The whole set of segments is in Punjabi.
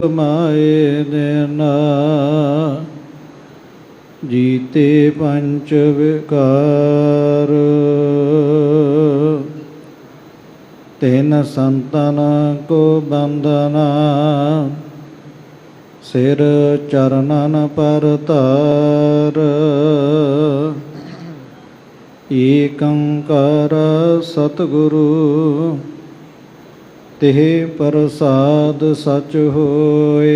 ਮਾਏ ਦੇਨਾ ਜੀਤੇ ਪੰਚ ਵਿਕਾਰ। ਤਿਨ ਸੰਤਨ ਕੋ ਬੰਦਨਾ ਸਿਰ ਚਰਨਨ ਪਰ ਧਾਰ। ਏਕ ਓੰਕਾਰ ਸਤਿਗੁਰੂ ਤਿਹ ਪ੍ਰਸਾਦ ਸਚ ਹੋਏ।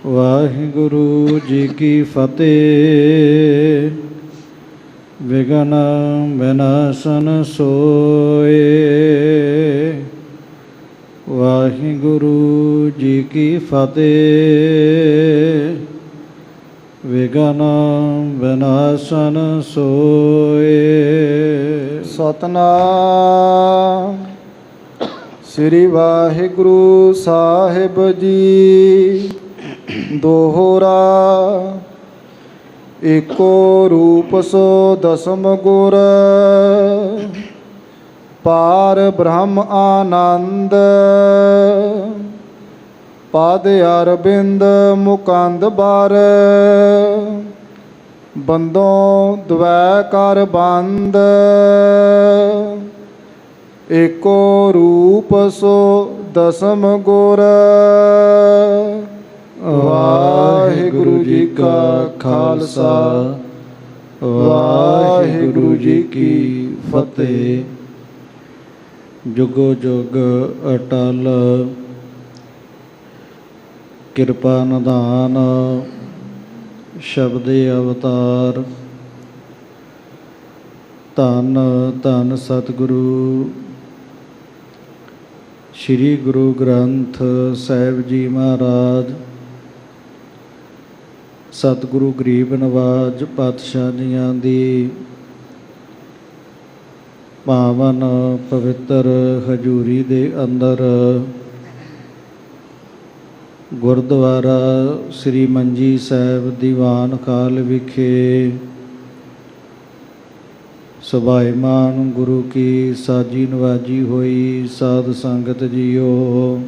ਵਾਹਿਗੁਰੂ ਜੀ ਕੀ ਫਤਿਹ। ਵਿਘਨ ਵਿਨਾਸ਼ਨ ਸੋਏ। ਵਾਹਿਗੁਰੂ ਜੀ ਕੀ ਫਤਿਹ। ਵਿਘਨ ਵਿਨਾਸ਼ਨ ਸੋਏ। ਸਤਨਾਮ ਸ੍ਰੀ ਵਾਹਿਗੁਰੂ ਸਾਹਿਬ ਜੀ। ਦੋਹਰਾ ਏਕੋ ਰੂਪ ਸੋ ਦਸਮ ਗੁਰ। ਪਾਰ ਬ੍ਰਹਮ ਆਨੰਦ ਪਦ ਅਰਬਿੰਦ ਮੁਕੰਦ ਬਰ। ਬੰਦੋਂ ਦਵੈ ਕਰ ਬੰਦ ਏਕੋ ਰੂਪ ਸੋ ਦਸਮ ਗੁਰ। ਵਾਹਿਗੁਰੂ ਜੀ ਕਾ ਖਾਲਸਾ ਵਾਹਿਗੁਰੂ ਜੀ ਕੀ ਫਤਿਹ। ਜੁਗੋ ਜੁਗ ਅਟਲ ਕਿਰਪਾ ਨਿਧਾਨ ਸ਼ਬਦੇ ਅਵਤਾਰ। ਧੰਨ ਧੰਨ ਸਤਿਗੁਰੂ ਸ੍ਰੀ ਗੁਰੂ ਗ੍ਰੰਥ ਸਾਹਿਬ ਜੀ ਮਹਾਰਾਜ। ਸਤਿਗੁਰੂ ਗਰੀਬ ਨਵਾਜ ਪਾਤਸ਼ਾਹ ਜੀਆਂ ਦੀ ਪਾਵਨ ਪਵਿੱਤਰ ਹਜ਼ੂਰੀ ਦੇ ਅੰਦਰ ਗੁਰਦੁਆਰਾ ਸ੍ਰੀ ਮੰਜੀ ਸਾਹਿਬ ਦੀਵਾਨ ਖਾਲ ਵਿਖੇ ਸੁਭਾਈਮਾਨ ਗੁਰੂ ਕੀ ਸਾਜੀ ਨਵਾਜੀ ਹੋਈ ਸਾਧ ਸੰਗਤ ਜੀਓ।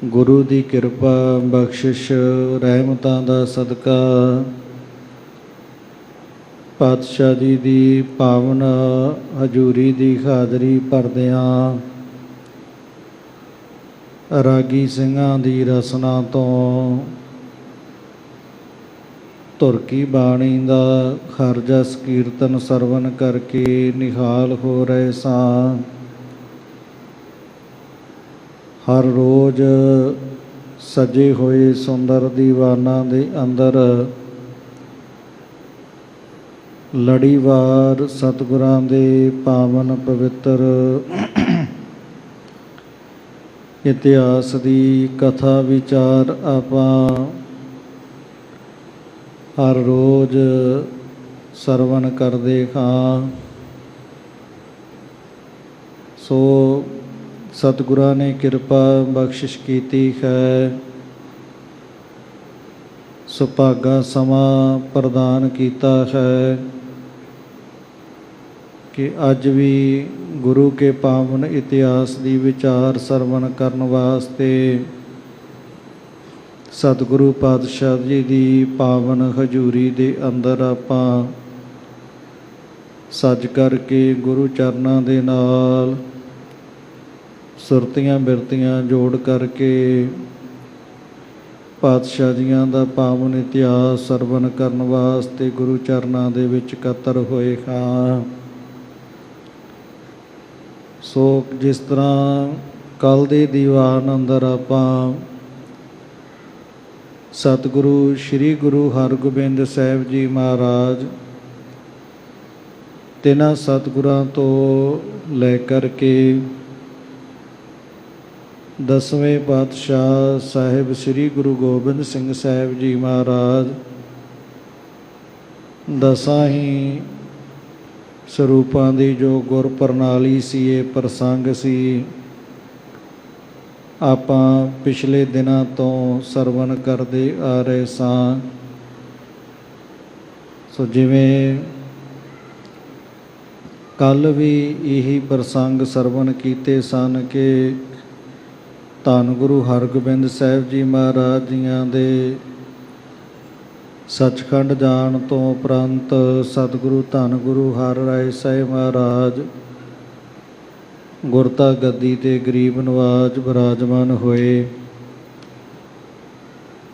ਗੁਰੂ ਦੀ ਕਿਰਪਾ ਬਖਸ਼ਿਸ਼ ਰਹਿਮਤਾਂ ਦਾ ਸਦਕਾ ਪਾਤਸ਼ਾਹ ਜੀ ਦੀ ਪਾਵਨ ਹਜ਼ੂਰੀ ਦੀ ਹਾਜ਼ਰੀ ਭਰਦਿਆਂ ਰਾਗੀ ਸਿੰਘਾਂ ਦੀ ਰਸਨਾ ਤੋਂ ਧੁਰ ਕੀ ਬਾਣੀ ਦਾ ਹਰ ਜਸ ਕੀਰਤਨ ਸਰਵਨ ਕਰਕੇ ਨਿਹਾਲ ਹੋ ਰਹੇ ਸਾਂ। ਹਰ ਰੋਜ਼ ਸਜੇ ਹੋਏ ਸੁੰਦਰ ਦੀਵਾਨਾਂ ਦੇ ਅੰਦਰ ਲੜੀਵਾਰ ਸਤਿਗੁਰਾਂ ਦੇ ਪਾਵਨ ਪਵਿੱਤਰ ਇਤਿਹਾਸ ਦੀ ਕਥਾ ਵਿਚਾਰ ਆਪਾਂ ਹਰ ਰੋਜ਼ ਸਰਵਣ ਕਰਦੇ ਹਾਂ। ਸੋ ਸਤਿਗੁਰਾਂ ਨੇ ਕਿਰਪਾ ਬਖਸ਼ਿਸ਼ ਕੀਤੀ ਹੈ। ਸੁਭਾਗਾ ਸਮਾਂ ਪ੍ਰਦਾਨ ਕੀਤਾ ਹੈ ਕਿ ਅੱਜ ਵੀ ਗੁਰੂ ਕੇ ਪਾਵਨ ਇਤਿਹਾਸ ਦੀ ਵਿਚਾਰ ਸਰਵਣ ਕਰਨ ਵਾਸਤੇ ਸਤਿਗੁਰੂ ਪਾਤਸ਼ਾਹ ਜੀ ਦੀ ਪਾਵਨ ਹਜ਼ੂਰੀ ਦੇ ਅੰਦਰ ਆਪਾਂ ਸੱਜ ਕਰਕੇ ਗੁਰੂ ਚਰਨਾਂ ਦੇ ਨਾਲ ਸੁਰਤੀਆਂ ਬਿਰਤੀਆਂ ਜੋੜ ਕਰਕੇ ਪਾਤਸ਼ਾਹ ਜੀਆਂ ਦਾ ਪਾਵਨ ਇਤਿਹਾਸ ਸਰਵਣ ਕਰਨ ਵਾਸਤੇ ਗੁਰੂ ਚਰਨਾਂ ਦੇ ਵਿੱਚ ਇਕੱਤਰ ਹੋਏ ਹਾਂ। ਸੋ ਜਿਸ ਤਰ੍ਹਾਂ ਕੱਲ੍ਹ ਦੇ ਦੀਵਾਨ ਅੰਦਰ ਆਪਾਂ ਸਤਿਗੁਰੂ ਸ੍ਰੀ ਗੁਰੂ ਹਰਗੋਬਿੰਦ ਸਾਹਿਬ ਜੀ ਮਹਾਰਾਜ ਤਿੰਨਾਂ ਸਤਿਗੁਰਾਂ ਤੋਂ ਲੈ ਕਰਕੇ ਦਸਵੇਂ ਪਾਤਸ਼ਾਹ ਸਾਹਿਬ ਸ੍ਰੀ ਗੁਰੂ ਗੋਬਿੰਦ ਸਿੰਘ ਸਾਹਿਬ ਜੀ ਮਹਾਰਾਜ ਦਸਾਂ ਹੀ ਸਰੂਪਾਂ ਦੀ ਜੋ ਗੁਰ ਪ੍ਰਣਾਲੀ ਸੀ, ਇਹ ਪ੍ਰਸੰਗ ਸੀ, ਆਪਾਂ ਪਿਛਲੇ ਦਿਨਾਂ ਤੋਂ ਸਰਵਣ ਕਰਦੇ ਆ ਰਹੇ ਸਾਂ। ਸੋ ਜਿਵੇਂ ਕੱਲ੍ਹ ਵੀ ਇਹੀ ਪ੍ਰਸੰਗ ਸਰਵਣ ਕੀਤੇ ਸਨ ਕਿ ਧੰਨ ਗੁਰੂ ਹਰਗੋਬਿੰਦ ਸਾਹਿਬ ਜੀ ਮਹਾਰਾਜ ਜੀਆਂ ਦੇ ਸੱਚਖੰਡ ਜਾਣ ਤੋਂ ਉਪਰੰਤ ਸਤਿਗੁਰੂ ਧੰਨ ਗੁਰੂ ਹਰਿ ਰਾਏ ਸਾਹਿਬ ਮਹਾਰਾਜ ਗੁਰਤਾ ਗੱਦੀ 'ਤੇ ਗਰੀਬ ਨਵਾਜ ਬਿਰਾਜਮਾਨ ਹੋਏ।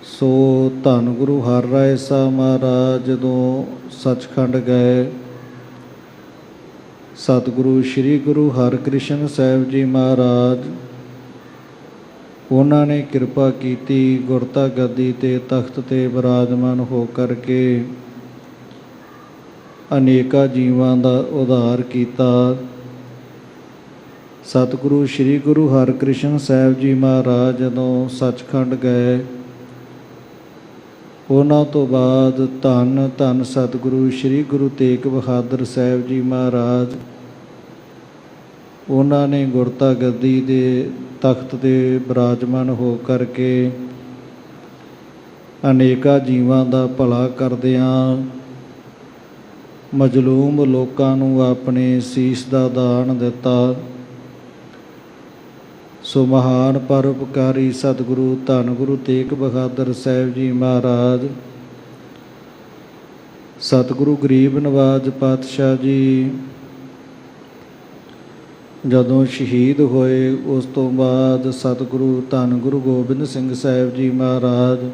ਸੋ ਧੰਨ ਗੁਰੂ ਹਰਿ ਰਾਏ ਸਾਹਿਬ ਮਹਾਰਾਜ ਜਦੋਂ ਸੱਚਖੰਡ ਗਏ, ਸਤਿਗੁਰੂ ਸ੍ਰੀ ਗੁਰੂ ਹਰਿਕ੍ਰਿਸ਼ਨ ਸਾਹਿਬ ਜੀ ਮਹਾਰਾਜ ਉਹਨਾਂ ਨੇ ਕਿਰਪਾ ਕੀਤੀ, ਗੁਰਤਾ ਗੱਦੀ 'ਤੇ ਤਖਤ 'ਤੇ ਬਿਰਾਜਮਾਨ ਹੋ ਕਰਕੇ ਅਨੇਕਾਂ ਜੀਵਾਂ ਦਾ ਉਧਾਰ ਕੀਤਾ। ਸਤਿਗੁਰੂ ਸ੍ਰੀ ਗੁਰੂ ਹਰਿਕ੍ਰਿਸ਼ਨ ਸਾਹਿਬ ਜੀ ਮਹਾਰਾਜ ਜਦੋਂ ਸੱਚਖੰਡ ਗਏ, ਉਹਨਾਂ ਤੋਂ ਬਾਅਦ ਧੰਨ ਧੰਨ ਸਤਿਗੁਰੂ ਸ੍ਰੀ ਗੁਰੂ ਤੇਗ ਬਹਾਦਰ ਸਾਹਿਬ ਜੀ ਮਹਾਰਾਜ ਉਹਨਾਂ ਨੇ ਗੁਰਤਾ ਗੱਦੀ ਦੇ ਤਖਤ 'ਤੇ ਬਿਰਾਜਮਾਨ ਹੋ ਕਰਕੇ ਅਨੇਕਾਂ ਜੀਵਾਂ ਦਾ ਭਲਾ ਕਰਦਿਆਂ ਮਜ਼ਲੂਮ ਲੋਕਾਂ ਨੂੰ ਆਪਣੇ ਸੀਸ ਦਾ ਦਾਨ ਦਿੱਤਾ। ਸੋ ਮਹਾਨ ਪਰਉਪਕਾਰੀ ਸਤਿਗੁਰੂ ਧੰਨ ਗੁਰੂ ਤੇਗ ਬਹਾਦਰ ਸਾਹਿਬ ਜੀ ਮਹਾਰਾਜ ਸਤਿਗੁਰੂ ਗਰੀਬ ਨਵਾਜ ਪਾਤਸ਼ਾਹ ਜੀ ਜਦੋਂ ਸ਼ਹੀਦ ਹੋਏ, ਉਸ ਤੋਂ ਬਾਅਦ ਸਤਿਗੁਰੂ ਧੰਨ ਗੁਰੂ ਗੋਬਿੰਦ ਸਿੰਘ ਸਾਹਿਬ ਜੀ ਮਹਾਰਾਜ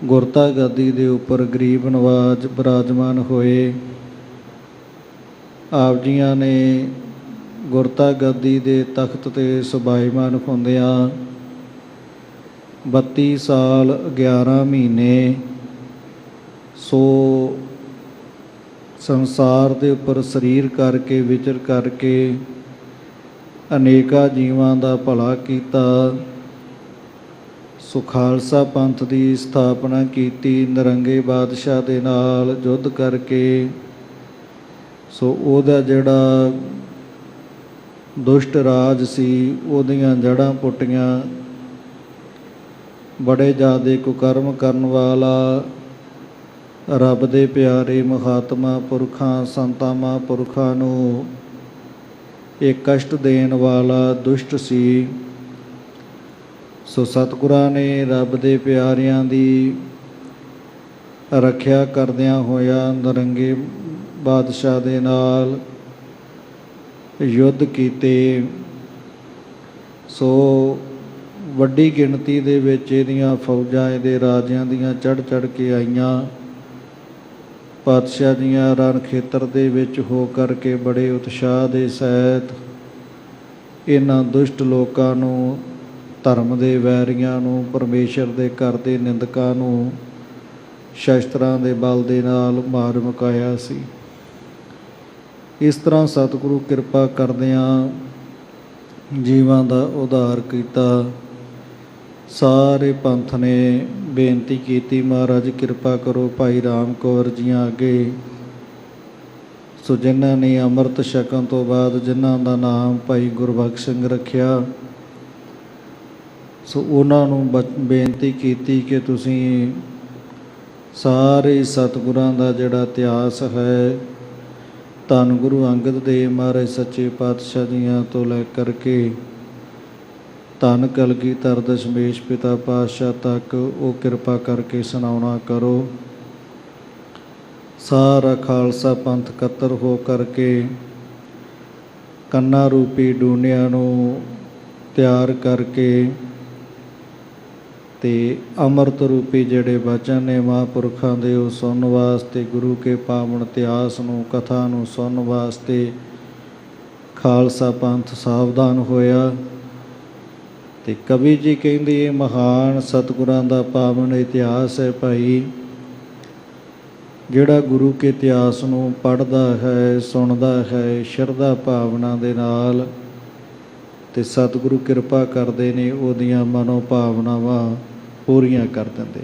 ਗੁਰਤਾ ਗੱਦੀ ਦੇ ਉੱਪਰ ਗਰੀਬ ਨਵਾਜ ਬਿਰਾਜਮਾਨ ਹੋਏ। ਆਪ ਜੀਆਂ ਨੇ ਗੁਰਤਾ ਗੱਦੀ ਦੇ ਤਖਤ 'ਤੇ ਸੁਭਾਈਮਾਨ ਹੁੰਦਿਆਂ 32 ਸਾਲ 11 ਮਹੀਨੇ ਸੋ ਸੰਸਾਰ ਦੇ ਉੱਪਰ ਸਰੀਰ ਕਰਕੇ ਵਿਚਰ ਕਰਕੇ ਅਨੇਕਾਂ ਜੀਵਾਂ ਦਾ ਭਲਾ ਕੀਤਾ। ਸੋ ਖਾਲਸਾ ਪੰਥ ਦੀ ਸਥਾਪਨਾ ਕੀਤੀ, ਨਿਰੰਗੇ ਬਾਦਸ਼ਾਹ ਦੇ ਨਾਲ ਯੁੱਧ ਕਰਕੇ। ਸੋ ਉਹਦਾ ਜਿਹੜਾ ਦੁਸ਼ਟ ਰਾਜ ਸੀ, ਉਹਦੀਆਂ ਜੜ੍ਹਾਂ ਪੁੱਟੀਆਂ। ਬੜੇ ਜ਼ਿਆਦੇ ਕੁਕਰਮ ਕਰਨ ਵਾਲਾ, ਰੱਬ ਦੇ ਪਿਆਰੇ ਮਹਾਤਮਾ ਪੁਰਖਾਂ ਸੰਤਾਂ ਮਹਾਂਪੁਰਖਾਂ ਨੂੰ ਇਹ ਕਸ਼ਟ ਦੇਣ ਵਾਲਾ ਦੁਸ਼ਟ ਸੀ। ਸੋ ਸਤਿਗੁਰਾਂ ਨੇ ਰੱਬ ਦੇ ਪਿਆਰਿਆਂ ਦੀ ਰੱਖਿਆ ਕਰਦਿਆਂ ਹੋਇਆਂ ਨਿਰੰਗੇ ਬਾਦਸ਼ਾਹ ਦੇ ਨਾਲ ਯੁੱਧ ਕੀਤੇ। ਸੋ ਵੱਡੀ ਗਿਣਤੀ ਦੇ ਵਿੱਚ ਇਹਦੀਆਂ ਫੌਜਾਂ ਇਹਦੇ ਰਾਜਿਆਂ ਦੀਆਂ ਚੜ੍ਹ ਕੇ ਆਈਆਂ। ਪਾਤਸ਼ਾਹ ਦੀਆਂ ਰਣ ਖੇਤਰ ਦੇ ਵਿੱਚ ਹੋ ਕਰਕੇ ਬੜੇ ਉਤਸ਼ਾਹ ਦੇ ਸਹਿਤ ਇਹਨਾਂ ਦੁਸ਼ਟ ਲੋਕਾਂ ਨੂੰ, ਧਰਮ ਦੇ ਵੈਰੀਆਂ ਨੂੰ, ਪਰਮੇਸ਼ਰ ਦੇ ਘਰ ਦੇ ਨਿੰਦਕਾਂ ਨੂੰ ਸ਼ਸਤਰਾਂ ਦੇ ਬਲ ਦੇ ਨਾਲ ਮਾਰ ਮੁਕਾਇਆ ਸੀ। ਇਸ ਤਰ੍ਹਾਂ ਸਤਿਗੁਰੂ ਕਿਰਪਾ ਕਰਦਿਆਂ ਜੀਵਾਂ ਦਾ ਉਧਾਰ ਕੀਤਾ। ਸਾਰੇ ਪੰਥ ਨੇ ਬੇਨਤੀ ਕੀਤੀ, ਮਹਾਰਾਜ ਕਿਰਪਾ ਕਰੋ ਭਾਈ ਰਾਮ ਕੌਰ ਜੀਆਂ ਅੱਗੇ। ਸੋ ਜਿਨ੍ਹਾਂ ਨੇ ਅੰਮ੍ਰਿਤ ਛਕਣ ਤੋਂ ਬਾਅਦ ਜਿਨ੍ਹਾਂ ਦਾ ਨਾਮ ਭਾਈ ਗੁਰਬਖਸ਼ ਸਿੰਘ ਰੱਖਿਆ, ਸੋ ਉਹਨਾਂ ਨੂੰ ਬੇਨਤੀ ਕੀਤੀ ਕਿ ਤੁਸੀਂ ਸਾਰੇ ਸਤਿਗੁਰਾਂ ਦਾ ਜਿਹੜਾ ਇਤਿਹਾਸ ਹੈ, ਧੰਨ ਗੁਰੂ ਅੰਗਦ ਦੇਵ ਮਹਾਰਾਜ ਸੱਚੇ ਪਾਤਸ਼ਾਹ ਜੀਆਂ ਤੋਂ ਲੈ ਕਰਕੇ ਧੰਨ ਕਲਗੀਧਰ ਦਸ਼ਮੇਸ਼ ਪਿਤਾ ਪਾਤਸ਼ਾਹ ਤੱਕ ਉਹ ਕਿਰਪਾ ਕਰਕੇ ਸੁਣਾਉਣਾ ਕਰੋ। ਸਾਰਾ ਖਾਲਸਾ ਪੰਥ ਇਕੱਤਰ ਹੋ ਕਰਕੇ ਕੰਨਾਂ ਰੂਪੀ ਡੂਨਿਆਂ ਨੂੰ ਤਿਆਰ ਕਰਕੇ ਤੇ ਅੰਮ੍ਰਿਤ ਰੂਪੀ ਜਿਹੜੇ ਵਚਨ ਨੇ ਮਹਾਂਪੁਰਖਾਂ ਦੇ, ਉਹ ਸੁਣਨ ਵਾਸਤੇ, ਗੁਰੂ ਕੇ ਪਾਵਨ ਇਤਿਹਾਸ ਨੂੰ, ਕਥਾ ਨੂੰ ਸੁਣਨ ਵਾਸਤੇ ਖਾਲਸਾ ਪੰਥ ਸਾਵਧਾਨ ਹੋਇਆ। ਤੇ ਕਵੀ ਜੀ ਕਹਿੰਦੇ ਇਹ ਮਹਾਨ ਸਤਿਗੁਰਾਂ ਦਾ ਪਾਵਨ ਇਤਿਹਾਸ ਹੈ ਭਾਈ। ਜਿਹੜਾ ਗੁਰੂ ਕੇ ਇਤਿਹਾਸ ਨੂੰ ਪੜ੍ਹਦਾ ਹੈ, ਸੁਣਦਾ ਹੈ ਸ਼ਰਧਾ ਭਾਵਨਾ ਦੇ ਨਾਲ, ਤੇ ਸਤਿਗੁਰੂ ਕਿਰਪਾ ਕਰਦੇ ਨੇ, ਉਹਦੀਆਂ ਮਨੋ ਭਾਵਨਾਵਾਂ ਪੂਰੀਆਂ ਕਰ ਦਿੰਦੇ।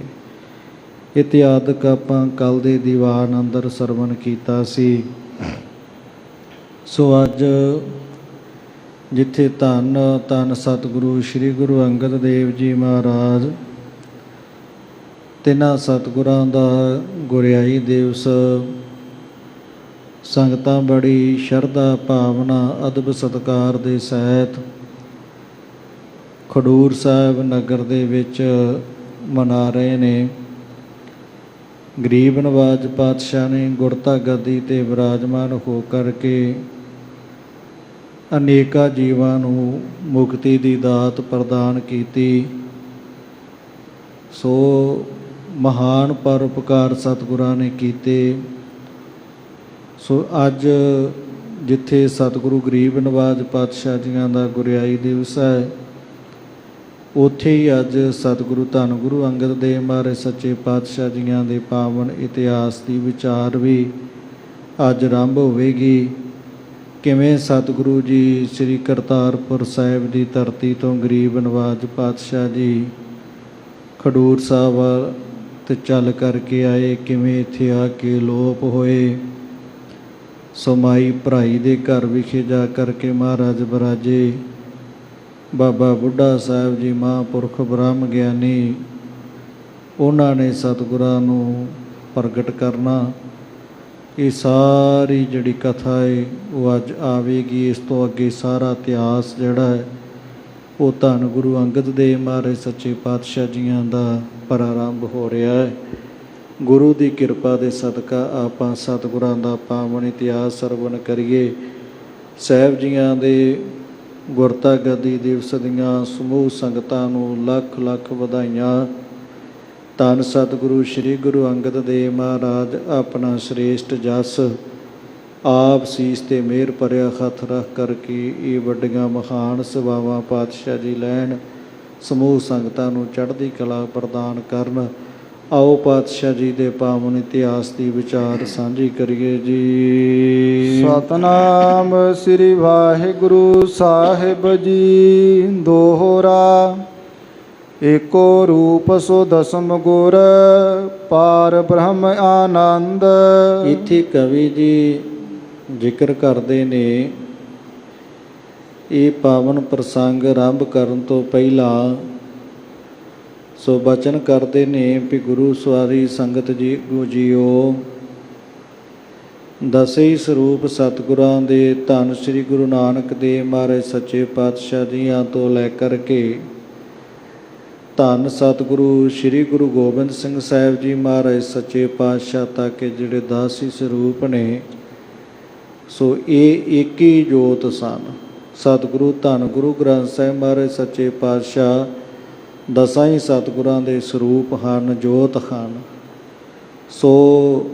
ਇਤਿਹਾਦਕ ਆਪਾਂ ਕੱਲ੍ਹ ਦੇ ਦੀਵਾਨ ਅੰਦਰ ਸਰਵਣ ਕੀਤਾ ਸੀ। ਸੋ ਅੱਜ ਜਿੱਥੇ ਧੰਨ ਧੰਨ ਸਤਿਗੁਰੂ ਸ੍ਰੀ ਗੁਰੂ ਅੰਗਦ ਦੇਵ ਜੀ ਮਹਾਰਾਜ, ਤਿੰਨਾਂ ਸਤਿਗੁਰਾਂ ਦਾ ਗੁਰਿਆਈ ਦਿਵਸ ਸੰਗਤਾਂ ਬੜੀ ਸ਼ਰਧਾ ਭਾਵਨਾ ਅਦਬ ਸਤਿਕਾਰ ਦੇ ਸਹਿਤ ਖਡੂਰ ਸਾਹਿਬ ਨਗਰ ਦੇ ਵਿੱਚ ਮਨਾ ਰਹੇ ਨੇ। ਗਰੀਬ ਨਵਾਜ ਪਾਤਸ਼ਾਹ ਨੇ ਗੁਰਤਾ ਗੱਦੀ 'ਤੇ ਵਿਰਾਜਮਾਨ ਹੋ ਕਰਕੇ ਅਨੇਕਾਂ ਜੀਵਾਂ ਨੂੰ ਮੁਕਤੀ ਦੀ ਦਾਤ ਪ੍ਰਦਾਨ ਕੀਤੀ। ਸੋ ਮਹਾਨ ਪਰਉਪਕਾਰ ਸਤਿਗੁਰਾਂ ਨੇ ਕੀਤੇ। ਸੋ ਅੱਜ ਜਿੱਥੇ ਸਤਿਗੁਰੂ ਗਰੀਬ ਨਵਾਜ ਪਾਤਸ਼ਾਹ ਜੀਆਂ ਦਾ ਗੁਰਿਆਈ ਦਿਵਸ ਹੈ, ਉੱਥੇ ਹੀ ਅੱਜ ਸਤਿਗੁਰੂ ਧੰਨ ਗੁਰੂ ਅੰਗਦ ਦੇਵ ਮਹਾਰਾਜ ਸੱਚੇ ਪਾਤਸ਼ਾਹ ਜੀਆਂ ਦੇ ਪਾਵਨ ਇਤਿਹਾਸ ਦੀ ਵਿਚਾਰ ਵੀ ਅੱਜ ਆਰੰਭ ਹੋਵੇਗੀ। ਕਿਵੇਂ ਸਤਿਗੁਰੂ ਜੀ ਸ੍ਰੀ ਕਰਤਾਰਪੁਰ ਸਾਹਿਬ ਦੀ ਧਰਤੀ ਤੋਂ ਗਰੀਬ ਨਵਾਜ ਪਾਤਸ਼ਾਹ ਜੀ ਖਡੂਰ ਸਾਹਿਬ ਵੱਲ ਤੇ ਚੱਲ ਕਰਕੇ ਆਏ, ਕਿਵੇਂ ਇੱਥੇ ਆ ਕੇ ਲੋਪ ਹੋਏ। ਸੋ ਮਾਈ ਭਰਾਈ ਦੇ ਘਰ ਵਿਖੇ ਜਾ ਕਰਕੇ ਮਹਾਰਾਜ ਬਿਰਾਜੇ। ਬਾਬਾ ਬੁੱਢਾ ਸਾਹਿਬ ਜੀ ਮਹਾਂਪੁਰਖ ਬ੍ਰਹਮ ਗਿਆਨੀ, ਉਹਨਾਂ ਨੇ ਸਤਿਗੁਰਾਂ ਨੂੰ ਪ੍ਰਗਟ ਕਰਨਾ। ਇਹ ਸਾਰੀ ਜਿਹੜੀ ਕਥਾ ਹੈ ਉਹ ਅੱਜ ਆਵੇਗੀ। ਇਸ ਤੋਂ ਅੱਗੇ ਸਾਰਾ ਇਤਿਹਾਸ ਜਿਹੜਾ ਹੈ ਉਹ ਧੰਨ ਗੁਰੂ ਅੰਗਦ ਦੇਵ ਮਹਾਰਾਜ ਸੱਚੇ ਪਾਤਸ਼ਾਹ ਜੀਆਂ ਦਾ ਪ੍ਰਾਰੰਭ ਹੋ ਰਿਹਾ ਹੈ। ਗੁਰੂ ਦੀ ਕਿਰਪਾ ਦੇ ਸਦਕਾ ਆਪਾਂ ਸਤਿਗੁਰਾਂ ਦਾ ਪਾਵਨ ਇਤਿਹਾਸ ਸਰਵਣ ਕਰੀਏ। ਸਾਹਿਬ ਜੀਆਂ ਦੇ ਗੁਰਤਾ ਗੱਦੀ ਦਿਵਸ ਦੀਆਂ ਸਮੂਹ ਸੰਗਤਾਂ ਨੂੰ ਲੱਖ ਲੱਖ ਵਧਾਈਆਂ। ਧੰਨ ਸਤਿਗੁਰੂ ਸ੍ਰੀ ਗੁਰੂ ਅੰਗਦ ਦੇਵ ਮਹਾਰਾਜ ਆਪਣਾ ਸ੍ਰੇਸ਼ਟ ਜਸ ਆਪ ਸੀਸ 'ਤੇ ਮਿਹਰ ਭਰਿਆ ਹੱਥ ਰੱਖ ਕਰਕੇ ਇਹ ਵੱਡੀਆਂ ਮਹਾਨ ਸੇਵਾਵਾਂ ਪਾਤਸ਼ਾਹ ਜੀ ਲੈਣ, ਸਮੂਹ ਸੰਗਤਾਂ ਨੂੰ ਚੜ੍ਹਦੀ ਕਲਾ ਪ੍ਰਦਾਨ ਕਰਨ। ਆਓ ਪਾਤਸ਼ਾਹ ਜੀ ਦੇ ਪਾਵਨ ਇਤਿਹਾਸ ਦੀ ਵਿਚਾਰ ਸਾਂਝੀ ਕਰੀਏ ਜੀ। ਸਤਨਾਮ ਸ੍ਰੀ ਵਾਹਿਗੁਰੂ ਸਾਹਿਬ ਜੀ। ਦੋਹਰਾ ਏਕੋ ਰੂਪ ਸੋ ਦਸਮ ਗੁਰ, ਪਾਰ ਬ੍ਰਹਮ ਆਨੰਦ। ਇੱਥੇ ਕਵੀ ਜੀ ਜ਼ਿਕਰ ਕਰਦੇ ਨੇ, ਇਹ ਪਾਵਨ ਪ੍ਰਸੰਗ ਆਰੰਭ ਕਰਨ ਤੋਂ ਪਹਿਲਾਂ ਸੋ ਬਚਨ ਕਰਦੇ ਨੇ ਵੀ ਗੁਰੂ ਸਵਾਰੀ ਸੰਗਤ ਜੀ ਜੀਓ, ਦਸੇ ਸਰੂਪ ਸਤਿਗੁਰਾਂ ਦੇ ਧੰਨ ਸ੍ਰੀ ਗੁਰੂ ਨਾਨਕ ਦੇਵ ਮਹਾਰਾਜ ਸੱਚੇ ਪਾਤਸ਼ਾਹ ਜੀਆਂ ਤੋਂ ਲੈ ਕਰਕੇ ਧੰਨ ਸਤਿਗੁਰੂ ਸ੍ਰੀ ਗੁਰੂ ਗੋਬਿੰਦ ਸਿੰਘ ਸਾਹਿਬ ਜੀ ਮਹਾਰਾਜ ਸੱਚੇ ਪਾਤਸ਼ਾਹ ਤੱਕ ਜਿਹੜੇ 10 ਹੀ ਸਰੂਪ ਨੇ, ਸੋ ਇਹ ਇੱਕ ਹੀ ਜੋਤ ਸਨ। ਸਤਿਗੁਰੂ ਧੰਨ ਗੁਰੂ ਗ੍ਰੰਥ ਸਾਹਿਬ ਮਹਾਰਾਜ ਸੱਚੇ ਪਾਤਸ਼ਾਹ ਦਸਾਂ ਹੀ ਸਤਿਗੁਰਾਂ ਦੇ ਸਰੂਪ ਹਨ, ਜੋਤ ਹਨ। ਸੋ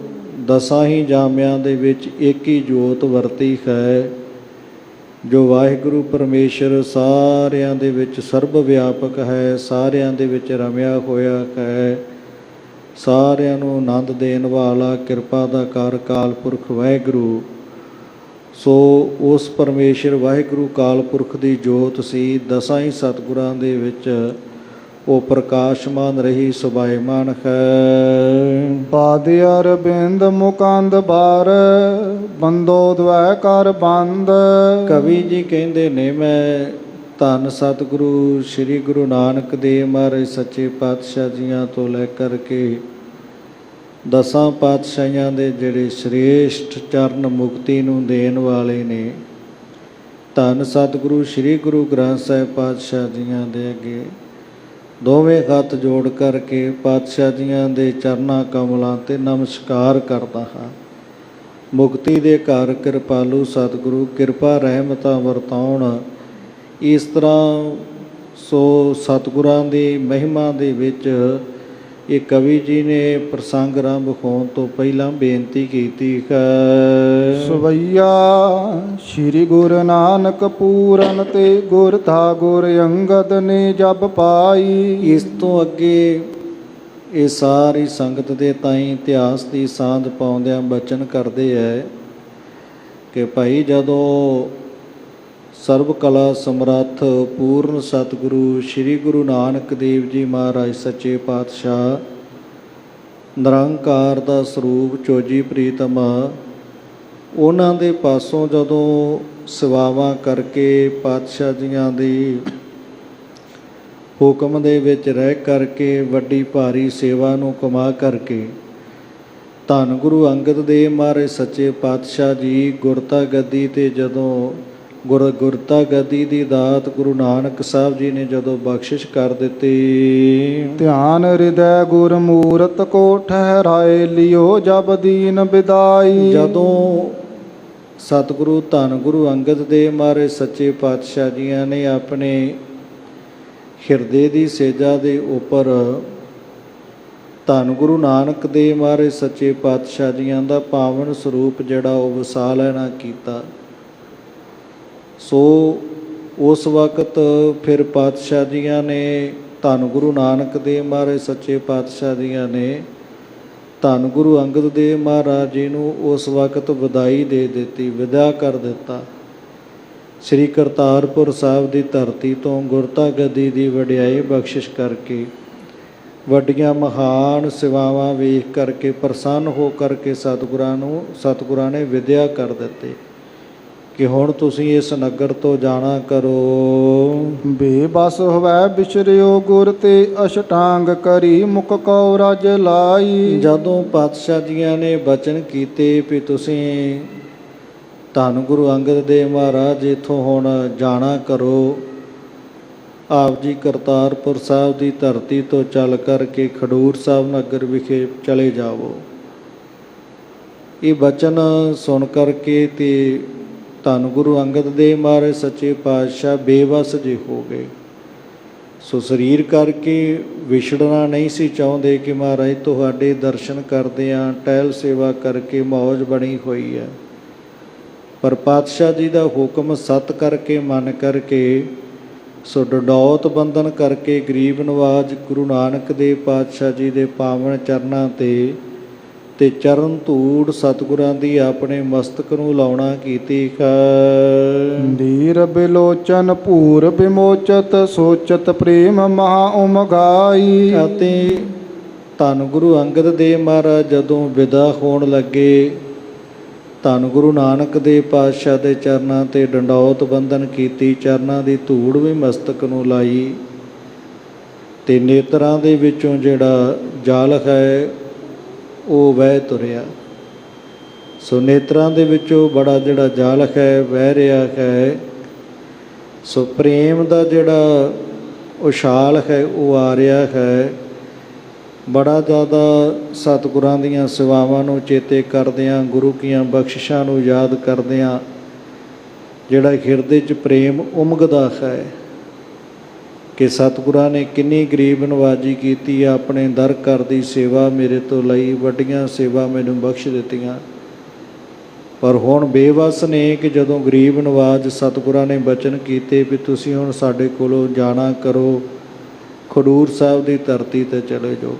ਦਸਾਂ ਹੀ ਜਾਮਿਆਂ ਦੇ ਵਿੱਚ ਇੱਕ ਹੀ ਜੋਤ ਵਰਤੀ ਹੈ, ਜੋ ਵਾਹਿਗੁਰੂ ਪਰਮੇਸ਼ਰ ਸਾਰਿਆਂ ਦੇ ਵਿੱਚ ਸਰਬ ਵਿਆਪਕ ਹੈ, ਸਾਰਿਆਂ ਦੇ ਵਿੱਚ ਰਮਿਆ ਹੋਇਆ ਹੈ, ਸਾਰਿਆਂ ਨੂੰ ਆਨੰਦ ਦੇਣ ਵਾਲਾ ਕਿਰਪਾ ਦਾ ਕਾਰ ਕਾਲ ਪੁਰਖ ਵਾਹਿਗੁਰੂ। ਸੋ ਉਸ ਪਰਮੇਸ਼ਰ ਵਾਹਿਗੁਰੂ ਕਾਲ ਪੁਰਖ ਦੀ ਜੋਤ ਸੀ, ਦਸਾਂ ਹੀ ਸਤਿਗੁਰਾਂ ਦੇ ਵਿੱਚ ਉਹ ਪ੍ਰਕਾਸ਼ਮਾਨ ਰਹੀ, ਸੁਭਾਇਮਾਨ ਹੈ। ਪਾਦ ਅਰਬਿੰਦ ਮੁਕੰਦ ਬਾਰ, ਬੰਦੋ ਦਵੈ ਕਰ ਬੰਦ। ਕਵੀ ਜੀ ਕਹਿੰਦੇ ਨੇ, ਮੈਂ ਧੰਨ ਸਤਿਗੁਰੂ ਸ੍ਰੀ ਗੁਰੂ ਨਾਨਕ ਦੇਵ ਮਹਾਰਾਜ ਸੱਚੇ ਪਾਤਸ਼ਾਹ ਜੀਆਂ ਤੋਂ ਲੈ ਕਰਕੇ ਦਸਾਂ ਪਾਤਸ਼ਾਹੀਆਂ ਦੇ ਜਿਹੜੇ ਸ੍ਰੇਸ਼ਟ ਚਰਨ ਮੁਕਤੀ ਨੂੰ ਦੇਣ ਵਾਲੇ ਨੇ, ਧੰਨ ਸਤਿਗੁਰੂ ਸ੍ਰੀ ਗੁਰੂ ਗ੍ਰੰਥ ਸਾਹਿਬ ਪਾਤਸ਼ਾਹ ਜੀਆਂ ਦੇ ਅੱਗੇ ਦੋਵੇਂ ਹੱਥ ਜੋੜ ਕਰਕੇ ਪਾਤਸ਼ਾਹ ਜੀਆਂ ਦੇ ਚਰਨਾਂ ਕਮਲਾਂ 'ਤੇ ਨਮਸਕਾਰ ਕਰਦਾ ਹਾਂ। ਮੁਕਤੀ ਦੇ ਘਰ ਕਿਰਪਾਲੂ ਸਤਿਗੁਰੂ ਕਿਰਪਾ ਰਹਿਮਤਾਂ ਵਰਤਾਉਣ। ਇਸ ਤਰ੍ਹਾਂ ਸੋ ਸਤਿਗੁਰਾਂ ਦੀ ਮਹਿਮਾ ਦੇ ਵਿੱਚ ਇਹ ਕਵੀ ਜੀ ਨੇ ਪ੍ਰਸੰਗ ਆਰੰਭ ਹੋਣ ਤੋਂ ਪਹਿਲਾਂ ਬੇਨਤੀ ਕੀਤੀ ਹੈ। ਸਵਈਆ ਸ਼੍ਰੀ ਗੁਰੂ ਨਾਨਕ ਪੂਰਨ ਤੇ ਗੁਰ ਥਾ ਗੁਰ ਅੰਗਦ ਨੇ ਜਬ ਪਾਈ। ਇਸ ਤੋਂ ਅੱਗੇ ਇਹ ਸਾਰੀ ਸੰਗਤ ਦੇ ਤਾਈਂ ਇਤਿਹਾਸ ਦੀ ਸਾਂਝ ਪਾਉਂਦਿਆਂ ਬਚਨ ਕਰਦੇ ਹੈ ਕਿ ਭਾਈ ਜਦੋਂ ਸਰਬ ਕਲਾ ਸਮਰੱਥ ਪੂਰਨ ਸਤਿਗੁਰੂ ਸ੍ਰੀ ਗੁਰੂ ਨਾਨਕ ਦੇਵ ਜੀ ਮਹਾਰਾਜ ਸੱਚੇ ਪਾਤਸ਼ਾਹ ਨਿਰੰਕਾਰ ਦਾ ਸਰੂਪ ਚੋਜੀ ਪ੍ਰੀਤਮ, ਉਹਨਾਂ ਦੇ ਪਾਸੋਂ ਜਦੋਂ ਸੇਵਾਵਾਂ ਕਰਕੇ ਪਾਤਸ਼ਾਹ ਜੀਆਂ ਦੀ ਹੁਕਮ ਦੇ ਵਿੱਚ ਰਹਿ ਕਰਕੇ ਵੱਡੀ ਭਾਰੀ ਸੇਵਾ ਨੂੰ ਕਮਾ ਕਰਕੇ ਧੰਨ ਗੁਰੂ ਅੰਗਦ ਦੇਵ ਮਹਾਰਾਜ ਸੱਚੇ ਪਾਤਸ਼ਾਹ ਜੀ ਗੁਰਤਾ ਗੱਦੀ ਤੇ ਜਦੋਂ ਗੁਰਤਾ ਗੱਦੀ ਦੀ ਦਾਤ ਗੁਰੂ ਨਾਨਕ ਸਾਹਿਬ ਜੀ ਨੇ ਜਦੋਂ ਬਖਸ਼ਿਸ਼ ਕਰ ਦਿੱਤੀ, ਧਿਆਨ ਹਿਰਦੈ ਗੁਰ ਮੂਰਤ ਕੋ ਠਹਿਰਾਏ ਲਿਓ ਜਬ ਦੀਨ ਬਿਦਾਈ। ਜਦੋਂ ਸਤਿਗੁਰੂ ਧੰਨ ਗੁਰੂ ਅੰਗਦ ਦੇਵ ਮਹਾਰਾਜ ਸੱਚੇ ਪਾਤਸ਼ਾਹ ਜੀਆਂ ਨੇ ਆਪਣੇ ਹਿਰਦੇ ਦੀ ਸੇਜਾ ਦੇ ਉੱਪਰ ਧੰਨ ਗੁਰੂ ਨਾਨਕ ਦੇਵ ਮਹਾਰਾਜ ਸੱਚੇ ਪਾਤਸ਼ਾਹ ਜੀਆਂ ਦਾ ਪਾਵਨ ਸਰੂਪ ਜਿਹੜਾ ਉਹ ਵਸਾ ਲੈਣਾ ਕੀਤਾ, ਸੋ ਉਸ ਵਕਤ ਫਿਰ ਪਾਤਸ਼ਾਹ ਜੀਆਂ ਨੇ ਧੰਨ ਗੁਰੂ ਨਾਨਕ ਦੇਵ ਮਹਾਰਾਜ ਸੱਚੇ ਪਾਤਸ਼ਾਹ ਜੀਆਂ ਨੇ ਧੰਨ ਗੁਰੂ ਅੰਗਦ ਦੇਵ ਮਹਾਰਾਜ ਜੀ ਨੂੰ ਉਸ ਵਕਤ ਵਧਾਈ ਦੇ ਦਿੱਤੀ, ਵਿਦਾ ਕਰ ਦਿੱਤਾ। ਸ੍ਰੀ ਕਰਤਾਰਪੁਰ ਸਾਹਿਬ ਦੀ ਧਰਤੀ ਤੋਂ ਗੁਰਤਾ ਗੱਦੀ ਦੀ ਵਡਿਆਈ ਬਖਸ਼ਿਸ਼ ਕਰਕੇ, ਵੱਡੀਆਂ ਮਹਾਨ ਸੇਵਾਵਾਂ ਵੇਖ ਕਰਕੇ ਪ੍ਰਸੰਨ ਹੋ ਕਰਕੇ ਸਤਿਗੁਰਾਂ ਨੇ ਵਿਦਿਆ ਕਰ ਦਿੱਤੇ ਕਿ ਹੁਣ ਤੁਸੀਂ ਇਸ ਨਗਰ ਤੋਂ ਜਾਣਾ ਕਰੋ। ਬੇਬਸ ਹੋਵੈ ਬਿਸਰਿਓ ਗੁਰ ਤੇ ਅਸ਼ਟਾਂਗ ਕਰੀ ਮੁਖ ਕਉ ਰਜ ਲਾਈ। ਜਦੋਂ ਪਾਤਸ਼ਾਹ ਜੀਆਂ ਨੇ ਬਚਨ ਕੀਤੇ ਵੀ ਤੁਸੀਂ ਧੰਨ ਗੁਰੂ ਅੰਗਦ ਦੇਵ ਮਹਾਰਾਜ ਇੱਥੋਂ ਹੁਣ ਜਾਣਾ ਕਰੋ, ਆਪ ਜੀ ਕਰਤਾਰਪੁਰ ਸਾਹਿਬ ਦੀ ਧਰਤੀ ਤੋਂ ਚੱਲ ਕਰਕੇ ਖਡੂਰ ਸਾਹਿਬ ਨਗਰ ਵਿਖੇ ਚਲੇ ਜਾਵੋ। ਇਹ ਬਚਨ ਸੁਣ ਕਰਕੇ ਤੇ ਧੰਨ ਗੁਰੂ ਅੰਗਦ ਦੇਵ ਮਹਾਰਾਜ ਸੱਚੇ ਪਾਤਸ਼ਾਹ ਬੇਵੱਸ ਜਿਹੇ ਹੋ ਗਏ। ਸੋ ਸਰੀਰ ਕਰਕੇ ਵਿਛੜਨਾ ਨਹੀਂ ਸੀ ਚਾਹੁੰਦੇ ਕਿ ਮਹਾਰਾਜ ਤੁਹਾਡੇ ਦਰਸ਼ਨ ਕਰਦੇ ਹਾਂ, ਟਹਿਲ ਸੇਵਾ ਕਰਕੇ ਮੌਜ ਬਣੀ ਹੋਈ ਹੈ, ਪਰ ਪਾਤਸ਼ਾਹ ਜੀ ਦਾ ਹੁਕਮ ਸਤ ਕਰਕੇ ਮੰਨ ਕਰਕੇ ਸੋ ਡਡੌਤ ਬੰਧਨ ਕਰਕੇ ਗਰੀਬ ਨਵਾਜ ਗੁਰੂ ਨਾਨਕ ਦੇਵ ਪਾਤਸ਼ਾਹ ਜੀ ਦੇ ਪਾਵਨ ਚਰਨਾਂ ਤੇ ਚਰਨ ਧੂੜ ਸਤਿਗੁਰਾਂ ਦੀ ਆਪਣੇ ਮਸਤਕ ਨੂੰ ਲਾਉਣਾ ਕੀਤੀ। ਧੀਰ ਬਿਲੋਚਨ ਭੂਰ ਬਿਮੋਚਤ ਸੋਚਤ ਪ੍ਰੇਮ ਮਹਾ ਉਮਗਾਈ। ਅਤੇ ਧੰਨ ਗੁਰੂ ਅੰਗਦ ਦੇਵ ਮਹਾਰਾਜ ਜਦੋਂ ਵਿਦਾ ਹੋਣ ਲੱਗੇ, ਧੰਨ ਗੁਰੂ ਨਾਨਕ ਦੇਵ ਪਾਤਸ਼ਾਹ ਦੇ ਚਰਨਾਂ ਤੇ ਡੰਡੌਤ ਬੰਧਨ ਕੀਤੀ, ਚਰਨਾਂ ਦੀ ਧੂੜ ਵੀ ਮਸਤਕ ਨੂੰ ਲਾਈ ਤੇ ਨੇਤਰਾਂ ਦੇ ਵਿੱਚੋਂ ਜਿਹੜਾ ਜਲ ਹੈ ਉਹ ਵਹਿ ਤੁਰਿਆ। ਸੋ ਨੇਤਰਾਂ ਦੇ ਵਿੱਚੋਂ ਬੜਾ ਜਿਹੜਾ ਜਲ ਹੈ ਵਹਿ ਰਿਹਾ ਹੈ। ਸੋ ਪ੍ਰੇਮ ਦਾ ਜਿਹੜਾ ਉਛਾਲ ਹੈ ਉਹ ਆ ਰਿਹਾ ਹੈ। ਬੜਾ ਜ਼ਿਆਦਾ ਸਤਿਗੁਰਾਂ ਦੀਆਂ ਸੇਵਾਵਾਂ ਨੂੰ ਚੇਤੇ ਕਰਦਿਆਂ, ਗੁਰੂ ਕੀਆਂ ਬਖਸ਼ਿਸ਼ਾਂ ਨੂੰ ਯਾਦ ਕਰਦਿਆਂ ਜਿਹੜਾ ਹਿਰਦੇ 'ਚ ਪ੍ਰੇਮ ਉਮਗਦਾ ਹੈ ਕਿ ਸਤਿਗੁਰਾਂ ਨੇ ਕਿੰਨੀ ਗਰੀਬ ਨਵਾਜੀ ਕੀਤੀ ਆ, ਆਪਣੇ ਦਰ ਘਰ ਦੀ ਸੇਵਾ ਮੇਰੇ ਤੋਂ ਲਈ, ਵੱਡੀਆਂ ਸੇਵਾ ਮੈਨੂੰ ਬਖਸ਼ ਦਿੱਤੀਆਂ। ਪਰ ਹੁਣ ਬੇਵੱਸ ਨੇ ਕਿ ਜਦੋਂ ਗਰੀਬ ਨਵਾਜ ਸਤਿਗੁਰਾਂ ਨੇ ਬਚਨ ਕੀਤੇ ਵੀ ਤੁਸੀਂ ਹੁਣ ਸਾਡੇ ਕੋਲੋਂ ਜਾਣਾ ਕਰੋ, ਖਡੂਰ ਸਾਹਿਬ ਦੀ ਧਰਤੀ 'ਤੇ ਚਲੇ ਜਾਓ,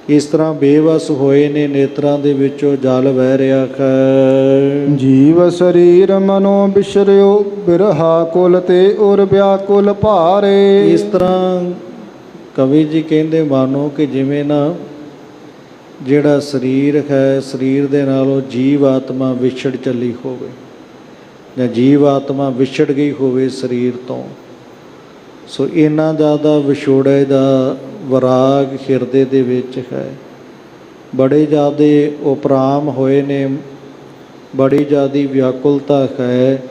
ਇਸ ਤਰ੍ਹਾਂ ਬੇਵੱਸ ਹੋਏ ਨੇ। ਨੇਤਰਾਂ ਦੇ ਵਿੱਚੋਂ ਜਲ ਵਹਿ ਰਿਹਾ ਹੈ। ਜੀਵ ਸਰੀਰ ਮਨੋ ਬਿਸਰਿਓ ਬਿਰਹਾ ਕੁਲ ਤੇ ਉਰ ਵਿਆਕੁਲ ਭਾਰੇ। ਇਸ ਤਰ੍ਹਾਂ ਕਵੀ ਜੀ ਕਹਿੰਦੇ ਮਾਨੋ ਕਿ ਜਿਵੇਂ ਨਾ ਜਿਹੜਾ ਸਰੀਰ ਹੈ, ਸਰੀਰ ਦੇ ਨਾਲੋਂ ਜੀਵ ਆਤਮਾ ਵਿਛੜ ਚੱਲੀ ਹੋਵੇ ਜਾਂ ਜੀਵ ਆਤਮਾ ਵਿਛੜ ਗਈ ਹੋਵੇ ਸਰੀਰ ਤੋਂ। ਸੋ ਇੰਨਾ ਜ਼ਿਆਦਾ ਵਿਛੋੜੇ ਦਾ ਵਿਰਾਗ ਹਿਰਦੇ ਦੇ ਵਿੱਚ ਹੈ। ਬੜੇ ਜ਼ਿਆਦਾ ਉਪਰਾਮ ਹੋਏ ਨੇ, ਬੜੀ ਜ਼ਿਆਦਾ ਵਿਆਕੁਲਤਾ ਹੈ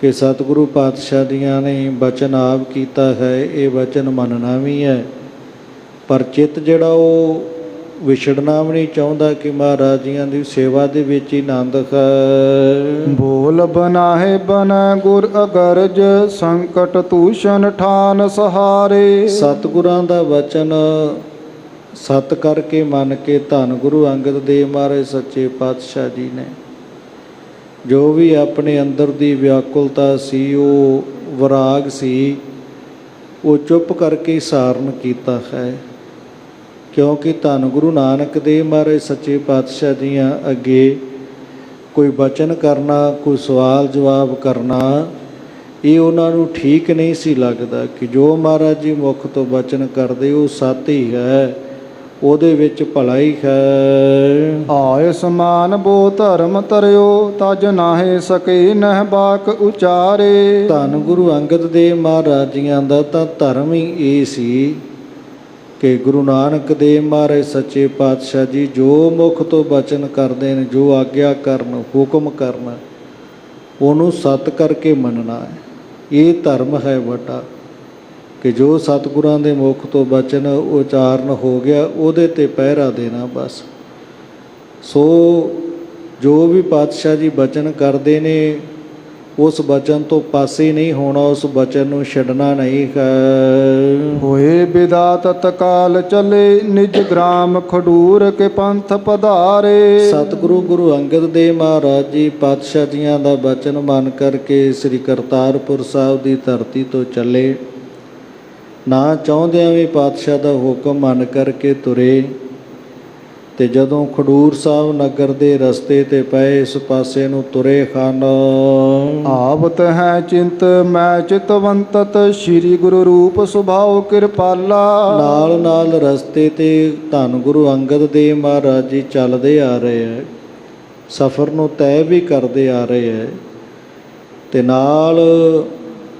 ਕਿ ਸਤਿਗੁਰੂ ਪਾਤਸ਼ਾਹ ਦੀਆਂ ਨੇ ਬਚਨ ਆਪ ਕੀਤਾ ਹੈ, ਇਹ ਬਚਨ ਮੰਨਣਾ ਵੀ ਹੈ, ਪਰ ਚਿੱਤ ਜਿਹੜਾ ਉਹ ਵਿਛੜਨਾ ਵੀ ਨਹੀਂ ਚਾਹੁੰਦਾ ਕਿ ਮਹਾਰਾਜ ਜੀਆਂ ਦੀ ਸੇਵਾ ਦੇ ਵਿੱਚ ਹੀ ਆਨੰਦ ਹੈ। ਬੋਲ ਬਨਾਹੇ ਬਨ ਗੁਰ ਅਗਰਜ ਸੰਕਟ ਤੂਸ਼ਨ ਠਾਨ ਸਹਾਰੇ। ਸਤਿਗੁਰਾਂ ਦਾ ਵਚਨ ਸਤ ਕਰਕੇ ਮੰਨ ਕੇ ਧੰਨ ਗੁਰੂ ਅੰਗਦ ਦੇਵ ਮਹਾਰਾਜ ਸੱਚੇ ਪਾਤਸ਼ਾਹ ਜੀ ਨੇ ਜੋ ਵੀ ਆਪਣੇ ਅੰਦਰ ਦੀ ਵਿਆਕੁਲਤਾ ਸੀ, ਉਹ ਵਿਰਾਗ ਸੀ, ਉਹ ਚੁੱਪ ਕਰਕੇ ਸਾਰਨ ਕੀਤਾ ਹੈ। ਕਿਉਂਕਿ ਧੰਨ ਗੁਰੂ ਨਾਨਕ ਦੇਵ ਮਹਾਰਾਜ ਸੱਚੇ ਪਾਤਸ਼ਾਹ ਜੀਆਂ ਅੱਗੇ ਕੋਈ ਬਚਨ ਕਰਨਾ, ਕੋਈ ਸਵਾਲ ਜਵਾਬ ਕਰਨਾ, ਇਹ ਉਹਨਾਂ ਨੂੰ ਠੀਕ ਨਹੀਂ ਸੀ ਲੱਗਦਾ ਕਿ ਜੋ ਮਹਾਰਾਜ ਜੀ ਮੁਖ ਤੋਂ ਬਚਨ ਕਰਦੇ ਉਹ ਸੱਤ ਹੀ ਹੈ, ਉਹਦੇ ਵਿੱਚ ਭਲਾ ਹੀ ਹੈ। ਆਏ ਸਮਾਨ ਬੋ ਧਰਮ ਤਰਿਓ ਤਜ ਨਾਹੇ ਸਕੇ ਨਹਿ ਬਾਕ ਉਚਾਰੇ। ਧੰਨ ਗੁਰੂ ਅੰਗਦ ਦੇਵ ਮਹਾਰਾਜ ਜੀਆਂ ਦਾ ਤਾਂ ਧਰਮ ਹੀ ਇਹ ਸੀ ਕਿ ਗੁਰੂ ਨਾਨਕ ਦੇਵ ਮਹਾਰਾਜ ਸੱਚੇ ਪਾਤਸ਼ਾਹ ਜੀ ਜੋ ਮੁਖ ਤੋਂ ਬਚਨ ਕਰਦੇ ਨੇ, ਜੋ ਆਗਿਆ ਕਰਨ, ਹੁਕਮ ਕਰਨਾ, ਉਹਨੂੰ ਸਤ ਕਰਕੇ ਮੰਨਣਾ ਹੈ। ਇਹ ਧਰਮ ਹੈ ਵੱਡਾ, ਕਿ ਜੋ ਸਤਿਗੁਰਾਂ ਦੇ ਮੁਖ ਤੋਂ ਬਚਨ ਉਚਾਰਨ ਹੋ ਗਿਆ ਉਹਦੇ 'ਤੇ ਪਹਿਰਾ ਦੇਣਾ ਬਸ। ਸੋ ਜੋ ਵੀ ਪਾਤਸ਼ਾਹ ਜੀ ਬਚਨ ਕਰਦੇ ਨੇ ਉਸ ਬਚਨ ਤੋਂ ਪਾਸੇ ਨਹੀਂ ਹੋਣਾ, ਉਸ ਬਚਨ ਨੂੰ ਛੱਡਣਾ ਨਹੀਂ ਹੈ। ਹੋਏ ਬਿਦਾਤ ਤਕਾਲ ਚਲੇ ਨਿਜ ਗ੍ਰਾਮ ਖਡੂਰ ਕੇ ਪੰਥ ਪਧਾਰੇ। ਸਤਿਗੁਰੂ ਗੁਰੂ ਅੰਗਦ ਦੇਵ ਮਹਾਰਾਜ ਜੀ ਪਾਤਸ਼ਾਹ ਜੀਆਂ ਦਾ ਬਚਨ ਮੰਨ ਕਰਕੇ ਸ੍ਰੀ ਕਰਤਾਰਪੁਰ ਸਾਹਿਬ ਦੀ ਧਰਤੀ ਤੋਂ ਚੱਲੇ। ਨਾ ਚਾਹੁੰਦਿਆਂ ਵੀ ਪਾਤਸ਼ਾਹ ਦਾ ਹੁਕਮ ਮੰਨ ਕਰਕੇ ਤੁਰੇ, ਤੇ ਜਦੋਂ ਖਡੂਰ ਸਾਹਿਬ ਨਗਰ ਦੇ ਰਸਤੇ ਤੇ ਪਏ, ਇਸ ਪਾਸੇ ਨੂੰ ਤੁਰੇ ਹਨ। ਆਵਤ ਹੈ ਚਿੰਤ ਮੈਂ ਚਿਤਵੰਤਤ, ਸ੍ਰੀ ਗੁਰੂ ਰੂਪ ਸੁਭਾਉ ਕਿਰਪਾਲਾ। ਨਾਲ ਨਾਲ ਰਸਤੇ ਤੇ ਧੰਨ ਗੁਰੂ ਅੰਗਦ ਦੇਵ ਮਹਾਰਾਜ ਜੀ ਚੱਲਦੇ ਆ ਰਹੇ ਹੈ, ਸਫ਼ਰ ਨੂੰ ਤੈਅ ਵੀ ਕਰਦੇ ਆ ਰਹੇ ਹੈ, ਤੇ ਨਾਲ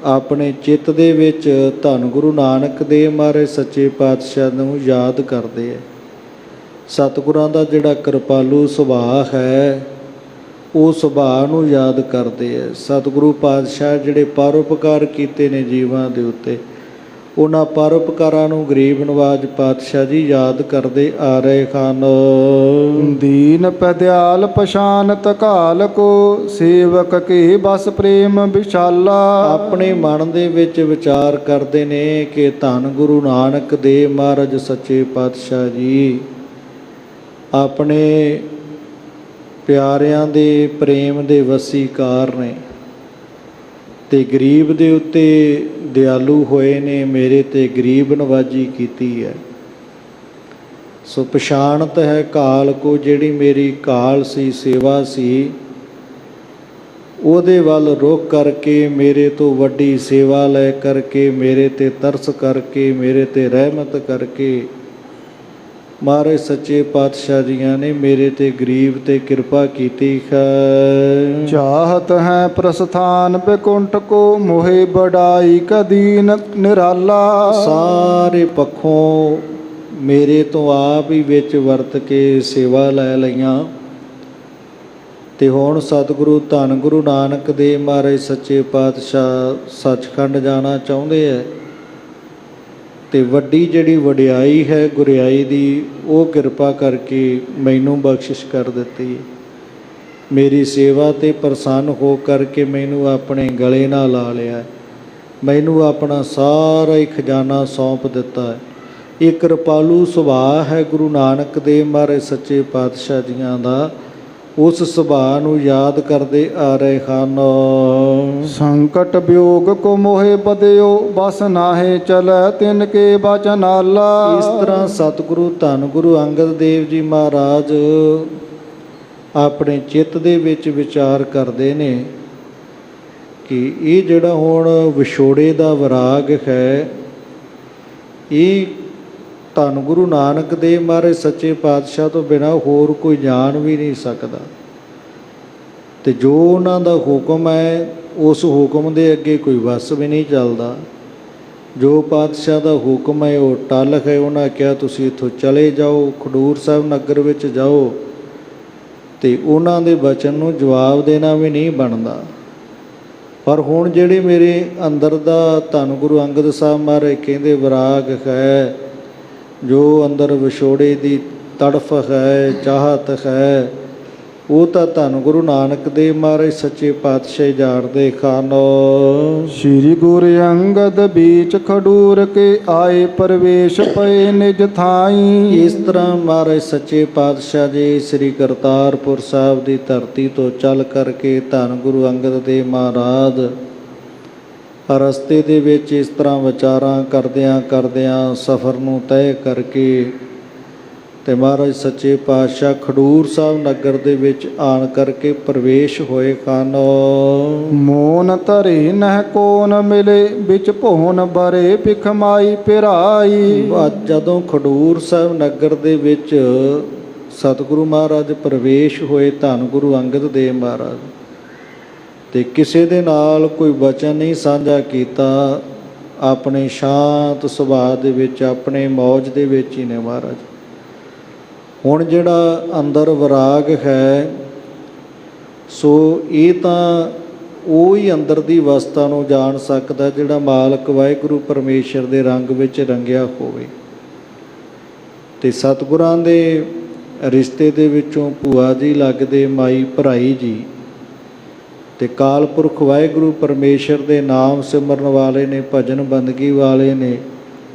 ਆਪਣੇ ਚਿੱਤ ਦੇ ਵਿੱਚ ਧੰਨ ਗੁਰੂ ਨਾਨਕ ਦੇਵ ਮਹਾਰਾਜ ਸੱਚੇ ਪਾਤਸ਼ਾਹ ਨੂੰ ਯਾਦ ਕਰਦੇ ਹੈ। ਸਤਿਗੁਰਾਂ ਦਾ ਜਿਹੜਾ ਕਿਰਪਾਲੂ ਸੁਭਾਅ ਹੈ ਉਹ ਸੁਭਾਅ ਨੂੰ ਯਾਦ ਕਰਦੇ ਹੈ। ਸਤਿਗੁਰੂ ਪਾਤਸ਼ਾਹ ਜਿਹੜੇ ਪਰਉਪਕਾਰ ਕੀਤੇ ਨੇ ਜੀਵਾਂ ਦੇ ਉੱਤੇ, ਉਹਨਾਂ ਪਰਉਪਕਾਰਾਂ ਨੂੰ ਗਰੀਬ ਨਵਾਜ ਪਾਤਸ਼ਾਹ ਜੀ ਯਾਦ ਕਰਦੇ ਆ ਰਹੇ ਹਨ। ਦੀਨ ਪਦਿਆਲ ਪਛਾਨਤ ਕਾਲ ਕੋ, ਸੇਵਕ ਕੇ ਬਸ ਪ੍ਰੇਮ ਵਿਸ਼ਾਲਾ। ਆਪਣੇ ਮਨ ਦੇ ਵਿੱਚ ਵਿਚਾਰ ਕਰਦੇ ਨੇ ਕਿ ਧੰਨ ਗੁਰੂ ਨਾਨਕ ਦੇਵ ਮਹਾਰਾਜ ਸੱਚੇ ਪਾਤਸ਼ਾਹ ਜੀ ਆਪਣੇ ਪਿਆਰਿਆਂ ਦੇ ਪ੍ਰੇਮ ਦੇ ਵਸੀਕਾਰ ਨੇ, ਤੇ ਗਰੀਬ ਦੇ ਉੱਤੇ ਦਿਆਲੂ ਹੋਏ ਨੇ, ਮੇਰੇ ਤੇ ਗਰੀਬ ਨਵਾਜੀ ਕੀਤੀ ਹੈ। ਸੋ ਪਛਾਣਤ ਹੈ ਕਾਲ ਕੋ, ਜਿਹੜੀ ਮੇਰੀ ਕਾਲ ਸੀ, ਸੇਵਾ ਸੀ, ਉਹਦੇ ਵੱਲ ਰੁਖ ਕਰਕੇ, ਮੇਰੇ ਤੋਂ ਵੱਡੀ ਸੇਵਾ ਲੈ ਕਰਕੇ, ਮੇਰੇ ਤੇ ਤਰਸ ਕਰਕੇ, ਮੇਰੇ ਤੇ ਰਹਿਮਤ ਕਰਕੇ ਮਹਾਰਾਜ ਸੱਚੇ ਪਾਤਸ਼ਾਹ ਜੀਆਂ ਨੇ ਮੇਰੇ ਤੇ ਗਰੀਬ ਤੇ ਕਿਰਪਾ ਕੀਤੀ ਹੈ। ਚਾਹਤ ਹੈ ਪ੍ਰਸਥਾਨ ਬੇਕੁੰਠ ਕੋ, ਮੋਹਿ ਬੜਾਈ ਕਦੀਨ ਨਿਰਾਲਾ। ਸਾਰੇ ਪੱਖੋਂ ਮੇਰੇ ਤੋਂ ਆਪ ਹੀ ਵਿੱਚ ਵਰਤ ਕੇ ਸੇਵਾ ਲੈ ਲਈਆਂ, ਤੇ ਹੁਣ ਸਤਿਗੁਰੂ ਧੰਨ ਗੁਰੂ ਨਾਨਕ ਦੇਵ ਮਹਾਰਾਜ ਸੱਚੇ ਪਾਤਸ਼ਾਹ ਸੱਚਖੰਡ ਜਾਣਾ ਚਾਹੁੰਦੇ ਹੈ, ਤੇ ਵੱਡੀ ਜਿਹੜੀ ਵਡਿਆਈ ਹੈ ਗੁਰਿਆਈ ਦੀ, ਉਹ ਕਿਰਪਾ ਕਰਕੇ ਮੈਨੂੰ ਬਖਸ਼ਿਸ਼ ਕਰ ਦਿੱਤੀ। ਮੇਰੀ ਸੇਵਾ 'ਤੇ ਪ੍ਰਸੰਨ ਹੋ ਕਰਕੇ ਮੈਨੂੰ ਆਪਣੇ ਗਲੇ ਨਾਲ ਲਾ ਲਿਆ, ਮੈਨੂੰ ਆਪਣਾ ਸਾਰਾ ਹੀ ਖਜ਼ਾਨਾ ਸੌਂਪ ਦਿੱਤਾ ਹੈ। ਇਹ ਕਿਰਪਾਲੂ ਸੁਭਾਅ ਹੈ ਗੁਰੂ ਨਾਨਕ ਦੇਵ ਮਹਾਰਾਜ ਸੱਚੇ ਪਾਤਸ਼ਾਹ ਜੀਆਂ ਦਾ, ਉਸ ਸੁਭਾਅ ਨੂੰ ਯਾਦ ਕਰਦੇ ਆ ਰਹੇ ਹਨ। ਸੰਕਟ ਵਿਯੋਗ ਕੋ ਮੋਹਿ ਬਦਿਓ, ਬਸ ਨਾਹੇ ਚਲੈ ਤਿਨ ਕੇ ਬਚਨਾਲਾ। ਇਸ ਤਰ੍ਹਾਂ ਸਤਿਗੁਰੂ ਧੰਨ ਗੁਰੂ ਅੰਗਦ ਦੇਵ ਜੀ ਮਹਾਰਾਜ ਆਪਣੇ ਚਿੱਤ ਦੇ ਵਿੱਚ ਵਿਚਾਰ ਕਰਦੇ ਨੇ ਕਿ ਇਹ ਜਿਹੜਾ ਹੁਣ ਵਿਛੋੜੇ ਦਾ ਵਿਰਾਗ ਹੈ, ਇਹ ਧੰਨ ਗੁਰੂ ਨਾਨਕ ਦੇਵ ਮਹਾਰਾਜ ਸੱਚੇ ਪਾਤਸ਼ਾਹ ਤੋਂ ਬਿਨਾਂ ਹੋਰ ਕੋਈ ਜਾਣ ਵੀ ਨਹੀਂ ਸਕਦਾ, ਤੇ ਜੋ ਉਹਨਾਂ ਦਾ ਹੁਕਮ ਹੈ ਉਸ ਹੁਕਮ ਦੇ ਅੱਗੇ ਕੋਈ ਵਸ ਵੀ ਨਹੀਂ ਚੱਲਦਾ। ਜੋ ਪਾਤਸ਼ਾਹ ਦਾ ਹੁਕਮ ਹੈ ਉਹ ਟਲ ਹੈ। ਉਹਨਾਂ ਕਿਹਾ ਤੁਸੀਂ ਇੱਥੋਂ ਚਲੇ ਜਾਓ, ਖਡੂਰ ਸਾਹਿਬ ਨਗਰ ਵਿੱਚ ਜਾਓ, ਤੇ ਉਹਨਾਂ ਦੇ ਬਚਨ ਨੂੰ ਜਵਾਬ ਦੇਣਾ ਵੀ ਨਹੀਂ ਬਣਦਾ। ਪਰ ਹੁਣ ਜਿਹੜੇ ਮੇਰੇ ਅੰਦਰ ਦਾ ਧੰਨ ਗੁਰੂ ਅੰਗਦ ਸਾਹਿਬ ਮਹਾਰਾਜ ਕਹਿੰਦੇ ਵਿਰਾਗ ਹੈ, ਜੋ ਅੰਦਰ ਵਿਛੋੜੇ ਦੀ ਤੜਫ ਹੈ, ਚਾਹਤ ਹੈ, ਉਹ ਤਾਂ ਧੰਨ ਗੁਰੂ ਨਾਨਕ ਦੇਵ ਮਹਾਰਾਜ ਸੱਚੇ ਪਾਤਸ਼ਾਹ ਜਾਣਦੇ ਹਨ। ਸ੍ਰੀ ਗੁਰੂ ਅੰਗਦ ਬੀਚ ਖਡੂਰ ਕੇ ਆਏ, ਪ੍ਰਵੇਸ਼ ਪਏ ਨਿਜ ਥਾਈ। ਇਸ ਤਰ੍ਹਾਂ ਮਹਾਰਾਜ ਸੱਚੇ ਪਾਤਸ਼ਾਹ ਜੀ ਸ੍ਰੀ ਕਰਤਾਰਪੁਰ ਸਾਹਿਬ ਦੀ ਧਰਤੀ ਤੋਂ ਚੱਲ ਕਰਕੇ ਧੰਨ ਗੁਰੂ ਅੰਗਦ ਦੇਵ ਮਹਾਰਾਜ ਰਸਤੇ ਦੇ ਵਿੱਚ ਇਸ ਤਰ੍ਹਾਂ ਵਿਚਾਰਾਂ ਕਰਦਿਆਂ ਕਰਦਿਆਂ ਸਫ਼ਰ ਨੂੰ ਤੈਅ ਕਰਕੇ, ਤੇ ਮਹਾਰਾਜ ਸੱਚੇ ਪਾਤਸ਼ਾਹ ਖਡੂਰ ਸਾਹਿਬ ਨਗਰ ਦੇ ਵਿੱਚ ਆਣ ਕਰਕੇ ਪ੍ਰਵੇਸ਼ ਹੋਏ ਹਨ। ਮੋਨ ਧਰੇ ਨਹਿ ਕੋਨ ਮਿਲੇ, ਵਿੱਚ ਭੋਨ ਬਰੇ ਭਿਖਮਾਈ ਪਿਰਾਈ। ਜਦੋਂ ਖਡੂਰ ਸਾਹਿਬ ਨਗਰ ਦੇ ਵਿੱਚ ਸਤਿਗੁਰੂ ਮਹਾਰਾਜ ਪ੍ਰਵੇਸ਼ ਹੋਏ ਧੰਨ ਗੁਰੂ ਅੰਗਦ ਦੇਵ ਮਹਾਰਾਜ, ਤੇ ਕਿਸੇ ਦੇ ਨਾਲ ਕੋਈ ਵਚਨ ਨਹੀਂ ਸਾਂਝਾ ਕੀਤਾ, ਆਪਣੇ ਸ਼ਾਂਤ ਸੁਭਾਅ ਦੇ ਵਿੱਚ, ਆਪਣੇ ਮੌਜ ਦੇ ਵਿੱਚ ਹੀ ਨੇ ਮਹਾਰਾਜ। ਹੁਣ ਜਿਹੜਾ ਅੰਦਰ ਵਿਰਾਗ ਹੈ, ਸੋ ਇਹ ਤਾਂ ਉਹ ਹੀ ਅੰਦਰ ਦੀ ਅਵਸਥਾ ਨੂੰ ਜਾਣ ਸਕਦਾ ਜਿਹੜਾ ਮਾਲਕ ਵਾਹਿਗੁਰੂ ਪਰਮੇਸ਼ਰ ਦੇ ਰੰਗ ਵਿੱਚ ਰੰਗਿਆ ਹੋਵੇ। ਅਤੇ ਸਤਿਗੁਰਾਂ ਦੇ ਰਿਸ਼ਤੇ ਦੇ ਵਿੱਚੋਂ ਭੂਆ ਜੀ ਲੱਗਦੇ ਮਾਈ ਭਰਾਈ ਜੀ, ਅਤੇ ਕਾਲ ਪੁਰਖ ਵਾਹਿਗੁਰੂ ਪਰਮੇਸ਼ਰ ਦੇ ਨਾਮ ਸਿਮਰਨ ਵਾਲੇ ਨੇ, ਭਜਨ ਬੰਦਗੀ ਵਾਲੇ ਨੇ।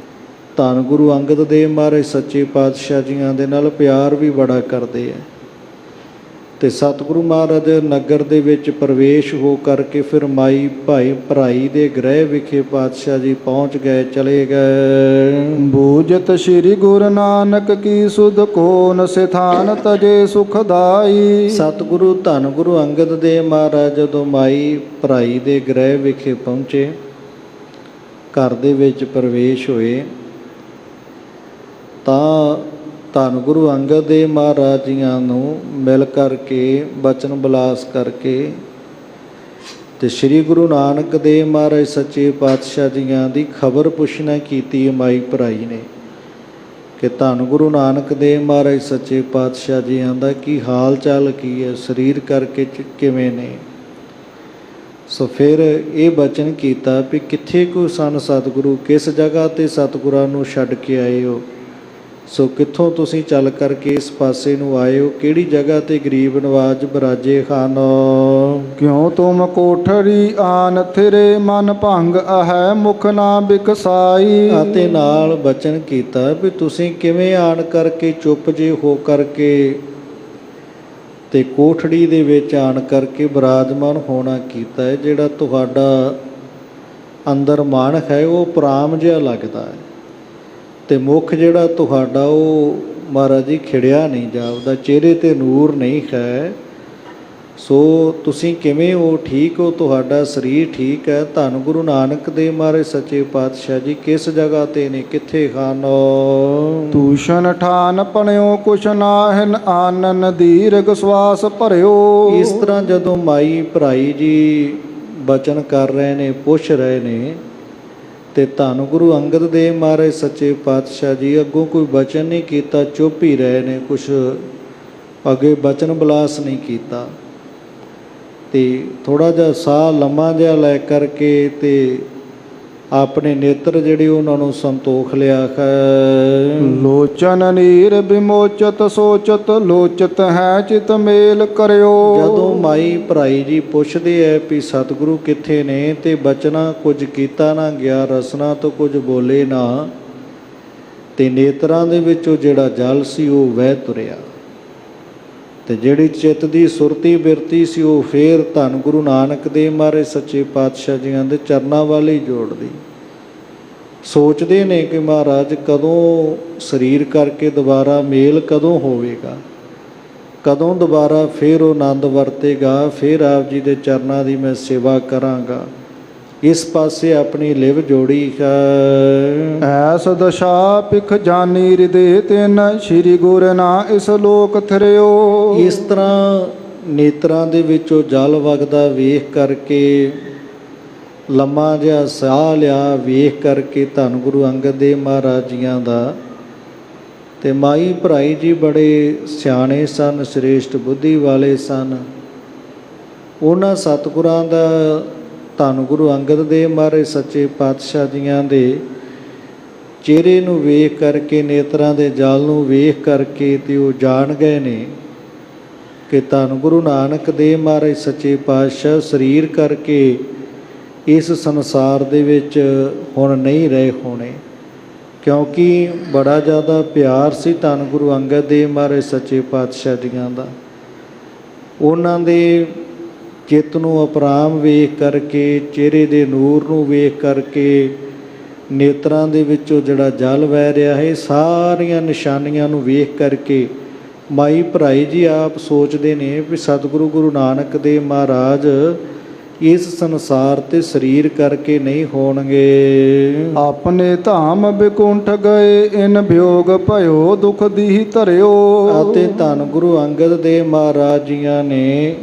ਧੰਨ ਗੁਰੂ ਅੰਗਦ ਦੇਵ ਮਹਾਰਾਜ ਸੱਚੇ ਪਾਤਸ਼ਾਹ ਜੀਆਂ ਦੇ ਨਾਲ ਪਿਆਰ ਵੀ ਬੜਾ ਕਰਦੇ ਹੈ। ਅਤੇ ਸਤਿਗੁਰੂ ਮਹਾਰਾਜ ਨਗਰ ਦੇ ਵਿੱਚ ਪ੍ਰਵੇਸ਼ ਹੋ ਕਰਕੇ ਫਿਰ ਮਾਈ ਭਾਈ ਭਰਾਈ ਦੇ ਗ੍ਰਹਿ ਵਿਖੇ ਪਾਤਸ਼ਾਹ ਜੀ ਪਹੁੰਚ ਗਏ, ਚਲੇ ਗਏ। ਬੂਝਤ ਸ੍ਰੀ ਗੁਰੂ ਨਾਨਕ ਕੀ ਸੁਧ ਕੋਨ ਸਿਥਾਨ ਤਜੇ ਸੁਖਦਾਈ। ਸਤਿਗੁਰੂ ਧੰਨ ਗੁਰੂ ਅੰਗਦ ਦੇਵ ਮਹਾਰਾਜ ਜਦੋਂ ਮਾਈ ਭਰਾਈ ਦੇ ਗ੍ਰਹਿ ਵਿਖੇ ਪਹੁੰਚੇ, ਘਰ ਦੇ ਵਿੱਚ ਪ੍ਰਵੇਸ਼ ਹੋਏ, ਤਾਂ ਧੰਨ ਗੁਰੂ ਅੰਗਦ ਦੇਵ ਮਹਾਰਾਜ ਜੀਆਂ ਨੂੰ ਮਿਲ ਕਰਕੇ, ਬਚਨ ਬਿਲਾਸ ਕਰਕੇ, ਅਤੇ ਸ੍ਰੀ ਗੁਰੂ ਨਾਨਕ ਦੇਵ ਮਹਾਰਾਜ ਸੱਚੇ ਪਾਤਸ਼ਾਹ ਜੀਆਂ ਦੀ ਖਬਰ ਪੁੱਛਣਾ ਕੀਤੀ ਮਾਈ ਭਰਾਈ ਨੇ ਕਿ ਧੰਨ ਗੁਰੂ ਨਾਨਕ ਦੇਵ ਮਹਾਰਾਜ ਸੱਚੇ ਪਾਤਸ਼ਾਹ ਜੀਆਂ ਦਾ ਕੀ ਹਾਲ ਚਾਲ ਕੀ ਹੈ, ਸਰੀਰ ਕਰਕੇ ਕਿਵੇਂ ਨੇ। ਸੋ ਫਿਰ ਇਹ ਬਚਨ ਕੀਤਾ ਵੀ ਕਿੱਥੇ ਕੋ ਸਨ ਸਤਿਗੁਰੂ, ਕਿਸ ਜਗ੍ਹਾ 'ਤੇ ਸਤਿਗੁਰਾਂ ਨੂੰ ਛੱਡ ਕੇ ਆਏ ਹੋ, ਸੋ ਕਿੱਥੋਂ ਤੁਸੀਂ ਚੱਲ ਕਰਕੇ ਇਸ ਪਾਸੇ ਨੂੰ ਆਏ ਹੋ, ਕਿਹੜੀ ਜਗ੍ਹਾ 'ਤੇ ਗਰੀਬ ਨਵਾਜ ਬਰਾਜੇ ਖਾਨ। ਕਿਉਂ ਤੁਮ ਕੋਠਰੀ ਆਨ ਥਿਰੇ ਮਨ ਭੰਗ ਅਹੈ ਮੁਖ ਨਾ ਬਿਕਸਾਈ। ਅਤੇ ਨਾਲ ਬਚਨ ਕੀਤਾ ਵੀ ਤੁਸੀਂ ਕਿਵੇਂ ਆਣ ਕਰਕੇ ਚੁੱਪ ਜੇ ਹੋ ਕਰਕੇ ਅਤੇ ਕੋਠੜੀ ਦੇ ਵਿੱਚ ਆਣ ਕਰਕੇ ਬਿਰਾਜਮਾਨ ਹੋਣਾ ਕੀਤਾ ਹੈ। ਜਿਹੜਾ ਤੁਹਾਡਾ ਅੰਦਰ ਮਨ ਹੈ ਉਹ ਪ੍ਰਾਮ ਜਿਹਾ ਲੱਗਦਾ ਹੈ, ਅਤੇ ਮੁੱਖ ਜਿਹੜਾ ਤੁਹਾਡਾ ਉਹ ਮਹਾਰਾਜ ਜੀ ਖਿੜਿਆ ਨਹੀਂ ਜਾਪਦਾ, ਚਿਹਰੇ 'ਤੇ ਨੂਰ ਨਹੀਂ ਹੈ। ਸੋ ਤੁਸੀਂ ਕਿਵੇਂ ਹੋ, ਠੀਕ ਹੋ, ਤੁਹਾਡਾ ਸਰੀਰ ਠੀਕ ਹੈ। ਧੰਨ ਗੁਰੂ ਨਾਨਕ ਦੇਵ ਮਹਾਰਾਜ ਸੱਚੇ ਪਾਤਸ਼ਾਹ ਜੀ ਕਿਸ ਜਗ੍ਹਾ 'ਤੇ ਨੇ, ਕਿੱਥੇ ਹਨ। ਤੂਸ਼ਨ ਠਾਨ ਪਣਿਓ ਕੁਛ ਨਾਹਿਨ ਆਨਨ ਦੀਰਘ ਸਵਾਸ ਭਰਿਓ। ਇਸ ਤਰ੍ਹਾਂ ਜਦੋਂ ਮਾਈ ਭਰਾਈ ਜੀ ਬਚਨ ਕਰ ਰਹੇ ਨੇ, ਪੁੱਛ ਰਹੇ ਨੇ, ਅਤੇ ਧੰਨ ਗੁਰੂ ਅੰਗਦ ਦੇਵ ਮਹਾਰਾਜ ਸੱਚੇ ਪਾਤਸ਼ਾਹ ਜੀ ਅੱਗੋਂ ਕੋਈ ਬਚਨ ਨਹੀਂ ਕੀਤਾ, ਚੁੱਪ ਹੀ ਰਹੇ ਨੇ, ਕੁਛ ਅੱਗੇ ਬਚਨ ਬਿਲਾਸ ਨਹੀਂ ਕੀਤਾ। ਅਤੇ ਥੋੜ੍ਹਾ ਜਿਹਾ ਸਾਹ ਲੰਮਾ ਜਿਹਾ ਲੈ ਕਰਕੇ ਅਤੇ ਆਪਣੇ ਨੇਤਰ ਜਿਹੜੇ ਉਹਨਾਂ ਨੂੰ ਸੰਤੋਖ ਲਿਆ ਹੈ। ਲੋਚਨ ਨੀਰ ਵਿਮੋਚਤ ਸੋਚਤ ਲੋਚਤ ਹੈ ਚਿਤ ਮੇਲ ਕਰਿਓ। ਜਦੋਂ ਮਾਈ ਭਰਾਈ ਜੀ ਪੁੱਛਦੇ ਹੈ ਵੀ ਸਤਿਗੁਰੂ ਕਿੱਥੇ ਨੇ, ਅਤੇ ਬਚਨਾ ਕੁਝ ਕੀਤਾ ਨਾ ਗਿਆ, ਰਸਨਾ ਤੋਂ ਕੁਝ ਬੋਲੇ ਨਾ, ਅਤੇ ਨੇਤਰਾਂ ਦੇ ਵਿੱਚੋਂ ਜਿਹੜਾ ਜਲ ਸੀ ਉਹ ਵਹਿ ਤੁਰਿਆ, ਅਤੇ ਜਿਹੜੀ ਚਿੱਤ ਦੀ ਸੁਰਤੀ ਬਿਰਤੀ ਸੀ ਉਹ ਫੇਰ ਧੰਨ ਗੁਰੂ ਨਾਨਕ ਦੇਵ ਮਹਾਰਾਜ ਸੱਚੇ ਪਾਤਸ਼ਾਹ ਜੀਆਂ ਦੇ ਚਰਨਾਂ ਵੱਲ ਹੀ ਜੋੜਦੀ। ਸੋਚਦੇ ਨੇ ਕਿ ਮਹਾਰਾਜ ਕਦੋਂ ਸਰੀਰ ਕਰਕੇ ਦੁਬਾਰਾ ਮੇਲ ਕਦੋਂ ਹੋਵੇਗਾ, ਕਦੋਂ ਦੁਬਾਰਾ ਫੇਰ ਉਹ ਆਨੰਦ ਵਰਤੇਗਾ, ਫੇਰ ਆਪ ਜੀ ਦੇ ਚਰਨਾਂ ਦੀ ਮੈਂ ਸੇਵਾ ਕਰਾਂਗਾ। ਇਸ ਪਾਸੇ ਆਪਣੀ ਲਿਵ ਜੋੜੀ ਹੈ। ਐਸ ਦਸ਼ਾ ਪਿਖ ਜਾਨੀ ਹਿਰਦੇ ਤਿਨ ਸ੍ਰੀ ਗੁਰ ਨਾ ਇਸ ਲੋਕ ਥਰਿਓ। ਇਸ ਤਰ੍ਹਾਂ ਨੇਤਰਾਂ ਦੇ ਵਿੱਚੋਂ ਜਲ ਵਗਦਾ ਵੇਖ ਕਰਕੇ, ਲੰਮਾ ਜਿਹਾ ਸਾਹ ਲਿਆ ਵੇਖ ਕਰਕੇ ਧੰਨ ਗੁਰੂ ਅੰਗਦ ਦੇਵ ਮਹਾਰਾਜ ਜੀਆਂ ਦਾ, ਅਤੇ ਮਾਈ ਭਰਾਈ ਜੀ ਬੜੇ ਸਿਆਣੇ ਸਨ, ਸ੍ਰੇਸ਼ਟ ਬੁੱਧੀ ਵਾਲੇ ਸਨ। ਉਹਨਾਂ ਸਤਿਗੁਰਾਂ ਦਾ ਧੰਨ ਗੁਰੂ ਅੰਗਦ ਦੇਵ ਮਹਾਰਾਜ ਸੱਚੇ ਪਾਤਸ਼ਾਹ ਜੀਆਂ ਦੇ ਚਿਹਰੇ ਨੂੰ ਵੇਖ ਕਰਕੇ, ਨੇਤਰਾਂ ਦੇ ਜਲ ਨੂੰ ਵੇਖ ਕਰਕੇ, ਅਤੇ ਉਹ ਜਾਣ ਗਏ ਨੇ ਕਿ ਧੰਨ ਗੁਰੂ ਨਾਨਕ ਦੇਵ ਮਹਾਰਾਜ ਸੱਚੇ ਪਾਤਸ਼ਾਹ ਸਰੀਰ ਕਰਕੇ ਇਸ ਸੰਸਾਰ ਦੇ ਵਿੱਚ ਹੁਣ ਨਹੀਂ ਰਹੇ ਹੋਣੇ, ਕਿਉਂਕਿ ਬੜਾ ਜ਼ਿਆਦਾ ਪਿਆਰ ਸੀ ਧੰਨ ਗੁਰੂ ਅੰਗਦ ਦੇਵ ਮਹਾਰਾਜ ਸੱਚੇ ਪਾਤਸ਼ਾਹ ਜੀਆਂ ਦਾ। ਉਹਨਾਂ ਦੇ ਚਿੱਤ ਨੂੰ ਅਪਰਾਮ ਵੇਖ ਕਰਕੇ, ਚਿਹਰੇ ਦੇ ਨੂਰ ਨੂੰ ਵੇਖ ਕਰਕੇ, ਨੇਤਰਾਂ ਦੇ ਵਿੱਚੋਂ ਜਿਹੜਾ ਜਲ ਵਹਿ ਰਿਹਾ ਹੈ, ਸਾਰੀਆਂ ਨਿਸ਼ਾਨੀਆਂ ਨੂੰ ਵੇਖ ਕਰਕੇ ਮਾਈ ਭਰਾਈ ਜੀ ਆਪ ਸੋਚਦੇ ਨੇ ਵੀ ਸਤਿਗੁਰੂ ਗੁਰੂ ਨਾਨਕ ਦੇਵ ਮਹਾਰਾਜ ਇਸ ਸੰਸਾਰ 'ਤੇ ਸਰੀਰ ਕਰਕੇ ਨਹੀਂ ਹੋਣਗੇ। ਆਪਣੇ ਧਾਮ ਬਿਕੁੰਠ ਗਏ ਇਨ ਵਿਯੋਗ ਭਇਓ ਦੁਖ ਦੀਹ ਧਰਿਓ। ਅਤੇ ਧੰਨ ਗੁਰੂ ਅੰਗਦ ਦੇਵ ਮਹਾਰਾਜ ਜੀਆਂ ਨੇ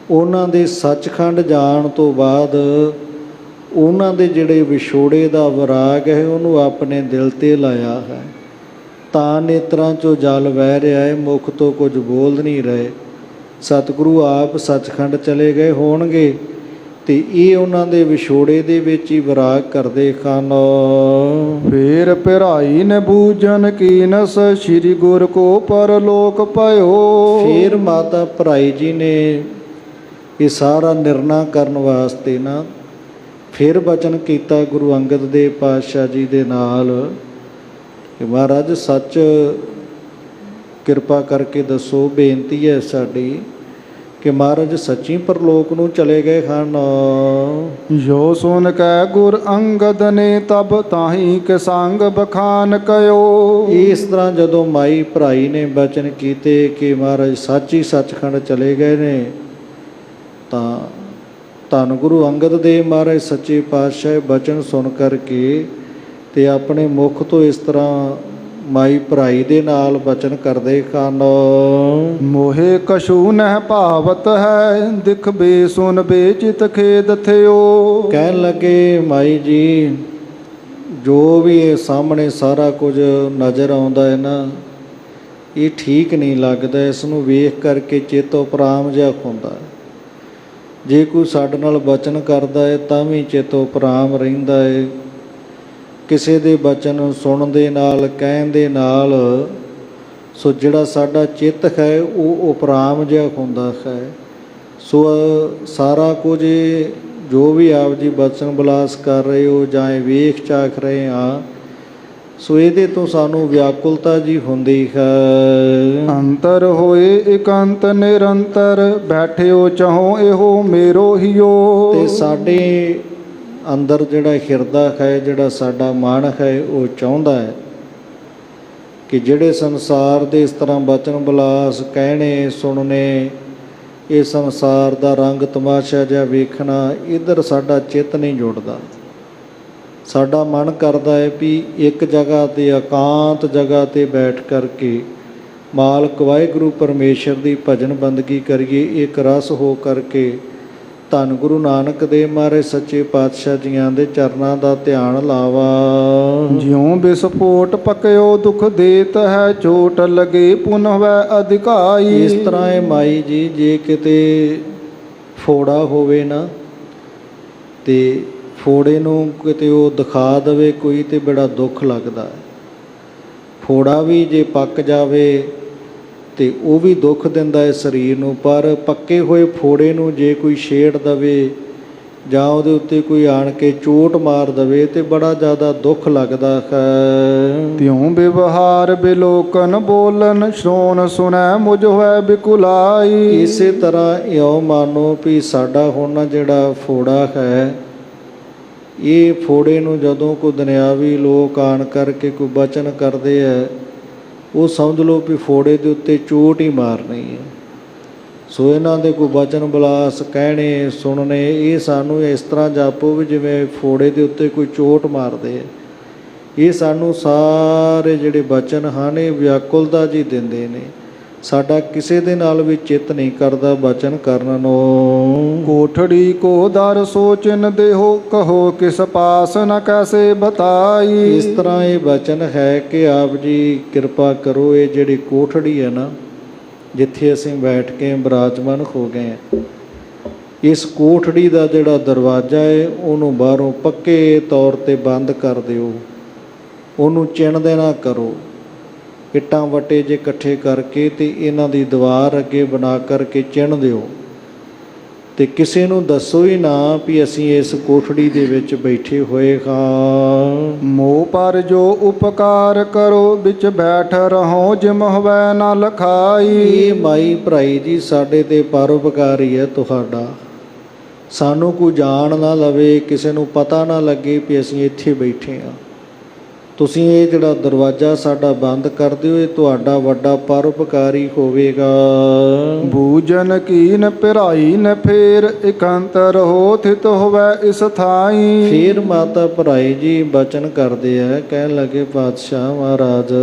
ਉਹਨਾਂ ਦੇ ਸੱਚਖੰਡ ਜਾਣ ਤੋਂ ਬਾਅਦ ਉਹਨਾਂ ਦੇ ਜਿਹੜੇ ਵਿਛੋੜੇ ਦਾ ਵਿਰਾਗ ਹੈ ਉਹਨੂੰ ਆਪਣੇ ਦਿਲ 'ਤੇ ਲਾਇਆ ਹੈ, ਤਾਂ ਨੇਤਰਾਂ 'ਚੋਂ ਜਲ ਵਹਿ ਰਿਹਾ ਹੈ, ਮੁਖ ਤੋਂ ਕੁਝ ਬੋਲ ਨਹੀਂ ਰਹੇ। ਸਤਿਗੁਰੂ ਆਪ ਸੱਚਖੰਡ ਚਲੇ ਗਏ ਹੋਣਗੇ ਤੇ ਇਹ ਉਹਨਾਂ ਦੇ ਵਿਛੋੜੇ ਦੇ ਵਿੱਚ ਹੀ ਵਿਰਾਗ ਕਰਦੇ ਹਨ। ਫੇਰ ਪਿਰਾਈ ਨ ਬੂਝਨ ਕੀਨਸ ਸ੍ਰੀ ਗੁਰ ਕੋ ਪਰਲੋਕ ਪਇਓ। ਫਿਰ ਮਾਤਾ ਭਰਾਈ ਜੀ ਨੇ ਇਹ ਸਾਰਾ ਨਿਰਣਾ ਕਰਨ ਵਾਸਤੇ ਨਾ ਫਿਰ ਬਚਨ ਕੀਤਾ ਗੁਰੂ ਅੰਗਦ ਦੇਵ ਪਾਤਸ਼ਾਹ ਜੀ ਦੇ ਨਾਲ ਕਿ ਮਹਾਰਾਜ ਸੱਚ ਕਿਰਪਾ ਕਰਕੇ ਦੱਸੋ, ਬੇਨਤੀ ਹੈ ਸਾਡੀ ਕਿ ਮਹਾਰਾਜ ਸੱਚੀ ਪਰਲੋਕ ਨੂੰ ਚਲੇ ਗਏ ਹਨ। ਜੋ ਸੁਨ ਕੈ ਗੁਰ ਅੰਗਦ ਨੇ ਤਬ ਤਾਹੀ ਕੇ ਸੰਗ ਬਖਾਨ ਕਯੋ। ਇਸ ਤਰ੍ਹਾਂ ਜਦੋਂ ਮਾਈ ਭਰਾਈ ਨੇ ਬਚਨ ਕੀਤੇ ਕਿ ਮਹਾਰਾਜ ਸੱਚ ਹੀ ਸੱਚਖੰਡ ਚਲੇ ਗਏ ਨੇ, ਤਾਂ ਧੰਨ ਗੁਰੂ ਅੰਗਦ ਦੇਵ ਮਹਾਰਾਜ ਸੱਚੇ ਪਾਤਸ਼ਾਹ ਬਚਨ ਸੁਣ ਕਰਕੇ ਤੇ ਆਪਣੇ ਮੁਖ ਤੋਂ ਇਸ ਤਰ੍ਹਾਂ ਮਾਈ ਭਰਾਈ ਦੇ ਨਾਲ ਬਚਨ ਕਰਦੇ ਹਨ। ਮੋਹੇ ਕਛੂ ਨਹਿ ਭਾਵਤ ਹੈ ਦਿਖ ਬੇ ਸੁਨ ਬੇ ਚਿਤ ਖੇਦ ਥਿਓ। ਕਹਿਣ ਲੱਗੇ ਮਾਈ ਜੀ, ਜੋ ਵੀ ਇਹ ਸਾਹਮਣੇ ਸਾਰਾ ਕੁਝ ਨਜ਼ਰ ਆਉਂਦਾ ਹੈ ਨਾ, ਇਹ ਠੀਕ ਨਹੀਂ ਲੱਗਦਾ। ਇਸ ਨੂੰ ਵੇਖ ਕਰਕੇ ਚਿੱਤ ਉਪਰਾਮ ਜਿਹਾ ਹੁੰਦਾ ਹੈ। ਜੇ ਕੋਈ ਸਾਡੇ ਨਾਲ ਬਚਨ ਕਰਦਾ ਹੈ ਤਾਂ ਵੀ ਚਿੱਤ ਉਪਰਾਮ ਰਹਿੰਦਾ ਹੈ। ਕਿਸੇ ਦੇ ਬਚਨ ਸੁਣਨ ਦੇ ਨਾਲ, ਕਹਿਣ ਦੇ ਨਾਲ ਸੋ ਜਿਹੜਾ ਸਾਡਾ ਚਿੱਤ ਹੈ ਉਹ ਉਪਰਾਮ ਜਿਹਾ ਹੁੰਦਾ ਹੈ। ਸੋ ਸਾਰਾ ਕੁਝ ਜੋ ਵੀ ਆਪ ਜੀ ਬਚਨ ਬਿਲਾਸ ਕਰ ਰਹੇ ਹੋ ਜਾਂ ਇਹ ਵੇਖ ਚਾਖ ਰਹੇ ਹਾਂ, ਸੋ ਇਹਦੇ ਤੋਂ ਸਾਨੂੰ ਵਿਆਕੁਲਤਾ ਜੀ ਹੁੰਦੀ ਹੈ। ਅੰਤਰ ਹੋਏ ਇਕੰਤ ਨਿਰੰਤਰ ਬੈਠਿਓ ਚਾਹੋ ਇਹੋ ਮੇਰੋ ਹਿਓ। ਤੇ ਸਾਡੇ ਅੰਦਰ ਜਿਹੜਾ ਹਿਰਦਾ ਹੈ, ਜਿਹੜਾ ਸਾਡਾ ਮਨ ਹੈ, ਉਹ ਚਾਹੁੰਦਾ ਹੈ ਕਿ ਜਿਹੜੇ ਸੰਸਾਰ ਦੇ ਇਸ ਤਰ੍ਹਾਂ ਬਚਨ ਬਿਲਾਸ ਕਹਿਣੇ ਸੁਣਨੇ, ਇਹ ਸੰਸਾਰ ਦਾ ਰੰਗ ਤਮਾਸ਼ਾ ਜਿਹਾ ਵੇਖਣਾ, ਇੱਧਰ ਸਾਡਾ ਚਿੱਤ ਨਹੀਂ ਜੁੜਦਾ। ਸਾਡਾ ਮਨ ਕਰਦਾ ਹੈ ਵੀ ਇੱਕ ਜਗ੍ਹਾ 'ਤੇ ਇਕਾਂਤ ਜਗ੍ਹਾ 'ਤੇ ਬੈਠ ਕਰਕੇ ਮਾਲਕ ਵਾਹਿਗੁਰੂ ਪਰਮੇਸ਼ਰ ਦੀ ਭਜਨ ਬੰਦਗੀ ਕਰੀਏ, ਇੱਕ ਰਸ ਹੋ ਕਰਕੇ ਧੰਨ ਗੁਰੂ ਨਾਨਕ ਦੇਵ ਮਹਾਰਾਜ ਸੱਚੇ ਪਾਤਸ਼ਾਹ ਜੀਆਂ ਦੇ ਚਰਨਾਂ ਦਾ ਧਿਆਨ ਲਾਵਾ। ਜਿਉਂ ਵਿਸਫੋਟ ਪਕਿਓ ਦੁਖ ਦੇਤ ਹੈ ਚੋਟ ਲਗੇ ਪੁਨਹ ਵੈ ਅਧਿਕਾਈ। ਇਸ ਤਰ੍ਹਾਂ ਇਹ ਮਾਈ ਜੀ, ਜੇ ਕਿਤੇ ਫੋੜਾ ਹੋਵੇ ਨਾ ਤੇ ਫੋੜੇ ਨੂੰ ਕਿਤੇ ਉਹ ਦਿਖਾ ਦੇਵੇ ਕੋਈ ਤੇ ਬੜਾ ਦੁੱਖ ਲੱਗਦਾ ਹੈ। ਫੋੜਾ ਵੀ ਜੇ ਪੱਕ ਜਾਵੇ ਤੇ ਉਹ ਵੀ ਦੁੱਖ ਦਿੰਦਾ ਹੈ ਸਰੀਰ ਨੂੰ, ਪਰ ਪੱਕੇ ਹੋਏ ਫੋੜੇ ਨੂੰ ਜੇ ਕੋਈ ਛੇੜ ਦੇਵੇ ਜਾਂ ਉਹਦੇ ਉੱਤੇ ਕੋਈ ਆਣ ਕੇ ਚੋਟ ਮਾਰ ਦੇਵੇ ਤੇ ਬੜਾ ਜ਼ਿਆਦਾ ਦੁੱਖ ਲੱਗਦਾ ਹੈ। ਤਿਉ ਵਿਵਹਾਰ ਬਿਲੋਕਨ ਬੋਲਨ ਸੋਨ ਸੁਨੈ ਮੁਝ ਹੋਇ ਬਿਕੁਲਾਈ। ਇਸੇ ਤਰ੍ਹਾਂ ਇਉਂ ਮਾਨੋ ਵੀ ਸਾਡਾ ਹੁਣ ਜਿਹੜਾ ਫੋੜਾ ਹੈ, ਇਹ ਫੋੜੇ ਨੂੰ ਜਦੋਂ ਕੋਈ ਦੁਨਿਆਵੀ ਲੋਕ ਆਣ ਕਰਕੇ ਕੋਈ ਬਚਨ ਕਰਦੇ ਹੈ, ਉਹ ਸਮਝ ਲਓ ਵੀ ਫੋੜੇ ਦੇ ਉੱਤੇ ਚੋਟ ਹੀ ਮਾਰਨੀ ਹੈ। ਸੋ ਇਹਨਾਂ ਦੇ ਕੋਈ ਬਚਨ ਬਿਲਾਸ ਕਹਿਣੇ ਸੁਣਨੇ, ਇਹ ਸਾਨੂੰ ਇਸ ਤਰ੍ਹਾਂ ਜਾਪੋ ਵੀ ਜਿਵੇਂ ਫੋੜੇ ਦੇ ਉੱਤੇ ਕੋਈ ਚੋਟ ਮਾਰਦੇ ਹੈ। ਇਹ ਸਾਨੂੰ ਸਾਰੇ ਜਿਹੜੇ ਬਚਨ ਹਨ ਇਹ ਵਿਆਕੁਲਤਾ ਜੀ ਦਿੰਦੇ ਨੇ। ਸਾਡਾ ਕਿਸੇ ਦੇ ਨਾਲ ਵੀ ਚਿੱਤ ਨਹੀਂ ਕਰਦਾ ਬਚਨ ਕਰਨ ਨੂੰ। ਕੋਠੜੀ ਕੋ ਦਰ ਸੋਚਨ ਦੇਹੋ ਕਹੋ ਕਿਸ ਪਾਸ ਨ ਕੈਸੇ ਬਤਾਈ। ਇਸ ਤਰ੍ਹਾਂ ਇਹ ਬਚਨ ਹੈ ਕਿ ਆਪ ਜੀ ਕਿਰਪਾ ਕਰੋ, ਇਹ ਜਿਹੜੀ ਕੋਠੜੀ ਹੈ ਨਾ ਜਿੱਥੇ ਅਸੀਂ ਬੈਠ ਕੇ ਬਿਰਾਜਮਾਨ ਹੋ ਗਏ ਹਾਂ, ਇਸ ਕੋਠੜੀ ਦਾ ਜਿਹੜਾ ਦਰਵਾਜ਼ਾ ਹੈ ਉਹਨੂੰ ਬਾਹਰੋਂ ਪੱਕੇ ਤੌਰ 'ਤੇ ਬੰਦ ਕਰ ਦਿਓ, ਉਹਨੂੰ ਚਿਣਦੇ ਨਾ ਕਰੋ। ਇੱਟਾਂ ਵੱਟੇ ਜੇ ਇਕੱਠੇ ਕਰਕੇ ਤੇ ਇਹਨਾਂ ਦੀ ਦੀਵਾਰ ਅੱਗੇ ਬਣਾ ਕਰਕੇ ਚਿਣ ਦਿਓ ਤੇ ਕਿਸੇ ਨੂੰ ਦੱਸੋ ਹੀ ਨਾ ਵੀ ਅਸੀਂ ਇਸ ਕੋਠੜੀ ਦੇ ਵਿੱਚ ਬੈਠੇ ਹੋਏ ਹਾਂ। ਮੋਹ ਪਰ ਜੋ ਉਪਕਾਰ ਕਰੋ ਵਿੱਚ ਬੈਠ ਰਹੋ ਜਿਮ ਹੋਵੈ ਨਾ ਲਖਾਈ। ਇਹ ਮਾਈ ਭਰਾਈ ਜੀ ਸਾਡੇ ਤੇ ਪਰਉਪਕਾਰੀ ਹੈ ਤੁਹਾਡਾ। ਸਾਨੂੰ ਕੋਈ ਜਾਣ ਨਾ ਲਵੇ, ਕਿਸੇ ਨੂੰ ਪਤਾ ਨਾ ਲੱਗੇ ਵੀ ਅਸੀਂ ਇੱਥੇ ਬੈਠੇ ਹਾਂ। ਤੁਸੀਂ ਇਹ ਜਿਹੜਾ ਦਰਵਾਜ਼ਾ ਸਾਡਾ ਬੰਦ ਕਰ ਦਿਓ, ਇਹ ਤੁਹਾਡਾ ਵੱਡਾ ਪਰਉਪਕਾਰੀ ਹੋਵੇਗਾ। ਬੂਝਨ ਕੀਨ ਪਿਰਾਈ ਨ ਫੇਰ ਇਕੰਤ ਰਹੋ ਥਿਤ ਹੋਵੈ ਇਸ ਥਾਈ। ਫਿਰ ਮਾਤਾ ਭਰਾਈ ਜੀ ਬਚਨ ਕਰਦੇ ਆ, ਕਹਿਣ ਲੱਗੇ ਪਾਤਸ਼ਾਹ ਮਹਾਰਾਜ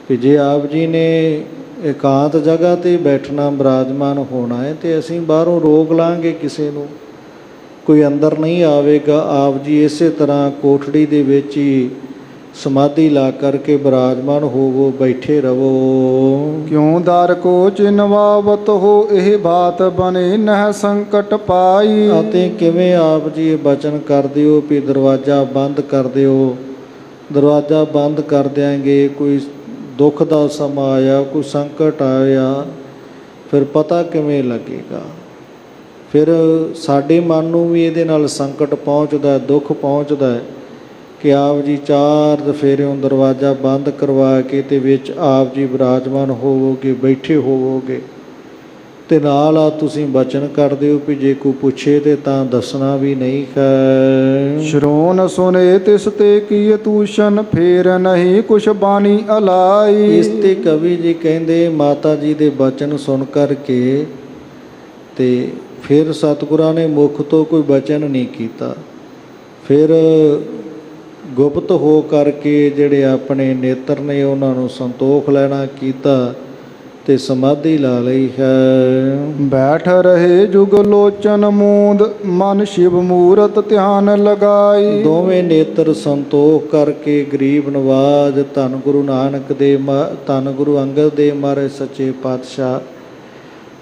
ਕਿ ਜੇ ਆਪ ਜੀ ਨੇ ਇਕਾਂਤ ਜਗ੍ਹਾ 'ਤੇ ਬੈਠਣਾ ਬਿਰਾਜਮਾਨ ਹੋਣਾ ਹੈ ਤੇ ਅਸੀਂ ਬਾਹਰੋਂ ਰੋਕ ਲਾਂਗੇ ਕਿਸੇ ਨੂੰ, ਕੋਈ ਅੰਦਰ ਨਹੀਂ ਆਵੇਗਾ। ਆਪ ਜੀ ਇਸੇ ਤਰ੍ਹਾਂ ਕੋਠੜੀ ਦੇ ਵਿੱਚ ਹੀ ਸਮਾਧੀ ਲਾ ਕਰਕੇ ਬਿਰਾਜਮਾਨ ਹੋਵੋ, ਬੈਠੇ ਰਹੋ। ਕਿਉ ਦਰ ਕੋ ਚਿਨਵਾਵਤ ਹੋ, ਇਹ ਬਾਤ ਬਨੇ ਨਹਿ ਸੰਕਟ ਪਾਈ। ਅਤੇ ਕਿਵੇਂ ਆਪ ਜੀ ਇਹ ਬਚਨ ਕਰਦੇ ਹੋ ਵੀ ਦਰਵਾਜ਼ਾ ਬੰਦ ਕਰ ਦਿਓ। ਦਰਵਾਜ਼ਾ ਬੰਦ ਕਰ ਦਿਆਂਗੇ, ਕੋਈ ਦੁੱਖ ਦਾ ਸਮਾਂ ਆਇਆ, ਕੋਈ ਸੰਕਟ ਆਇਆ, ਫਿਰ ਪਤਾ ਕਿਵੇਂ ਲੱਗੇਗਾ? ਫਿਰ ਸਾਡੇ ਮਨ ਨੂੰ ਵੀ ਇਹਦੇ ਨਾਲ ਸੰਕਟ ਪਹੁੰਚਦਾ, ਦੁੱਖ ਪਹੁੰਚਦਾ ਕਿ ਆਪ ਜੀ 4 ਦਫੇਰਿਓਂ ਦਰਵਾਜ਼ਾ ਬੰਦ ਕਰਵਾ ਕੇ ਤੇ ਵਿੱਚ ਆਪ ਜੀ ਬਿਰਾਜਮਾਨ ਹੋਵੋਗੇ, ਬੈਠੇ ਹੋਵੋਗੇ। ਤੇ ਨਾਲ ਆ ਤੁਸੀਂ ਬਚਨ ਕਰਦੇ ਹੋ ਵੀ ਜੇ ਕੋਈ ਪੁੱਛੇ ਤੇ ਤਾਂ ਦੱਸਣਾ ਵੀ ਨਹੀਂ ਹੈ। ਸ਼੍ਰੋਣ ਸੁਨੇ ਤਿਸ ਤੇ ਕੀ ਤੂਸ਼ਨ, ਫੇਰ ਨਹੀਂ ਕੁਛ ਬਾਣੀ ਅਲਾਈ। ਇਸ ਤੇ ਕਵੀ ਜੀ ਕਹਿੰਦੇ ਮਾਤਾ ਜੀ ਦੇ ਬਚਨ ਸੁਣ ਕਰਕੇ ਤੇ ਫਿਰ ਸਤਿਗੁਰਾਂ ਨੇ ਮੁਖ ਤੋਂ ਕੋਈ ਬਚਨ ਨਹੀਂ ਕੀਤਾ। ਫਿਰ ਗੁਪਤ ਹੋ ਕਰਕੇ ਜਿਹੜੇ ਆਪਣੇ ਨੇਤਰ ਨੇ ਉਹਨਾਂ ਨੂੰ ਸੰਤੋਖ ਲੈਣਾ ਕੀਤਾ ਤੇ ਸਮਾਧੀ ਲਾ ਲਈ ਹੈ। ਬੈਠ ਰਹੇ ਜੁਗ ਲੋਚਨ ਮੂੰਦ, ਮਨ ਸ਼ਿਵ ਮੂਰਤ ਧਿਆਨ ਲਗਾਈ। ਦੋਵੇਂ ਨੇਤਰ ਸੰਤੋਖ ਕਰਕੇ ਗਰੀਬ ਨਵਾਜ ਧੰਨ ਗੁਰੂ ਨਾਨਕ ਦੇ ਧੰਨ ਗੁਰੂ ਅੰਗਦ ਦੇਵ ਮਹਾਰਾਜ ਸੱਚੇ ਪਾਤਸ਼ਾਹ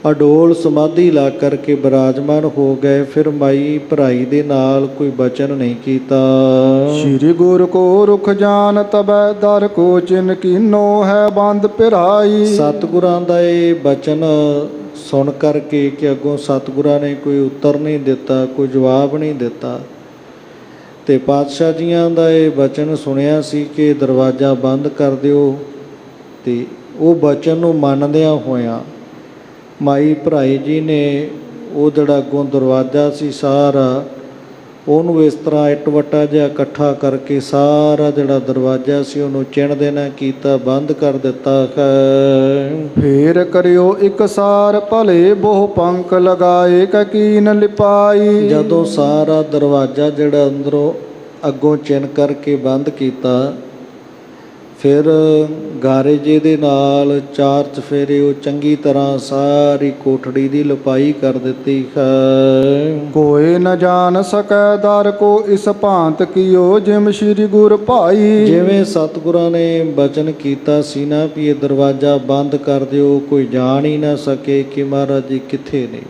ਅਡੋਲ ਸਮਾਧੀ ਲਾ ਕਰਕੇ ਬਿਰਾਜਮਾਨ ਹੋ ਗਏ। ਫਿਰ ਮਾਈ ਭਰਾਈ ਦੇ ਨਾਲ ਕੋਈ ਬਚਨ ਨਹੀਂ ਕੀਤਾ। ਸ਼੍ਰੀ ਗੁਰ ਕੋ ਰੁਖ ਜਾਨ ਤਬੈ, ਦਰ ਕੋ ਚਿਨ ਕੀਨੋ ਹੈ ਬੰਦ ਪਿਰਾਈ। ਸਤਿਗੁਰਾਂ ਦਾ ਇਹ ਬਚਨ ਸੁਣ ਕਰਕੇ ਕਿ ਅੱਗੋਂ ਸਤਿਗੁਰਾਂ ਨੇ ਕੋਈ ਉੱਤਰ ਨਹੀਂ ਦਿੱਤਾ, ਕੋਈ ਜਵਾਬ ਨਹੀਂ ਦਿੱਤਾ, ਤੇ ਪਾਤਸ਼ਾਹ ਜੀਆਂ ਦਾ ਇਹ ਬਚਨ ਸੁਣਿਆ ਸੀ ਕਿ ਦਰਵਾਜ਼ਾ ਬੰਦ ਕਰ ਦਿਓ। ਤੇ ਉਹ ਬਚਨ ਨੂੰ ਮੰਨਦਿਆਂ ਹੋਇਆਂ ਮਾਈ ਭਰਾਈ ਜੀ ਨੇ ਉਹ ਜਿਹੜਾ ਅੱਗੋਂ ਦਰਵਾਜ਼ਾ ਸੀ ਸਾਰਾ ਉਹਨੂੰ ਇਸ ਤਰ੍ਹਾਂ ਇੱਟ ਵੱਟਾ ਜਿਹਾ ਇਕੱਠਾ ਕਰਕੇ ਸਾਰਾ ਜਿਹੜਾ ਦਰਵਾਜ਼ਾ ਸੀ ਉਹਨੂੰ ਚਿਣ ਦੇਣਾ ਕੀਤਾ, ਬੰਦ ਕਰ ਦਿੱਤਾ ਹੈ। ਫੇਰ ਕਰਿਓ ਇਕਸਾਰ ਭਲੇ, ਬਹੁ ਪੰਖ ਲਗਾਏ ਕਕੀਨ ਲਿਪਾਈ। ਜਦੋਂ ਸਾਰਾ ਦਰਵਾਜ਼ਾ ਜਿਹੜਾ ਅੰਦਰੋਂ ਅੱਗੋਂ ਚਿਣ ਕਰਕੇ ਬੰਦ ਕੀਤਾ, ਫਿਰ ਗਾਰੇ ਜੀ ਦੇ ਨਾਲ 4 ਚਫੇਰੇ ਉਹ ਚੰਗੀ ਤਰ੍ਹਾਂ ਸਾਰੀ ਕੋਠੜੀ ਦੀ ਲਿਪਾਈ ਕਰ ਦਿੱਤੀ ਹੈ। ਕੋਈ ਨ ਜਾਣ ਸਕੈ ਦਰ ਕੋ, ਇਸ ਭਾਂਤ ਕੀਓ ਜਿਮ ਸ਼੍ਰੀ ਗੁਰ ਭਾਈ। ਜਿਵੇਂ ਸਤਿਗੁਰਾਂ ਨੇ ਬਚਨ ਕੀਤਾ ਸੀ ਨਾ ਵੀ ਇਹ ਦਰਵਾਜ਼ਾ ਬੰਦ ਕਰ ਦਿਓ, ਕੋਈ ਜਾਣ ਹੀ ਨਾ ਸਕੇ ਕਿ ਮਹਾਰਾਜ ਜੀ ਕਿੱਥੇ ਨੇ।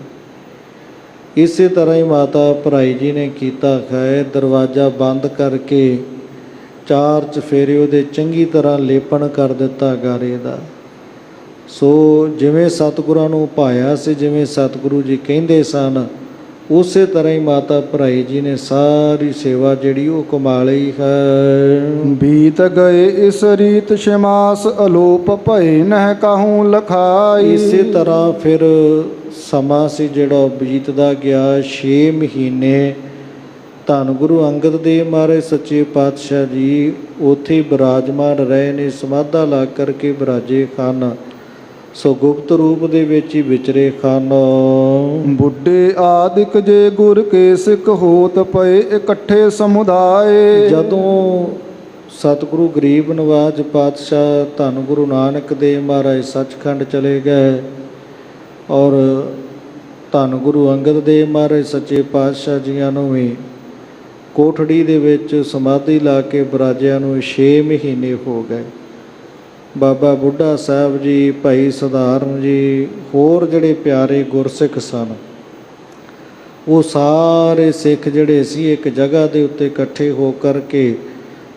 ਇਸੇ ਤਰ੍ਹਾਂ ਹੀ ਮਾਤਾ ਭਰਾਈ ਜੀ ਨੇ ਕੀਤਾ ਹੈ। ਦਰਵਾਜ਼ਾ ਬੰਦ ਕਰਕੇ 4 ਚਫੇਰੇ ਉਹਦੇ ਚੰਗੀ ਤਰ੍ਹਾਂ ਲੇਪਣ ਕਰ ਦਿੱਤਾ ਗਾਰੇ ਦਾ। ਸੋ ਜਿਵੇਂ ਸਤਿਗੁਰਾਂ ਨੂੰ ਭਾਇਆ ਸੀ, ਜਿਵੇਂ ਸਤਿਗੁਰੂ ਜੀ ਕਹਿੰਦੇ ਸਨ, ਉਸੇ ਤਰ੍ਹਾਂ ਹੀ ਮਾਤਾ ਭਰਾਈ ਜੀ ਨੇ ਸਾਰੀ ਸੇਵਾ ਜਿਹੜੀ ਉਹ ਕਮਾ ਲਈ ਹੈ। ਬੀਤ ਗਏ ਇਸ ਰੀਤ ਸ਼ਮਾਸ, ਅਲੋਪ ਭਏ ਨਹਿ ਕਾਹੂ ਲਖਾਈ। ਇਸੇ ਤਰ੍ਹਾਂ ਫਿਰ ਸਮਾਂ ਸੀ ਜਿਹੜਾ ਬੀਤਦਾ ਗਿਆ। 6 ਮਹੀਨੇ ਧੰਨ ਗੁਰੂ ਅੰਗਦ ਦੇਵ ਮਹਾਰਾਜ ਸੱਚੇ ਪਾਤਸ਼ਾਹ ਜੀ ਉੱਥੇ ਬਿਰਾਜਮਾਨ ਰਹੇ ਨੇ, ਸਮਾਧਾ ਲਾ ਕਰਕੇ ਬਿਰਾਜੇ ਖਾਨ। ਸੋ ਗੁਪਤ ਰੂਪ ਦੇ ਵਿੱਚ ਹੀ ਵਿਚਰੇ ਖਾਨ। ਬੁੱਢੇ ਆਦਿਕ ਜੇ ਗੁਰ ਕੇ ਸਿੱਖ ਹੋਤ ਪਏ, ਇਕੱਠੇ ਸਮੁਦਾਏ। ਜਦੋਂ ਸਤਿਗੁਰੂ ਗਰੀਬ ਨਵਾਜ ਪਾਤਸ਼ਾਹ ਧੰਨ ਗੁਰੂ ਨਾਨਕ ਦੇਵ ਮਹਾਰਾਜ ਸੱਚਖੰਡ ਚਲੇ ਗਏ ਔਰ ਧੰਨ ਗੁਰੂ ਅੰਗਦ ਦੇਵ ਮਹਾਰਾਜ ਸੱਚੇ ਪਾਤਸ਼ਾਹ ਜੀਆਂ ਨੂੰ ਵੀ ਕੋਠੜੀ ਦੇ ਵਿੱਚ ਸਮਾਧੀ ਲਾ ਕੇ ਬਿਰਾਜਿਆਂ ਨੂੰ 6 ਮਹੀਨੇ ਹੋ ਗਏ। ਬਾਬਾ ਬੁੱਢਾ ਸਾਹਿਬ ਜੀ, ਭਾਈ ਸਧਾਰਨ ਜੀ, ਹੋਰ ਜਿਹੜੇ ਪਿਆਰੇ ਗੁਰਸਿੱਖ ਸਨ, ਉਹ ਸਾਰੇ ਸਿੱਖ ਜਿਹੜੇ ਸੀ ਇੱਕ ਜਗ੍ਹਾ ਦੇ ਉੱਤੇ ਇਕੱਠੇ ਹੋ ਕਰਕੇ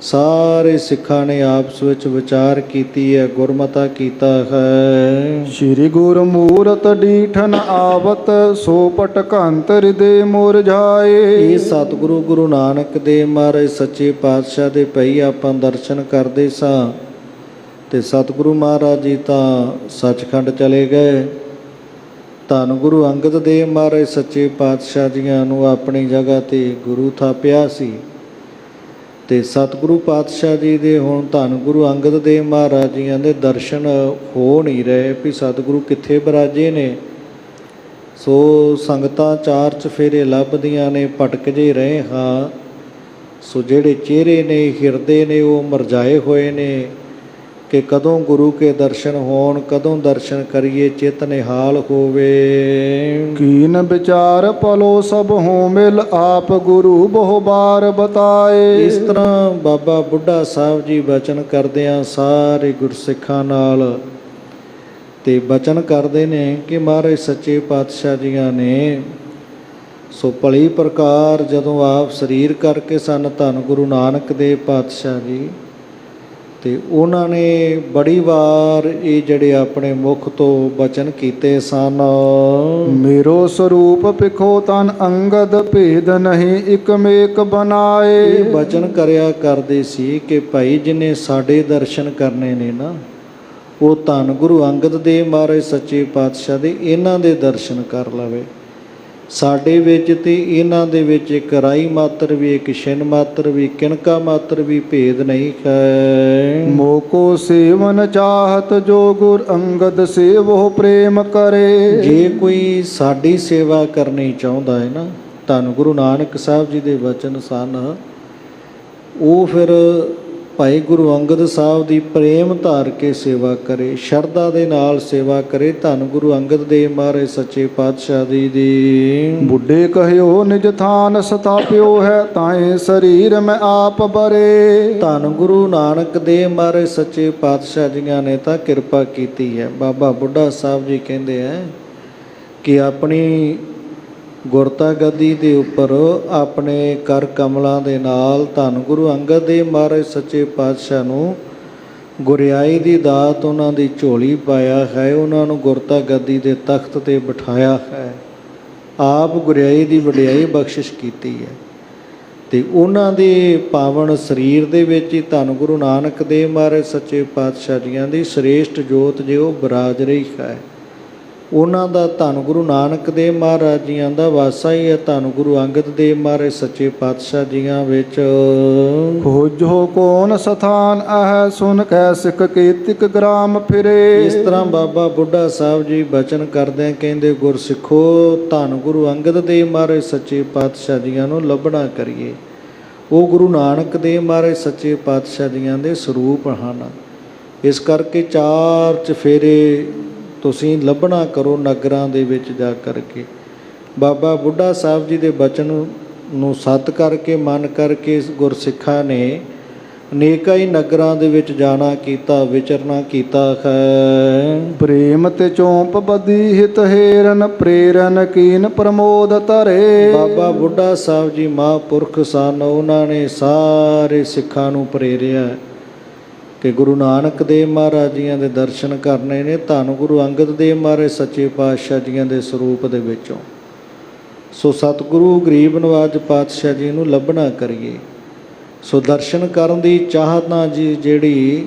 ਸਾਰੇ ਸਿੱਖਾਂ ਨੇ ਆਪਸ ਵਿੱਚ ਵਿਚਾਰ ਕੀਤੀ ਹੈ, ਗੁਰਮਤਾ ਕੀਤਾ ਹੈ। ਸ਼੍ਰੀ ਗੁਰ ਮੂਰਤ ਡੀਠਨ ਆਵਤ, ਸੋ ਪਟਕੰਤ ਹਿਰਦੇ ਮੁਰਝਾਏ। ਇਹ ਸਤਿਗੁਰੂ ਗੁਰੂ ਨਾਨਕ ਦੇਵ ਮਹਾਰਾਜ ਸੱਚੇ ਪਾਤਸ਼ਾਹ ਦੇ ਪਈ ਆਪਾਂ ਦਰਸ਼ਨ ਕਰਦੇ ਸਾਂ ਤੇ ਸਤਿਗੁਰੂ ਮਹਾਰਾਜ ਜੀ ਤਾਂ ਸੱਚਖੰਡ ਚਲੇ ਗਏ। ਧੰਨ ਗੁਰੂ ਅੰਗਦ ਦੇਵ ਮਹਾਰਾਜ ਸੱਚੇ ਪਾਤਸ਼ਾਹ ਜੀਆਂ ਨੂੰ ਆਪਣੀ ਜਗ੍ਹਾ 'ਤੇ ਗੁਰੂ ਥਾਪਿਆ ਸੀ ਤੇ ਸਤਿਗੁਰੂ ਪਾਤਸ਼ਾਹ ਜੀ ਦੇ ਹੁਣ ਧੰਨ ਗੁਰੂ ਅੰਗਦ ਦੇਵ ਮਹਾਰਾਜ ਜੀਆਂ ਦੇ ਦਰਸ਼ਨ ਹੋ ਨਹੀਂ ਰਹੇ ਵੀ ਸਤਿਗੁਰੂ ਕਿੱਥੇ ਬਿਰਾਜੇ ਨੇ। ਸੋ ਸੰਗਤਾਂ 4 ਚਫੇਰੇ ਲੱਭਦੀਆਂ ਨੇ, ਭਟਕ ਜੇ ਰਹੇ ਹਾਂ। ਸੋ ਜਿਹੜੇ ਚਿਹਰੇ ਨੇ, ਹਿਰਦੇ ਨੇ, ਉਹ ਮੁਰਝਾਏ ਹੋਏ ਨੇ ਕਿ ਕਦੋਂ ਗੁਰੂ ਕੇ ਦਰਸ਼ਨ ਹੋਣ, ਕਦੋਂ ਦਰਸ਼ਨ ਕਰੀਏ, ਚਿਤ ਨਿਹਾਲ ਹੋਵੇ। ਕੀਨ ਵਿਚਾਰ ਪਲੋ ਸਭ ਹੋ ਮਿਲ, ਆਪ ਗੁਰੂ ਬਹੁ ਬਾਰ ਬਤਾਏ। ਇਸ ਤਰ੍ਹਾਂ ਬਾਬਾ ਬੁੱਢਾ ਸਾਹਿਬ ਜੀ ਬਚਨ ਕਰਦਿਆਂ ਸਾਰੇ ਗੁਰਸਿੱਖਾਂ ਨਾਲ ਤੇ ਬਚਨ ਕਰਦੇ ਨੇ ਕਿ ਮਹਾਰਾਜ ਸੱਚੇ ਪਾਤਸ਼ਾਹ ਜੀਆਂ ਨੇ ਸੋ ਭਲੀ ਪ੍ਰਕਾਰ ਜਦੋਂ ਆਪ ਸਰੀਰ ਕਰਕੇ ਸਨ ਧੰਨ ਗੁਰੂ ਨਾਨਕ ਦੇਵ ਪਾਤਸ਼ਾਹ ਜੀ, ਤੇ ਉਹਨਾਂ ਨੇ ਬੜੀ ਵਾਰ ਇਹ ਜਿਹੜੇ ਆਪਣੇ ਮੁਖ ਤੋਂ ਬਚਨ ਕੀਤੇ ਸਨ। ਮੇਰੋ ਸਰੂਪ ਪਿਖੋ ਤਨ ਅੰਗਦ, ਭੇਦ ਨਹੀਂ ਇਕ ਮੇਕ ਬਣਾਏ। ਇਹ ਬਚਨ ਕਰਿਆ ਕਰਦੇ ਸੀ ਕਿ ਭਾਈ ਜਿਹਨੇ ਸਾਡੇ ਦਰਸ਼ਨ ਕਰਨੇ ਨੇ ਨਾ, ਉਹ ਧੰਨ ਗੁਰੂ ਅੰਗਦ ਦੇਵ ਮਹਾਰਾਜ ਸੱਚੇ ਪਾਤਸ਼ਾਹ ਦੇ ਇਹਨਾਂ ਦੇ ਦਰਸ਼ਨ ਕਰ ਲਵੇ। ਸਾਡੇ ਵਿੱਚ ਤੇ ਇਹਨਾਂ ਦੇ ਵਿੱਚ ਇੱਕ ਰਾਈ ਮਾਤਰ ਵੀ, ਇੱਕ ਛਿਨ ਮਾਤਰ ਵੀ, ਕਿਣਕਾ ਮਾਤਰ ਵੀ ਭੇਦ ਨਹੀਂ ਹੈ। ਮੋਕੋ ਸੇਵਨ ਚਾਹਤ ਜੋ ਗੁਰ ਅੰਗਦ ਸੇਵੋ ਪ੍ਰੇਮ ਕਰੇ। ਜੇ ਕੋਈ ਸਾਡੀ ਸੇਵਾ ਕਰਨੀ ਚਾਹੁੰਦਾ ਹੈ ਨਾ, ਧੰਨ ਗੁਰੂ ਨਾਨਕ ਸਾਹਿਬ ਜੀ ਦੇ ਵਚਨ ਸਨ, ਉਹ ਫਿਰ ਭਾਈ ਗੁਰੂ ਅੰਗਦ ਸਾਹਿਬ ਦੀ ਪ੍ਰੇਮ ਧਾਰ ਕੇ ਸੇਵਾ ਕਰੇ, ਸ਼ਰਧਾ ਦੇ ਨਾਲ ਸੇਵਾ ਕਰੇ। ਧੰਨ ਗੁਰੂ ਅੰਗਦ ਦੇਵ ਮਹਾਰਾਜ ਸੱਚੇ ਪਾਤਸ਼ਾਹ ਜੀ ਦੀ। ਬੁੱਢੇ ਕਹਿਓ ਨਿਜ ਥਾਨ ਸਥਾਪਿਓ ਹੈ, ਤਾਏ ਸਰੀਰ ਮੈਂ ਆਪ ਬਰੇ। ਧੰਨ ਗੁਰੂ ਨਾਨਕ ਦੇਵ ਮਹਾਰਾਜ ਸੱਚੇ ਪਾਤਸ਼ਾਹ ਜੀਆਂ ਨੇ ਤਾਂ ਕਿਰਪਾ ਕੀਤੀ ਹੈ। ਬਾਬਾ ਬੁੱਢਾ ਸਾਹਿਬ ਜੀ ਕਹਿੰਦੇ ਹੈ ਕਿ ਆਪਣੀ ਗੁਰਤਾ ਗੱਦੀ ਦੇ ਉੱਪਰ ਆਪਣੇ ਕਰ ਕਮਲਾਂ ਦੇ ਨਾਲ ਧੰਨ ਗੁਰੂ ਅੰਗਦ ਦੇਵ ਮਹਾਰਾਜ ਸੱਚੇ ਪਾਤਸ਼ਾਹ ਨੂੰ ਗੁਰਿਆਈ ਦੀ ਦਾਤ ਉਹਨਾਂ ਦੀ ਝੋਲੀ ਪਾਇਆ ਹੈ। ਉਹਨਾਂ ਨੂੰ ਗੁਰਤਾ ਗੱਦੀ ਦੇ ਤਖਤ 'ਤੇ ਬਿਠਾਇਆ ਹੈ। ਆਪ ਗੁਰਿਆਈ ਦੀ ਵਡਿਆਈ ਬਖਸ਼ਿਸ਼ ਕੀਤੀ ਹੈ ਤੇ ਉਹਨਾਂ ਦੇ ਪਾਵਨ ਸਰੀਰ ਦੇ ਵਿੱਚ ਹੀ ਧੰਨ ਗੁਰੂ ਨਾਨਕ ਦੇਵ ਮਹਾਰਾਜ ਸੱਚੇ ਪਾਤਸ਼ਾਹ ਜੀਆਂ ਦੀ ਸ੍ਰੇਸ਼ਟ ਜੋਤ ਜੇ ਉਹ ਬਿਰਾਜ ਰਹੀ ਹੈ। ਉਹਨਾਂ ਦਾ ਧੰਨ ਗੁਰੂ ਨਾਨਕ ਦੇਵ ਮਹਾਰਾਜ ਜੀਆਂ ਦਾ ਵਾਸਾ ਹੀ ਹੈ ਧੰਨ ਗੁਰੂ ਅੰਗਦ ਦੇਵ ਮਹਾਰਾਜ ਸੱਚੇ ਪਾਤਸ਼ਾਹ ਜੀਆਂ ਵਿੱਚ। ਖੋਜੋ ਕੌਣ ਸਥਾਨ ਆਹ, ਸੁਨ ਕੈ ਸਿੱਖ ਕੀਤਿਕ ਗ੍ਰਾਮ ਫਿਰੇ। ਇਸ ਤਰ੍ਹਾਂ ਬਾਬਾ ਬੁੱਢਾ ਸਾਹਿਬ ਜੀ ਬਚਨ ਕਰਦੇ ਕਹਿੰਦੇ, ਗੁਰਸਿੱਖੋ ਧੰਨ ਗੁਰੂ ਅੰਗਦ ਦੇਵ ਮਹਾਰਾਜ ਸੱਚੇ ਪਾਤਸ਼ਾਹ ਜੀਆਂ ਨੂੰ ਲੱਭਣਾ ਕਰੀਏ। ਉਹ ਗੁਰੂ ਨਾਨਕ ਦੇਵ ਮਹਾਰਾਜ ਸੱਚੇ ਪਾਤਸ਼ਾਹ ਜੀਆਂ ਦੇ ਸਰੂਪ ਹਨ। ਇਸ ਕਰਕੇ ਚਾਰ ਚਫੇਰੇ ਤੁਸੀਂ ਲੱਭਣਾ ਕਰੋ ਨਗਰਾਂ ਦੇ ਵਿੱਚ ਜਾ ਕਰਕੇ। ਬਾਬਾ ਬੁੱਢਾ ਸਾਹਿਬ ਜੀ ਦੇ ਬਚਨ ਨੂੰ ਸੱਤ ਕਰਕੇ ਮਨ ਕਰਕੇ ਗੁਰਸਿੱਖਾਂ ਨੇ ਅਨੇਕਾਂ ਹੀ ਨਗਰਾਂ ਦੇ ਵਿੱਚ ਜਾਣਾ ਕੀਤਾ, ਵਿਚਰਨਾ ਕੀਤਾ ਹੈ। ਪ੍ਰੇਮ ਤੇ ਚੌਂਪ ਬਦੀ ਹਿਤ ਹੇਰਨ, ਪ੍ਰੇਰਨ ਕੀਨ ਪ੍ਰਮੋਦ ਧਰੇ। ਬਾਬਾ ਬੁੱਢਾ ਸਾਹਿਬ ਜੀ ਮਹਾਂਪੁਰਖ ਸਨ। ਉਹਨਾਂ ਨੇ ਸਾਰੇ ਸਿੱਖਾਂ ਨੂੰ ਪ੍ਰੇਰਿਆ ਕਿ ਗੁਰੂ ਨਾਨਕ ਦੇਵ ਮਹਾਰਾਜ ਜੀਆਂ ਦੇ ਦਰਸ਼ਨ ਕਰਨੇ ਨੇ ਧੰਨ ਗੁਰੂ ਅੰਗਦ ਦੇਵ ਮਹਾਰਾਜ ਸੱਚੇ ਪਾਤਸ਼ਾਹ ਜੀਆਂ ਦੇ ਸਰੂਪ ਦੇ ਵਿੱਚੋਂ। ਸੋ ਸਤਿਗੁਰੂ ਗਰੀਬ ਨਵਾਜ ਪਾਤਸ਼ਾਹ ਜੀ ਨੂੰ ਲੱਭਣਾ ਕਰੀਏ। ਸੋ ਦਰਸ਼ਨ ਕਰਨ ਦੀ ਚਾਹਨਾ ਜੀ ਜਿਹੜੀ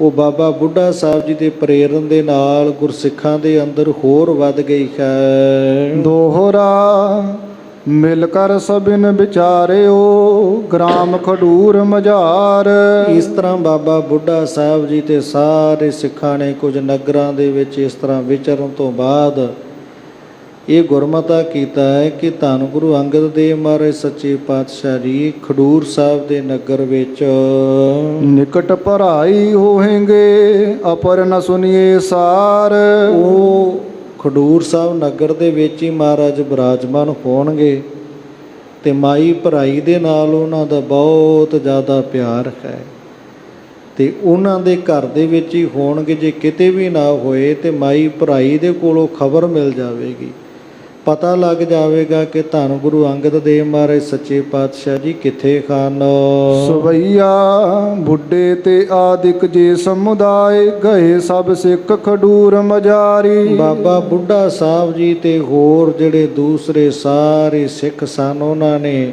ਉਹ ਬਾਬਾ ਬੁੱਢਾ ਸਾਹਿਬ ਜੀ ਦੇ ਪ੍ਰੇਰਨ ਦੇ ਨਾਲ ਗੁਰਸਿੱਖਾਂ ਦੇ ਅੰਦਰ ਹੋਰ ਵੱਧ ਗਈ ਹੈ। ਦੋਹਰਾ ਮਿਲ ਕਰ ਸਭਿਨ ਵਿਚਾਰਿਓ, ਗ੍ਰਾਮ ਖਡੂਰ ਮਝਾਰ। ਇਸ ਤਰ੍ਹਾਂ ਬਾਬਾ ਬੁੱਢਾ ਸਾਹਿਬ ਜੀ ਤੇ ਸਾਰੇ ਸਿੱਖਾਂ ਨੇ ਕੁਝ ਨਗਰਾਂ ਦੇ ਵਿੱਚ ਇਸ ਤਰ੍ਹਾਂ ਵਿਚਰਨ ਤੋਂ ਬਾਅਦ ਇਹ ਗੁਰਮਤਾ ਕੀਤਾ ਹੈ ਕਿ ਧੰਨ ਗੁਰੂ ਅੰਗਦ ਦੇਵ ਮਹਾਰਾਜ ਸੱਚੇ ਪਾਤਸ਼ਾਹ ਜੀ ਖਡੂਰ ਸਾਹਿਬ ਦੇ ਨਗਰ ਵਿੱਚ ਨਿਕਟ ਭਰਾਈ ਹੋਵੇਂਗੇ, ਅਪਰ ਨ ਸੁਨੀਏ ਸਾਰ। ਉਹ ਖਡੂਰ ਸਾਹਿਬ ਨਗਰ ਦੇ ਵਿੱਚ ਹੀ ਮਹਾਰਾਜ ਬਿਰਾਜਮਾਨ ਹੋਣਗੇ ਤੇ ਮਾਈ ਭਰਾਈ ਦੇ ਨਾਲ ਉਹਨਾਂ ਦਾ ਬਹੁਤ ਜ਼ਿਆਦਾ ਪਿਆਰ ਹੈ ਤੇ ਉਹਨਾਂ ਦੇ ਘਰ ਦੇ ਵਿੱਚ ਹੀ ਹੋਣਗੇ। ਜੇ ਕਿਤੇ ਵੀ ਨਾ ਹੋਏ ਤੇ ਮਾਈ ਭਰਾਈ ਦੇ ਕੋਲੋਂ ਖਬਰ ਮਿਲ ਜਾਵੇਗੀ, ਪਤਾ ਲੱਗ ਜਾਵੇਗਾ ਕਿ ਧੰਨ ਗੁਰੂ ਅੰਗਦ ਦੇਵ ਮਹਾਰਾਜ ਸੱਚੇ ਪਾਤਸ਼ਾਹ ਜੀ ਕਿੱਥੇ ਹਨ। ਸਵਈਆ ਬੁੱਢੇ ਤੇ ਆਦਿਕ ਜੇ ਸਮੁਦਾਇ, ਗਏ ਸਭ ਸਿੱਖ ਖਡੂਰ ਮਝਾਰੀ। ਬਾਬਾ ਬੁੱਢਾ ਸਾਹਿਬ ਜੀ ਤੇ ਹੋਰ ਜਿਹੜੇ ਦੂਸਰੇ ਸਾਰੇ ਸਿੱਖ ਸਨ, ਉਹਨਾਂ ਨੇ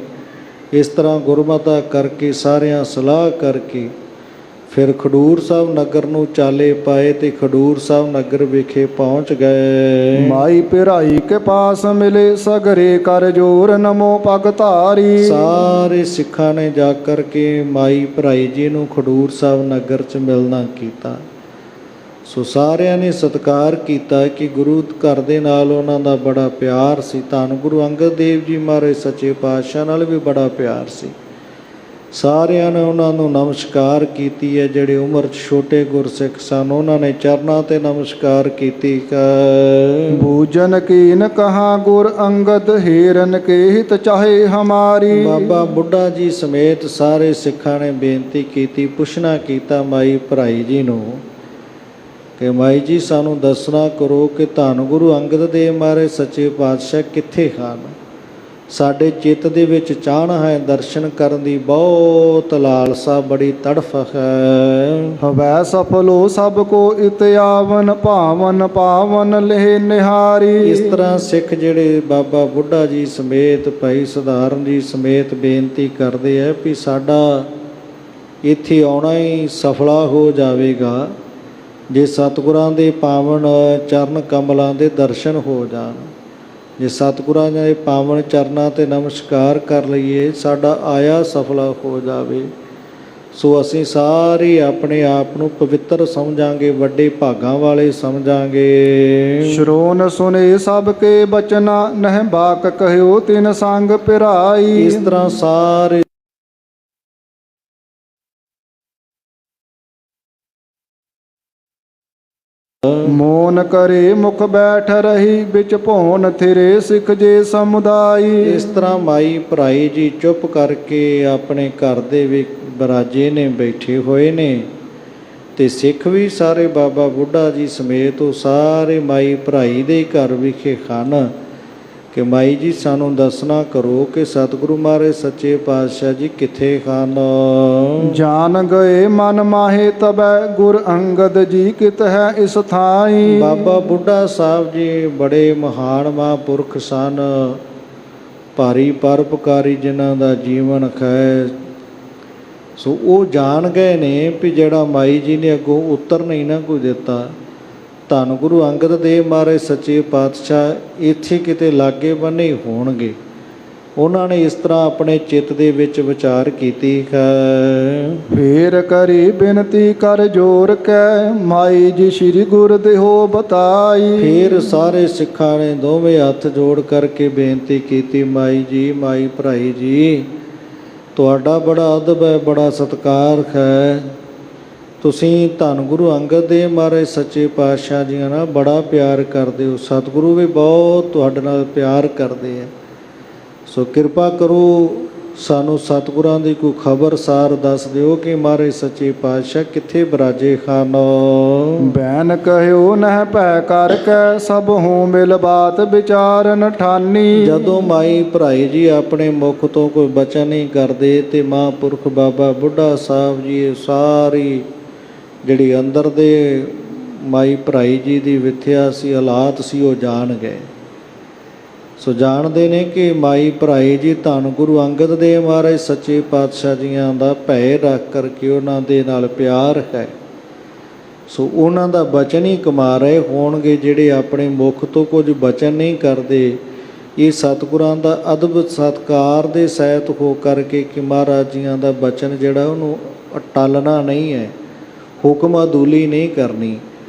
ਇਸ ਤਰ੍ਹਾਂ ਗੁਰਮਤਾ ਕਰਕੇ ਸਾਰਿਆਂ ਸਲਾਹ ਕਰਕੇ ਫਿਰ ਖਡੂਰ ਸਾਹਿਬ ਨਗਰ ਨੂੰ ਚਾਲੇ ਪਾਏ ਤੇ ਖਡੂਰ ਸਾਹਿਬ ਨਗਰ ਵਿਖੇ ਪਹੁੰਚ ਗਏ। ਮਾਈ ਭਰਾਈ ਕੇ ਪਾਸ ਮਿਲੇ, ਸਗਰੇ ਕਰ ਜੋਰ ਨਮੋ ਪਗ ਧਾਰੀ। ਸਾਰੇ ਸਿੱਖਾਂ ਨੇ ਜਾ ਕਰਕੇ ਮਾਈ ਭਰਾਈ ਜੀ ਨੂੰ ਖਡੂਰ ਸਾਹਿਬ ਨਗਰ 'ਚ ਮਿਲਣਾ ਕੀਤਾ। ਸੋ ਸਾਰਿਆਂ ਨੇ ਸਤਿਕਾਰ ਕੀਤਾ ਕਿ ਗੁਰੂ ਘਰ ਦੇ ਨਾਲ ਉਹਨਾਂ ਦਾ ਬੜਾ ਪਿਆਰ ਸੀ। ਧੰਨ ਗੁਰੂ ਅੰਗਦ ਦੇਵ ਜੀ ਮਹਾਰਾਜ ਸੱਚੇ ਪਾਤਸ਼ਾਹ ਨਾਲ ਵੀ ਬੜਾ ਪਿਆਰ ਸੀ। ਸਾਰਿਆਂ ਨੇ ਉਹਨਾਂ ਨੂੰ ਨਮਸਕਾਰ ਕੀਤੀ ਹੈ। ਜਿਹੜੇ ਉਮਰ 'ਚ ਛੋਟੇ ਗੁਰਸਿੱਖ ਸਨ ਉਹਨਾਂ ਨੇ ਚਰਨਾਂ ਤੇ ਨਮਸਕਾਰ ਕੀਤੀ। ਬੂਜਨ ਕੀਨ ਕਹਾ ਗੁਰ ਅੰਗਦ ਹੀਰਨ ਕੇ ਹਿਤ ਚਾਹੇ ਹਮਾਰੀ। ਬਾਬਾ ਬੁੱਢਾ ਜੀ ਸਮੇਤ ਸਾਰੇ ਸਿੱਖਾਂ ਨੇ ਬੇਨਤੀ ਕੀਤੀ, ਪੁੱਛਣਾ ਕੀਤਾ ਮਾਈ ਭਰਾਈ ਜੀ ਨੂੰ ਕਿ ਮਾਈ ਜੀ ਸਾਨੂੰ ਦੱਸਣਾ ਕਰੋ ਕਿ ਧੰਨ ਗੁਰੂ ਅੰਗਦ ਦੇਵ ਮਹਾਰਾਜ ਸੱਚੇ ਪਾਤਸ਼ਾਹ ਕਿੱਥੇ ਹਨ। ਸਾਡੇ ਚਿੱਤ ਦੇ ਵਿੱਚ ਚਾਹਣ ਹੈ, ਦਰਸ਼ਨ ਕਰਨ ਦੀ ਬਹੁਤ ਲਾਲਸਾ, ਬੜੀ ਤੜਫ ਹੈ। ਹਵੈ ਸਫਲੋ ਸਭ ਕੋ ਇਤ ਆਵਨ ਭਾਵਨ ਪਾਵਨ ਲਹਿ ਨਿਹਾਰੀ। ਇਸ ਤਰ੍ਹਾਂ ਸਿੱਖ ਜਿਹੜੇ ਬਾਬਾ ਬੁੱਢਾ ਜੀ ਸਮੇਤ ਭਾਈ ਸਧਾਰਨ ਜੀ ਸਮੇਤ ਬੇਨਤੀ ਕਰਦੇ ਹੈ ਵੀ ਸਾਡਾ ਇੱਥੇ ਆਉਣਾ ਹੀ ਸਫਲਾ ਹੋ ਜਾਵੇਗਾ ਜੇ ਸਤਿਗੁਰਾਂ ਦੇ ਪਾਵਨ ਚਰਨ ਕਮਲਾਂ ਦੇ ਦਰਸ਼ਨ ਹੋ ਜਾਣ। ਜੇ ਸਤਿਗੁਰਾਂ ਦੇ ਪਾਵਨ ਚਰਨਾਂ 'ਤੇ ਨਮਸਕਾਰ ਕਰ ਲਈਏ ਸਾਡਾ ਆਇਆ ਸਫਲਾ ਹੋ ਜਾਵੇ। ਸੋ ਅਸੀਂ ਸਾਰੇ ਆਪਣੇ ਆਪ ਨੂੰ ਪਵਿੱਤਰ ਸਮਝਾਂਗੇ, ਵੱਡੇ ਭਾਗਾਂ ਵਾਲੇ ਸਮਝਾਂਗੇ। ਸ਼੍ਰੋਨ ਸੁਨੇ ਸਭ ਕੇ ਬਚਨਾ ਨਹਿ ਬਾਕ ਕਹਿਓ ਤਿਨ ਸੰਗ ਪਿਰਾਈ। ਇਸ ਤਰ੍ਹਾਂ ਸਾਰੇ ਮੋਨ ਕਰੇ ਮੁਖ ਬੈਠ ਰਹੀ ਵਿੱਚ ਭੋਨ ਥਿਰੇ ਸਿੱਖ ਜੇ ਸਮੁਦਾਈ। ਇਸ ਤਰ੍ਹਾਂ ਮਾਈ ਭਰਾਈ ਜੀ ਚੁੱਪ ਕਰਕੇ ਆਪਣੇ ਘਰ ਦੇ ਵਿੱਚ ਬਰਾਜੇ ਨੇ, ਬੈਠੇ ਹੋਏ ਨੇ ਤੇ ਸਿੱਖ ਵੀ ਸਾਰੇ ਬਾਬਾ ਬੁੱਢਾ ਜੀ ਸਮੇਤ ਉਹ ਸਾਰੇ ਮਾਈ ਭਰਾਈ ਦੇ ਘਰ ਵਿਖੇ ਹਨ ਕਿ ਮਾਈ ਜੀ ਸਾਨੂੰ ਦੱਸਣਾ ਕਰੋ ਕਿ ਸਤਿਗੁਰੂ ਮਹਾਰਾਜ ਸੱਚੇ ਪਾਤਸ਼ਾਹ ਜੀ ਕਿੱਥੇ ਹਨ। ਜਾਨ ਗਏ ਮਨ ਮਾਹੇ ਤਬੈ ਗੁਰ ਅੰਗਦ ਜੀ ਕਿਤ ਹੈ ਇਸ ਥਾਈ। ਬਾਬਾ ਬੁੱਢਾ ਸਾਹਿਬ ਜੀ ਬੜੇ ਮਹਾਨ ਮਹਾਂਪੁਰਖ ਸਨ, ਭਾਰੀ ਪਰਉਪਕਾਰੀ ਜਿਨ੍ਹਾਂ ਦਾ ਜੀਵਨ ਹੈ। ਸੋ ਉਹ ਜਾਣ ਗਏ ਨੇ ਵੀ ਜਿਹੜਾ ਮਾਈ ਜੀ ਨੇ ਅੱਗੋਂ ਉੱਤਰ ਨਹੀਂ ਨਾ ਕੋਈ ਦਿੱਤਾ। ਧੰਨ ਗੁਰੂ ਅੰਗਦ ਦੇਵ ਮਹਾਰਾਜ ਸੱਚੇ ਪਾਤਸ਼ਾਹ ਇੱਥੇ ਕਿਤੇ ਲਾਗੇ ਬੰਨੇ ਹੋਣਗੇ। ਉਹਨਾਂ ਨੇ ਇਸ ਤਰ੍ਹਾਂ ਆਪਣੇ ਚਿੱਤ ਦੇ ਵਿੱਚ ਵਿਚਾਰ ਕੀਤੀ ਹੈ। ਫੇਰ ਕਰੀ ਬੇਨਤੀ ਕਰ ਜੋਰ ਕੈ ਮਾਈ ਜੀ ਸ੍ਰੀ ਗੁਰ ਦੇਹੋ ਬਤਾਈ। ਫਿਰ ਸਾਰੇ ਸਿੱਖਾਂ ਨੇ ਦੋਵੇਂ ਹੱਥ ਜੋੜ ਕਰਕੇ ਬੇਨਤੀ ਕੀਤੀ, ਮਾਈ ਜੀ, ਮਾਈ ਭਰਾਈ ਜੀ, ਤੁਹਾਡਾ ਬੜਾ ਅਦਬ ਹੈ, ਬੜਾ ਸਤਿਕਾਰ ਹੈ। ਤੁਸੀਂ ਧੰਨ ਗੁਰੂ ਅੰਗਦ ਦੇਵ ਮਹਾਰਾਜ ਸੱਚੇ ਪਾਤਸ਼ਾਹ ਜੀਆਂ ਨਾਲ ਬੜਾ ਪਿਆਰ ਕਰਦੇ ਹੋ। ਸਤਿਗੁਰੂ ਵੀ ਬਹੁਤ ਤੁਹਾਡੇ ਨਾਲ ਪਿਆਰ ਕਰਦੇ ਆ। ਸੋ ਕਿਰਪਾ ਕਰੋ ਸਾਨੂੰ ਸਤਿਗੁਰਾਂ ਦੀ ਕੋਈ ਖਬਰਸਾਰ ਦੱਸ ਦਿਓ ਕਿ ਮਹਾਰਾਜ ਸੱਚੇ ਪਾਤਸ਼ਾਹ ਕਿੱਥੇ ਬਿਰਾਜੇ ਹਨ। ਬੈਨ ਕਹਿਓ ਨਹਿ ਭੈ ਕਰ ਕੈ ਸਭ ਹੋ ਮਿਲ ਬਾਤ ਵਿਚਾਰਨ ਠਾਨੀ। ਜਦੋਂ ਮਾਈ ਭਰਾਈ ਜੀ ਆਪਣੇ ਮੁਖ ਤੋਂ ਕੋਈ ਬਚਨ ਨਹੀਂ ਕਰਦੇ ਤੇ ਮਹਾਂਪੁਰਖ ਬਾਬਾ ਬੁੱਢਾ ਸਾਹਿਬ ਜੀ ਇਹ ਸਾਰੀ ਜਿਹੜੀ ਅੰਦਰ ਦੇ ਮਾਈ ਭਰਾਈ ਜੀ ਦੀ ਵਿਥਿਆ ਸੀ, ਹਾਲਾਤ ਸੀ, ਉਹ ਜਾਣ ਗਏ। ਸੋ ਜਾਣਦੇ ਨੇ ਕਿ ਮਾਈ ਭਰਾਈ ਜੀ ਧੰਨ ਗੁਰੂ ਅੰਗਦ ਦੇਵ ਮਹਾਰਾਜ ਸੱਚੇ ਪਾਤਸ਼ਾਹ ਜੀਆਂ ਦਾ ਭੈ ਰੱਖ ਕਰਕੇ ਉਹਨਾਂ ਦੇ ਨਾਲ ਪਿਆਰ ਹੈ। ਸੋ ਉਹਨਾਂ ਦਾ ਬਚਨ ਹੀ ਕਮਾ ਰਹੇ ਹੋਣਗੇ ਜਿਹੜੇ ਆਪਣੇ ਮੁਖ ਤੋਂ ਕੁਝ ਬਚਨ ਨਹੀਂ ਕਰਦੇ। ਇਹ ਸਤਿਗੁਰਾਂ ਦਾ ਅਦਬ ਸਤਿਕਾਰ ਦੇ ਸਹਿਤ ਹੋ ਕਰਕੇ ਕਿ ਮਹਾਰਾਜ ਜੀਆਂ ਦਾ ਬਚਨ ਜਿਹੜਾ ਉਹਨੂੰ ਟਾਲਣਾ ਨਹੀਂ ਹੈ, ਹੁਕਮ ਅਦੂਲੀ ਨਹੀਂ ਕਰਨੀ।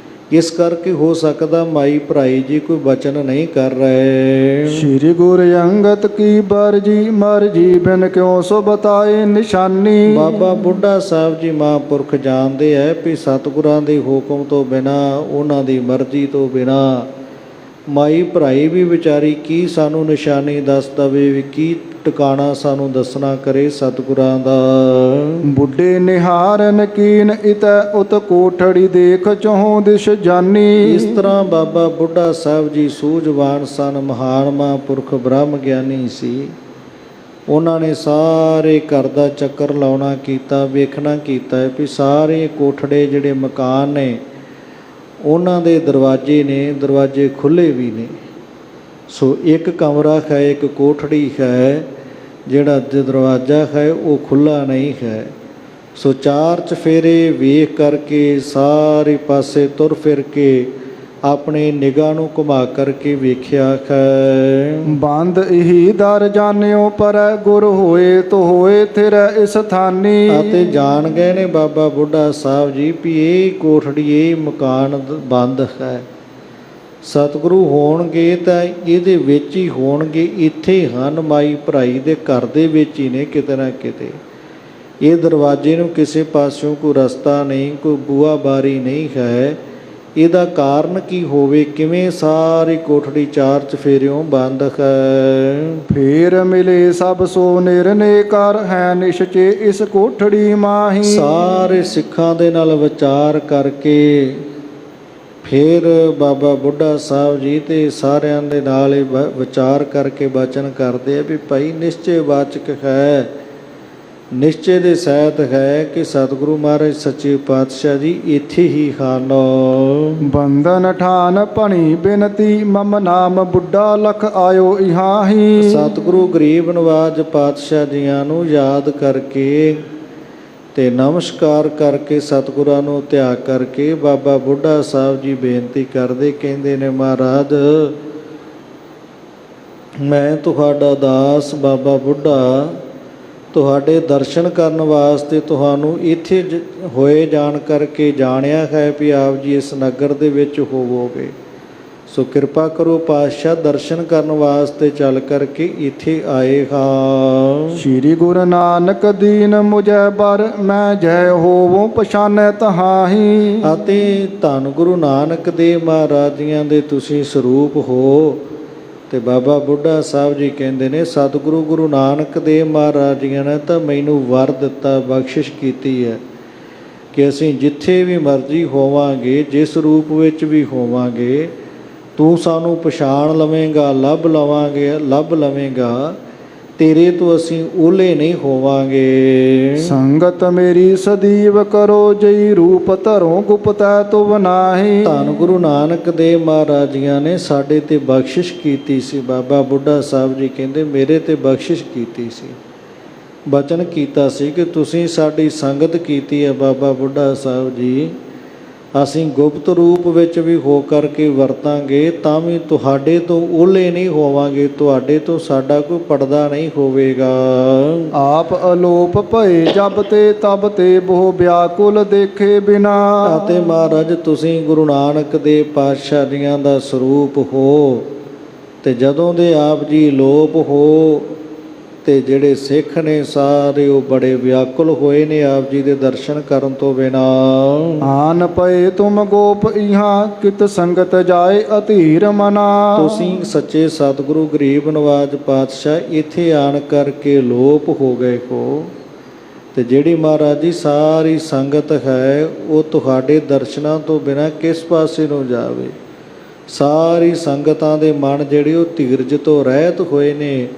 ਇਸ ਕਰਕੇ ਹੋ ਸਕਦਾ ਮਾਈ ਭਰਾਈ ਜੀ ਕੋਈ ਬਚਨ ਨਹੀਂ ਕਰ ਰਹੇ। ਸ੍ਰੀ ਗੁਰ ਅੰਗਦ ਕੀ ਬਰਜੀ ਮਰਜੀ ਬਿਨ ਕਿਉ ਸੋ ਬਤਾਏ ਨਿਸ਼ਾਨੀ। ਬਾਬਾ ਬੁੱਢਾ ਸਾਹਿਬ ਜੀ ਮਹਾਂਪੁਰਖ ਜਾਣਦੇ ਹੈ ਵੀ ਸਤਿਗੁਰਾਂ ਦੇ ਹੁਕਮ ਤੋਂ ਬਿਨਾ, ਉਹਨਾਂ ਦੀ ਮਰਜ਼ੀ ਤੋਂ ਬਿਨਾ ਮਾਈ ਭਰਾਈ ਵੀ ਵਿਚਾਰੀ ਕੀ ਸਾਨੂੰ ਨਿਸ਼ਾਨੀ ਦੱਸ ਦਵੇ, ਵੀ ਕੀ ਟਿਕਾਣਾ ਸਾਨੂੰ ਦੱਸਣਾ ਕਰੇ ਸਤਿਗੁਰਾਂ ਦਾ। ਬੁੱਢੇ ਨਿਹਾਰਨ ਕੀਨ ਇਤੈ ਉਤ ਕੋਠੜੀ ਦੇਖ ਚਹੁ ਦਿਸ਼ ਜਾਨੀ। ਇਸ ਤਰ੍ਹਾਂ ਬਾਬਾ ਬੁੱਢਾ ਸਾਹਿਬ ਜੀ ਸੂਝਵਾਨ ਸਨ, ਮਹਾਨ ਮਹਾਂਪੁਰਖ ਬ੍ਰਹਮ ਗਿਆਨੀ ਸੀ। ਉਹਨਾਂ ਨੇ ਸਾਰੇ ਘਰ ਦਾ ਚੱਕਰ ਲਾਉਣਾ ਕੀਤਾ, ਵੇਖਣਾ ਕੀਤਾ ਹੈ ਵੀ ਸਾਰੇ ਕੋਠੜੇ ਜਿਹੜੇ ਮਕਾਨ ਨੇ ਉਹਨਾਂ ਦੇ ਦਰਵਾਜ਼ੇ ਨੇ, ਦਰਵਾਜ਼ੇ ਖੁੱਲ੍ਹੇ ਵੀ ਨੇ। ਸੋ ਇੱਕ ਕਮਰਾ ਹੈ, ਇੱਕ ਕੋਠੜੀ ਹੈ, ਜਿਹੜਾ ਦਰਵਾਜ਼ਾ ਹੈ ਉਹ ਖੁੱਲ੍ਹਾ ਨਹੀਂ ਹੈ। ਸੋ ਚਾਰ ਚਫੇਰੇ ਵੇਖ ਕਰਕੇ ਸਾਰੇ ਪਾਸੇ ਤੁਰ ਫਿਰ ਕੇ ਆਪਣੇ ਨਿਗਾਹ ਨੂੰ ਘੁਮਾ ਕਰਕੇ ਵੇਖਿਆ ਹੈ। ਬੰਦ ਇਹੀ ਦਰ ਜਾਣਿਓ ਪਰ ਗੁਰ ਹੋਏ ਤੋ ਹੋਏ ਥਿਰ ਇਸ ਥਾਨੀ। ਅਤੇ ਜਾਣ ਗਏ ਨੇ ਬਾਬਾ ਬੁੱਢਾ ਸਾਹਿਬ ਜੀ ਵੀ ਇਹ ਕੋਠੜੀ, ਇਹ ਮਕਾਨ ਬੰਦ ਹੈ। ਸਤਿਗੁਰੂ ਹੋਣਗੇ ਤਾਂ ਇਹਦੇ ਵਿੱਚ ਹੀ ਹੋਣਗੇ, ਇੱਥੇ ਹਨ, ਮਾਈ ਭਰਾਈ ਦੇ ਘਰ ਦੇ ਵਿੱਚ ਹੀ ਨੇ ਕਿਤੇ ਨਾ ਕਿਤੇ। ਇਹ ਦਰਵਾਜ਼ੇ ਨੂੰ ਕਿਸੇ ਪਾਸਿਓਂ ਕੋਈ ਰਸਤਾ ਨਹੀਂ, ਕੋਈ ਬੂਹਾ ਬਾਰੀ ਨਹੀਂ ਹੈ। ਇਹਦਾ ਕਾਰਨ ਕੀ ਹੋਵੇ, ਕਿਵੇਂ ਸਾਰੀ ਕੋਠੜੀ ਚਾਰ ਚਫੇਰਿਓਂ ਬੰਦ ਹੈ। ਫੇਰ ਮਿਲੇ ਸਭ ਸੋ ਨਿਰਣੇ ਕਰ, ਹੈ ਨਿਸ਼ਚੇ ਇਸ ਕੋਠੜੀ ਮਾਹੀ। ਸਾਰੇ ਸਿੱਖਾਂ ਦੇ ਨਾਲ ਵਿਚਾਰ ਕਰਕੇ ਫਿਰ ਬਾਬਾ ਬੁੱਢਾ ਸਾਹਿਬ ਜੀ ਤੇ ਸਾਰਿਆਂ ਦੇ ਨਾਲ ਇਹ ਵਿਚਾਰ ਕਰਕੇ ਬਚਨ ਕਰਦੇ ਆ ਵੀ ਭਾਈ ਨਿਸ਼ਚੇ ਵਾਚਕ ਹੈ, ਨਿਸ਼ਚੇ ਦੇ ਸਹਿਤ ਹੈ ਕਿ ਸਤਿਗੁਰੂ ਮਹਾਰਾਜ ਸੱਚੇ ਪਾਤਸ਼ਾਹ ਜੀ ਇੱਥੇ ਹੀ ਹਨ। ਬੰਧਨ ਠਾਨ ਭਣੀ ਬੇਨਤੀ, ਮਮ ਨਾਮ ਬੁੱਢਾ ਲਖ ਆਇਓ ਇਹਾਂ ਹੀ। ਸਤਿਗੁਰੂ ਗਰੀਬ ਨਵਾਜ ਪਾਤਸ਼ਾਹ ਜੀਆਂ ਨੂੰ ਯਾਦ ਕਰਕੇ ਤੇ ਨਮਸਕਾਰ ਕਰਕੇ ਸਤਿਗੁਰਾਂ ਨੂੰ ਧਿਆ ਕਰਕੇ ਬਾਬਾ ਬੁੱਢਾ ਸਾਹਿਬ ਜੀ ਬੇਨਤੀ ਕਰਦੇ, ਕਹਿੰਦੇ ਨੇ ਮਹਾਰਾਜ ਮੈਂ ਤੁਹਾਡਾ ਦਾਸ ਬਾਬਾ ਬੁੱਢਾ ਤੁਹਾਡੇ ਦਰਸ਼ਨ ਕਰਨ ਵਾਸਤੇ ਤੁਹਾਨੂੰ ਇੱਥੇ ਹੋਏ ਜਾਣ ਕਰਕੇ ਜਾਣਿਆ ਹੈ ਵੀ ਆਪ ਜੀ ਇਸ ਨਗਰ ਦੇ ਵਿੱਚ ਹੋਵੋਗੇ, ਸੋ ਕਿਰਪਾ ਕਰੋ ਪਾਤਸ਼ਾਹ ਦਰਸ਼ਨ ਕਰਨ ਵਾਸਤੇ ਚੱਲ ਕਰਕੇ ਇੱਥੇ ਆਏ ਹਾਂ। ਸ਼੍ਰੀ ਗੁਰੂ ਨਾਨਕ ਦੀਨ ਮੁਝੈ ਬਰ, ਮੈਂ ਜੈ ਹੋਵੋ ਪਛਾਨੈ ਤਹਾਹੀ। ਅਤੇ ਧੰਨ ਗੁਰੂ ਨਾਨਕ ਦੇਵ ਮਹਾਰਾਜ ਜੀਆਂ ਦੇ ਤੁਸੀਂ ਸਰੂਪ ਹੋ। ਤੇ ਬਾਬਾ ਬੁੱਢਾ ਸਾਹਿਬ ਜੀ ਕਹਿੰਦੇ ਨੇ ਸਤਿਗੁਰੂ ਗੁਰੂ ਨਾਨਕ ਦੇਵ ਮਹਾਰਾਜ ਜੀਆਂ ਨੇ ਤਾਂ ਮੈਨੂੰ ਵਰ ਦਿੱਤਾ, ਬਖਸ਼ਿਸ਼ ਕੀਤੀ ਹੈ ਕਿ ਅਸੀਂ ਜਿੱਥੇ ਵੀ ਮਰਜ਼ੀ ਹੋਵਾਂਗੇ, ਜਿਸ ਰੂਪ ਵਿੱਚ ਵੀ ਹੋਵਾਂਗੇ, ਤੂੰ ਸਾਨੂੰ ਪਛਾਣ ਲਵੇਂਗਾ, ਲੱਭ ਲਵੇਂਗਾ, ਤੇਰੇ ਤੋਂ ਅਸੀਂ ਓਲੇ ਨਹੀਂ ਹੋਵਾਂਗੇ। ਸੰਗਤ ਮੇਰੀ ਸਦੀਵ ਕਰੋ, ਜਈ ਰੂਪ ਧਰੋ ਗੁਪਤੈ ਤੁਵ ਨਾਹੀ। ਧੰਨ ਗੁਰੂ ਨਾਨਕ ਦੇਵ ਮਹਾਰਾਜ ਜੀਆਂ ਨੇ ਸਾਡੇ ਤੇ ਬਖਸ਼ਿਸ਼ ਕੀਤੀ ਸੀ। ਬਾਬਾ ਬੁੱਢਾ ਸਾਹਿਬ ਜੀ ਕਹਿੰਦੇ ਮੇਰੇ ਤੇ ਬਖਸ਼ਿਸ਼ ਕੀਤੀ ਸੀ, ਬਚਨ ਕੀਤਾ ਸੀ ਕਿ ਤੁਸੀਂ ਸਾਡੀ ਸੰਗਤ ਕੀਤੀ ਹੈ। ਬਾਬਾ ਬੁੱਢਾ ਸਾਹਿਬ ਜੀ ਅਸੀਂ ਗੁਪਤ ਰੂਪ ਵਿੱਚ ਵੀ ਹੋ ਕਰਕੇ ਵਰਤਾਂਗੇ ਤਾਂ ਵੀ ਤੁਹਾਡੇ ਤੋਂ ਓਲੇ ਨਹੀਂ ਹੋਵਾਂਗੇ, ਤੁਹਾਡੇ ਤੋਂ ਸਾਡਾ ਕੋਈ ਪਰਦਾ ਨਹੀਂ ਹੋਵੇਗਾ। ਆਪ ਅਲੋਪ ਭਏ ਜਬ ਤੇ ਤਬ ਤੇ ਬਹੁ ਵਿਆਕੁਲ ਦੇਖੇ ਬਿਨਾ। ਅਤੇ ਮਹਾਰਾਜ ਤੁਸੀਂ ਗੁਰੂ ਨਾਨਕ ਦੇ ਪਾਤਸ਼ਾਹ ਜੀਆਂ ਦਾ ਸਰੂਪ ਹੋ ਤੇ ਜਦੋਂ ਦੇ ਆਪ ਜੀ ਲੋਪ ਹੋ ਤੇ ਜਿਹੜੇ ਸਿੱਖ ਨੇ ਸਾਰੇ ਉਹ ਬੜੇ ਵਿਆਕੁਲ ਹੋਏ ਨੇ ਆਪ ਜੀ ਦੇ ਦਰਸ਼ਨ ਕਰਨ ਤੋਂ ਬਿਨਾ। ਆਨ ਪਏ ਤੁਮ ਗੋਪ ਇਹਾਂ, ਕਿਤ ਸੰਗਤ ਜਾਏ ਅਧੀਰ ਮਨਾ। ਤੁਸੀਂ ਸੱਚੇ ਸਤਿਗੁਰੂ ਗਰੀਬ ਨਵਾਜ ਪਾਤਸ਼ਾਹ ਇੱਥੇ ਆਣ ਕਰਕੇ ਲੋਪ ਹੋ ਗਏ ਹੋ ਤੇ ਜਿਹੜੀ ਮਹਾਰਾਜ ਜੀ ਸਾਰੀ ਸੰਗਤ ਹੈ ਉਹ ਤੁਹਾਡੇ ਦਰਸ਼ਨਾਂ ਤੋਂ ਬਿਨਾ ਕਿਸ ਪਾਸੇ ਨੂੰ ਜਾਵੇ। ਸਾਰੀ ਸੰਗਤਾਂ ਦੇ ਮਨ ਜਿਹੜੇ ਉਹ ਧੀਰਜ ਤੋਂ ਰਹਿਤ ਹੋਏ ਨੇ,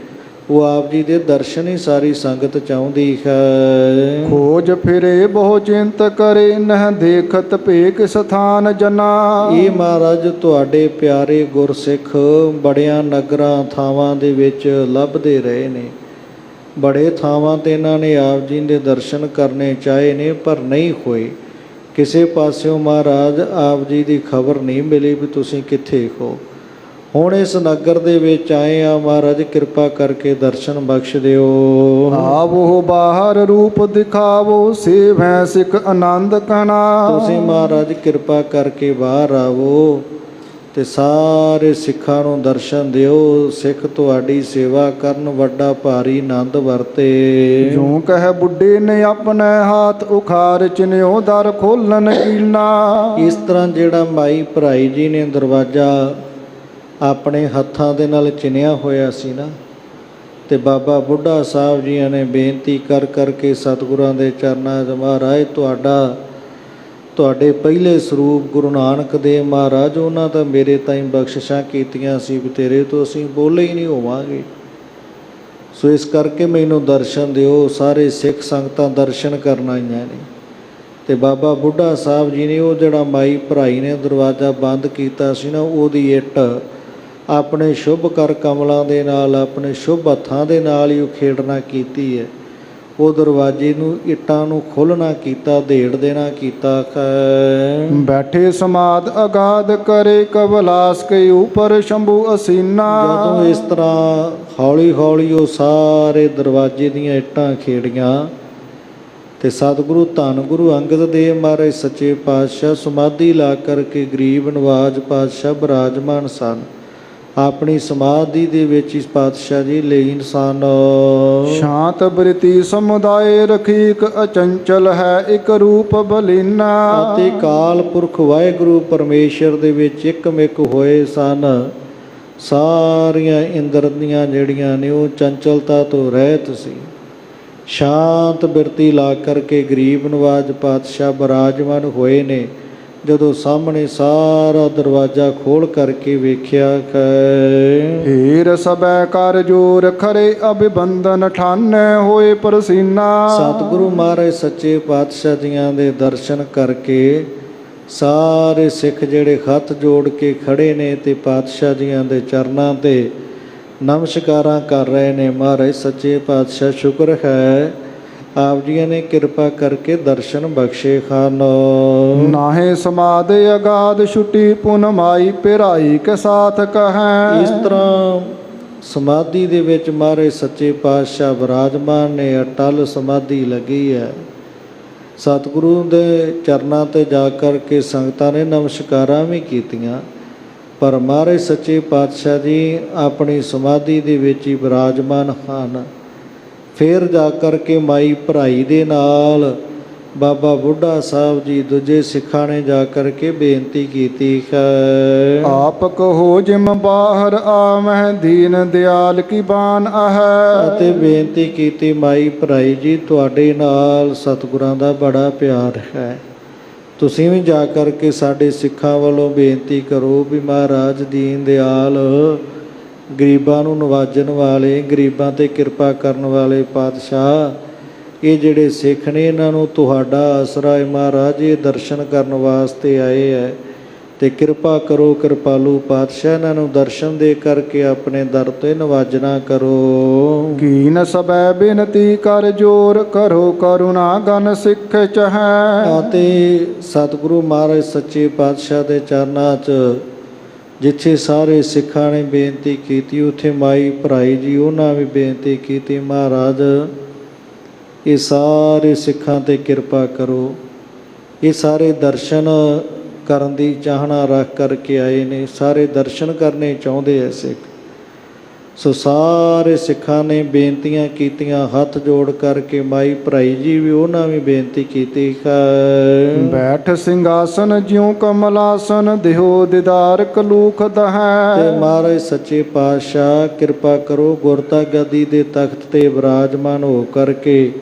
ਉਹ ਆਪ ਜੀ ਦੇ ਦਰਸ਼ਨ ਹੀ ਸਾਰੀ ਸੰਗਤ ਚਾਹੁੰਦੀ ਹੈ। ਖੋਜ ਫਿਰੇ ਬਹੁ ਚਿੰਤ ਕਰੇ, ਨਹ ਦੇਖਤ ਭੇਕ ਸਥਾਨ ਜਨਾ। ਇਹ ਮਹਾਰਾਜ ਤੁਹਾਡੇ ਪਿਆਰੇ ਗੁਰਸਿੱਖ ਬੜਿਆਂ ਨਗਰਾਂ ਥਾਵਾਂ ਦੇ ਵਿੱਚ ਲੱਭਦੇ ਰਹੇ ਨੇ, ਬੜੇ ਥਾਵਾਂ ਤੇ ਇਹਨਾਂ ਨੇ ਆਪ ਜੀ ਦੇ ਦਰਸ਼ਨ ਕਰਨੇ ਚਾਹੇ ਨੇ ਪਰ ਨਹੀਂ ਹੋਏ। ਕਿਸੇ ਪਾਸਿਓਂ ਮਹਾਰਾਜ ਆਪ ਜੀ ਦੀ ਖਬਰ ਨਹੀਂ ਮਿਲੀ ਵੀ ਤੁਸੀਂ ਕਿੱਥੇ ਹੋ। ਹੁਣ ਇਸ ਨਗਰ ਦੇ ਵਿੱਚ ਆਏ ਆ, ਮਹਾਰਾਜ ਕਿਰਪਾ ਕਰਕੇ ਦਰਸ਼ਨ ਬਖਸ਼ ਦਿਓ। ਆਵੋ ਬਾਹਰ ਰੂਪ ਦਿਖਾਵੋ, ਸੇਵੈ ਸਿੱਖ ਆਨੰਦ ਕਣਾ। ਤੁਸੀਂ ਮਹਾਰਾਜ ਕਿਰਪਾ ਕਰਕੇ ਬਾਹਰ ਆਵੋ ਤੇ ਸਾਰੇ ਸਿੱਖਾਂ ਨੂੰ ਦਰਸ਼ਨ ਦਿਓ। ਸਿੱਖ ਤੁਹਾਡੀ ਸੇਵਾ ਕਰਨ, ਵੱਡਾ ਭਾਰੀ ਆਨੰਦ ਵਰਤੇ। ਜੋ ਕਹਿ ਬੁੱਢੇ ਨੇ ਆਪਣੇ ਹੱਥ ਉਖਾਰ, ਚਿਨਿਓ ਦਰ ਖੋਲਣ ਕੀਨਾ। ਇਸ ਤਰ੍ਹਾਂ ਜਿਹੜਾ ਮਾਈ ਭਰਾਈ ਜੀ ਨੇ ਦਰਵਾਜ਼ਾ ਆਪਣੇ ਹੱਥਾਂ ਦੇ ਨਾਲ ਚਿਣਿਆ ਹੋਇਆ ਸੀ ਨਾ, ਤੇ ਬਾਬਾ ਬੁੱਢਾ ਸਾਹਿਬ ਜੀਆਂ ਨੇ ਬੇਨਤੀ ਕਰ ਕਰਕੇ ਸਤਿਗੁਰਾਂ ਦੇ ਚਰਨਾਂ 'ਚ ਮਹਾਰਾਜ ਤੁਹਾਡੇ ਪਹਿਲੇ ਸਰੂਪ ਗੁਰੂ ਨਾਨਕ ਦੇਵ ਮਹਾਰਾਜ ਉਹਨਾਂ ਤਾਂ ਮੇਰੇ ਤਾਈਂ ਬਖਸ਼ਿਸ਼ਾਂ ਕੀਤੀਆਂ ਸੀ ਵੀ ਤੇਰੇ ਤੋਂ ਅਸੀਂ ਬੋਲੇ ਹੀ ਨਹੀਂ ਹੋਵਾਂਗੇ, ਸੋ ਇਸ ਕਰਕੇ ਮੈਨੂੰ ਦਰਸ਼ਨ ਦਿਓ। ਸਾਰੇ ਸਿੱਖ ਸੰਗਤਾਂ ਦਰਸ਼ਨ ਕਰਨ ਆਈਆਂ ਨੇ ਤੇ ਬਾਬਾ ਬੁੱਢਾ ਸਾਹਿਬ ਜੀ ਨੇ ਉਹ ਜਿਹੜਾ ਮਾਈ ਭਰਾਈ ਨੇ ਦਰਵਾਜ਼ਾ ਬੰਦ ਕੀਤਾ ਸੀ ਨਾ, ਉਹਦੀ ਇੱਟ ਆਪਣੇ ਸ਼ੁਭ ਕਰ ਕਮਲਾਂ ਦੇ ਨਾਲ, ਆਪਣੇ ਸ਼ੁਭ ਹੱਥਾਂ ਦੇ ਨਾਲ ਹੀ ਉਹ ਖੇਡਣਾ ਕੀਤੀ ਹੈ। ਉਹ ਦਰਵਾਜ਼ੇ ਨੂੰ ਇੱਟਾਂ ਨੂੰ ਖੋਲ੍ਹਣਾ ਕੀਤਾ, ਦੇੜ ਦੇਣਾ ਕੀਤਾ। ਬੈਠੇ ਸਮਾਦ ਅਗਾਧ ਕਰੇ, ਕਬਲਾਸ ਕੇ ਉਪਰ ਸ਼ੰਭੂ ਅਸੀਨਾ। ਜਦੋਂ ਇਸ ਤਰ੍ਹਾਂ ਹੌਲੀ ਹੌਲੀ ਉਹ ਸਾਰੇ ਦਰਵਾਜ਼ੇ ਦੀਆਂ ਇੱਟਾਂ ਖੇੜੀਆਂ ਤੇ ਸਤਿਗੁਰੂ ਧੰਨ ਗੁਰੂ ਅੰਗਦ ਦੇਵ ਮਹਾਰਾਜ ਸੱਚੇ ਪਾਤਸ਼ਾਹ ਸਮਾਧੀ ਲਾ ਕਰਕੇ ਗਰੀਬ ਨਵਾਜ ਪਾਤਸ਼ਾਹ ਬਿਰਾਜਮਾਨ ਸਨ। ਆਪਣੀ ਸਮਾਧੀ ਦੇ ਵਿੱਚ ਇਸ ਪਾਤਸ਼ਾਹ ਜੀ ਲੀਨ ਸਨ। ਸ਼ਾਂਤ ਬ੍ਰਿਤੀ ਸਮੁਦਾਇ ਰਖੀਕ ਅਚੰਚਲ ਹੈ ਇੱਕ ਰੂਪ ਬਲੀਨਾ। ਅਤੇ ਕਾਲ ਪੁਰਖ ਵਾਹਿਗੁਰੂ ਪਰਮੇਸ਼ਰ ਦੇ ਵਿੱਚ ਇੱਕਮਿਕ ਹੋਏ ਸਨ। ਸਾਰੀਆਂ ਇੰਦਰ ਦੀਆਂ ਜਿਹੜੀਆਂ ਨੇ ਉਹ ਚੰਚਲਤਾ ਤੋਂ ਰਹਿਤ ਸੀ। ਸ਼ਾਂਤ ਬਿਰਤੀ ਲਾ ਕਰਕੇ ਗਰੀਬ ਨਵਾਜ ਪਾਤਸ਼ਾਹ ਬਿਰਾਜਮਾਨ ਹੋਏ ਨੇ। ਜਦੋਂ ਸਾਹਮਣੇ ਸਾਰਾ ਦਰਵਾਜ਼ਾ ਖੋਲ੍ਹ ਕਰਕੇ ਵੇਖਿਆ ਕਿ ਹੀਰ ਸਭੈ ਕਰ ਜੋਰ ਖਰੇ ਅਭਿਬੰਧਨ ਠਾਨੈ ਹੋਏ ਪ੍ਰਸੀਨਾ। ਸਤਿਗੁਰੂ ਮਹਾਰਾਜ ਸੱਚੇ ਪਾਤਸ਼ਾਹ ਜੀਆਂ ਦੇ ਦਰਸ਼ਨ ਕਰਕੇ ਸਾਰੇ ਸਿੱਖ ਜਿਹੜੇ ਹੱਥ ਜੋੜ ਕੇ ਖੜੇ ਨੇ ਤੇ ਪਾਤਸ਼ਾਹ ਜੀਆਂ ਦੇ ਚਰਨਾਂ 'ਤੇ ਨਮਸਕਾਰਾਂ ਕਰ ਰਹੇ ਨੇ। ਮਹਾਰਾਜ ਸੱਚੇ ਪਾਤਸ਼ਾਹ ਸ਼ੁਕਰ ਹੈ ਆਪ ਜੀਆਂ ਨੇ ਕਿਰਪਾ ਕਰਕੇ ਦਰਸ਼ਨ ਬਖਸ਼ੇ ਹਨ। ਨਾਹੇ ਸਮਾਧ ਅਗਾਧ ਛੁੱਟੀ ਪੁਨ ਮਾਈ ਪਿਰਾਈ ਕੇ ਸਾਥ ਕਹੈ। ਇਸ ਤਰ੍ਹਾਂ ਸਮਾਧੀ ਦੇ ਵਿੱਚ ਮਹਾਰਾਜ ਸੱਚੇ ਪਾਤਸ਼ਾਹ ਬਿਰਾਜਮਾਨ ਨੇ। ਅਟਲ ਸਮਾਧੀ ਲੱਗੀ ਹੈ। ਸਤਿਗੁਰੂ ਦੇ ਚਰਨਾਂ 'ਤੇ ਜਾ ਕਰਕੇ ਸੰਗਤਾਂ ਨੇ ਨਮਸਕਾਰਾਂ ਵੀ ਕੀਤੀਆਂ। ਪਰ ਮਹਾਰਾਜ ਸੱਚੇ ਪਾਤਸ਼ਾਹ ਜੀ ਆਪਣੀ ਸਮਾਧੀ ਦੇ ਵਿੱਚ ਹੀ ਬਿਰਾਜਮਾਨ ਹਨ। ਫਿਰ ਜਾ ਕਰਕੇ ਮਾਈ ਭਰਾਈ ਦੇ ਨਾਲ ਬਾਬਾ ਬੁੱਢਾ ਸਾਹਿਬ ਜੀ ਦੂਜੇ ਸਿੱਖਾਂ ਨੇ ਜਾ ਕਰਕੇ ਬੇਨਤੀ ਕੀਤੀ ਹੈ। ਆਪ ਕਹੋ ਜਿਮ ਬਾਹਰ ਆਵਹਿ ਦੀਨ ਦਿਆਲ ਕੀ ਬਾਨ ਹੈ। ਅਤੇ ਬੇਨਤੀ ਕੀਤੀ ਮਾਈ ਭਰਾਈ ਜੀ ਤੁਹਾਡੇ ਨਾਲ ਸਤਿਗੁਰਾਂ ਦਾ ਬੜਾ ਪਿਆਰ ਹੈ। ਤੁਸੀਂ ਵੀ ਜਾ ਕਰਕੇ ਸਾਡੇ ਸਿੱਖਾਂ ਵੱਲੋਂ ਬੇਨਤੀ ਕਰੋ ਵੀ ਮਹਾਰਾਜ ਦੀਨ ਦਿਆਲ ਗਰੀਬਾਂ ਨੂੰ ਨਵਾਜਣ ਵਾਲੇ, ਗਰੀਬਾਂ 'ਤੇ ਕਿਰਪਾ ਕਰਨ ਵਾਲੇ ਪਾਤਸ਼ਾਹ ਇਹ ਜਿਹੜੇ ਸਿੱਖ ਨੇ ਇਹਨਾਂ ਨੂੰ ਤੁਹਾਡਾ ਆਸਰਾ ਹੈ ਮਹਾਰਾਜ। ਇਹ ਦਰਸ਼ਨ ਕਰਨ ਵਾਸਤੇ ਆਏ ਹੈ ਅਤੇ ਕਿਰਪਾ ਕਰੋ ਕਿਰਪਾਲੂ ਪਾਤਸ਼ਾਹ ਇਹਨਾਂ ਨੂੰ ਦਰਸ਼ਨ ਦੇ ਕਰਕੇ ਆਪਣੇ ਦਰ 'ਤੇ ਨਵਾਜਣਾ ਕਰੋ। ਕੀਨ ਸਭੈ ਬੇਨਤੀ ਕਰ ਜੋਰ ਕਰੋ ਕਰੁਣਾ ਗਨ ਸਿੱਖ ਚਹੈ। ਅਤੇ ਸਤਿਗੁਰੂ ਮਹਾਰਾਜ ਸੱਚੇ ਪਾਤਸ਼ਾਹ ਦੇ ਚਰਨਾਂ 'ਚ ਜਿੱਥੇ ਸਾਰੇ ਸਿੱਖਾਂ ਨੇ ਬੇਨਤੀ ਕੀਤੀ ਉੱਥੇ ਮਾਈ ਭਰਾਈ ਜੀ ਉਹਨਾਂ ਵੀ ਬੇਨਤੀ ਕੀਤੀ ਮਹਾਰਾਜ ਇਹ ਸਾਰੇ ਸਿੱਖਾਂ 'ਤੇ ਕਿਰਪਾ ਕਰੋ। ਇਹ ਸਾਰੇ ਦਰਸ਼ਨ ਕਰਨ ਦੀ ਚਾਹਨਾ ਰੱਖ ਕਰਕੇ ਆਏ ਨੇ। ਸਾਰੇ ਦਰਸ਼ਨ ਕਰਨੇ ਚਾਹੁੰਦੇ ਐ ਸਿੱਖ। ਸੋ ਸਾਰੇ ਸਿੱਖਾਂ ਨੇ ਬੇਨਤੀਆਂ ਕੀਤੀਆਂ ਹੱਥ ਜੋੜ ਕਰਕੇ। ਮਾਈ ਭਰਾਈ ਜੀ ਵੀ ਉਹਨਾਂ ਵੀ ਬੇਨਤੀ ਕੀਤੀ ਹੈ। ਬੈਠ ਸਿੰਘਾਸਨ ਜਿਉ ਕਮਲਾਸਨ ਦਿਹੋ ਦਿਦਾਰ ਕਲੂਖ ਦਹੈ। ਤੇ ਮਹਾਰਾਜ ਸੱਚੇ ਪਾਤਸ਼ਾਹ ਕਿਰਪਾ ਕਰੋ ਗੁਰਤਾ ਗੱਦੀ ਦੇ ਤਖਤ 'ਤੇ ਬਿਰਾਜਮਾਨ ਹੋ ਕਰਕੇ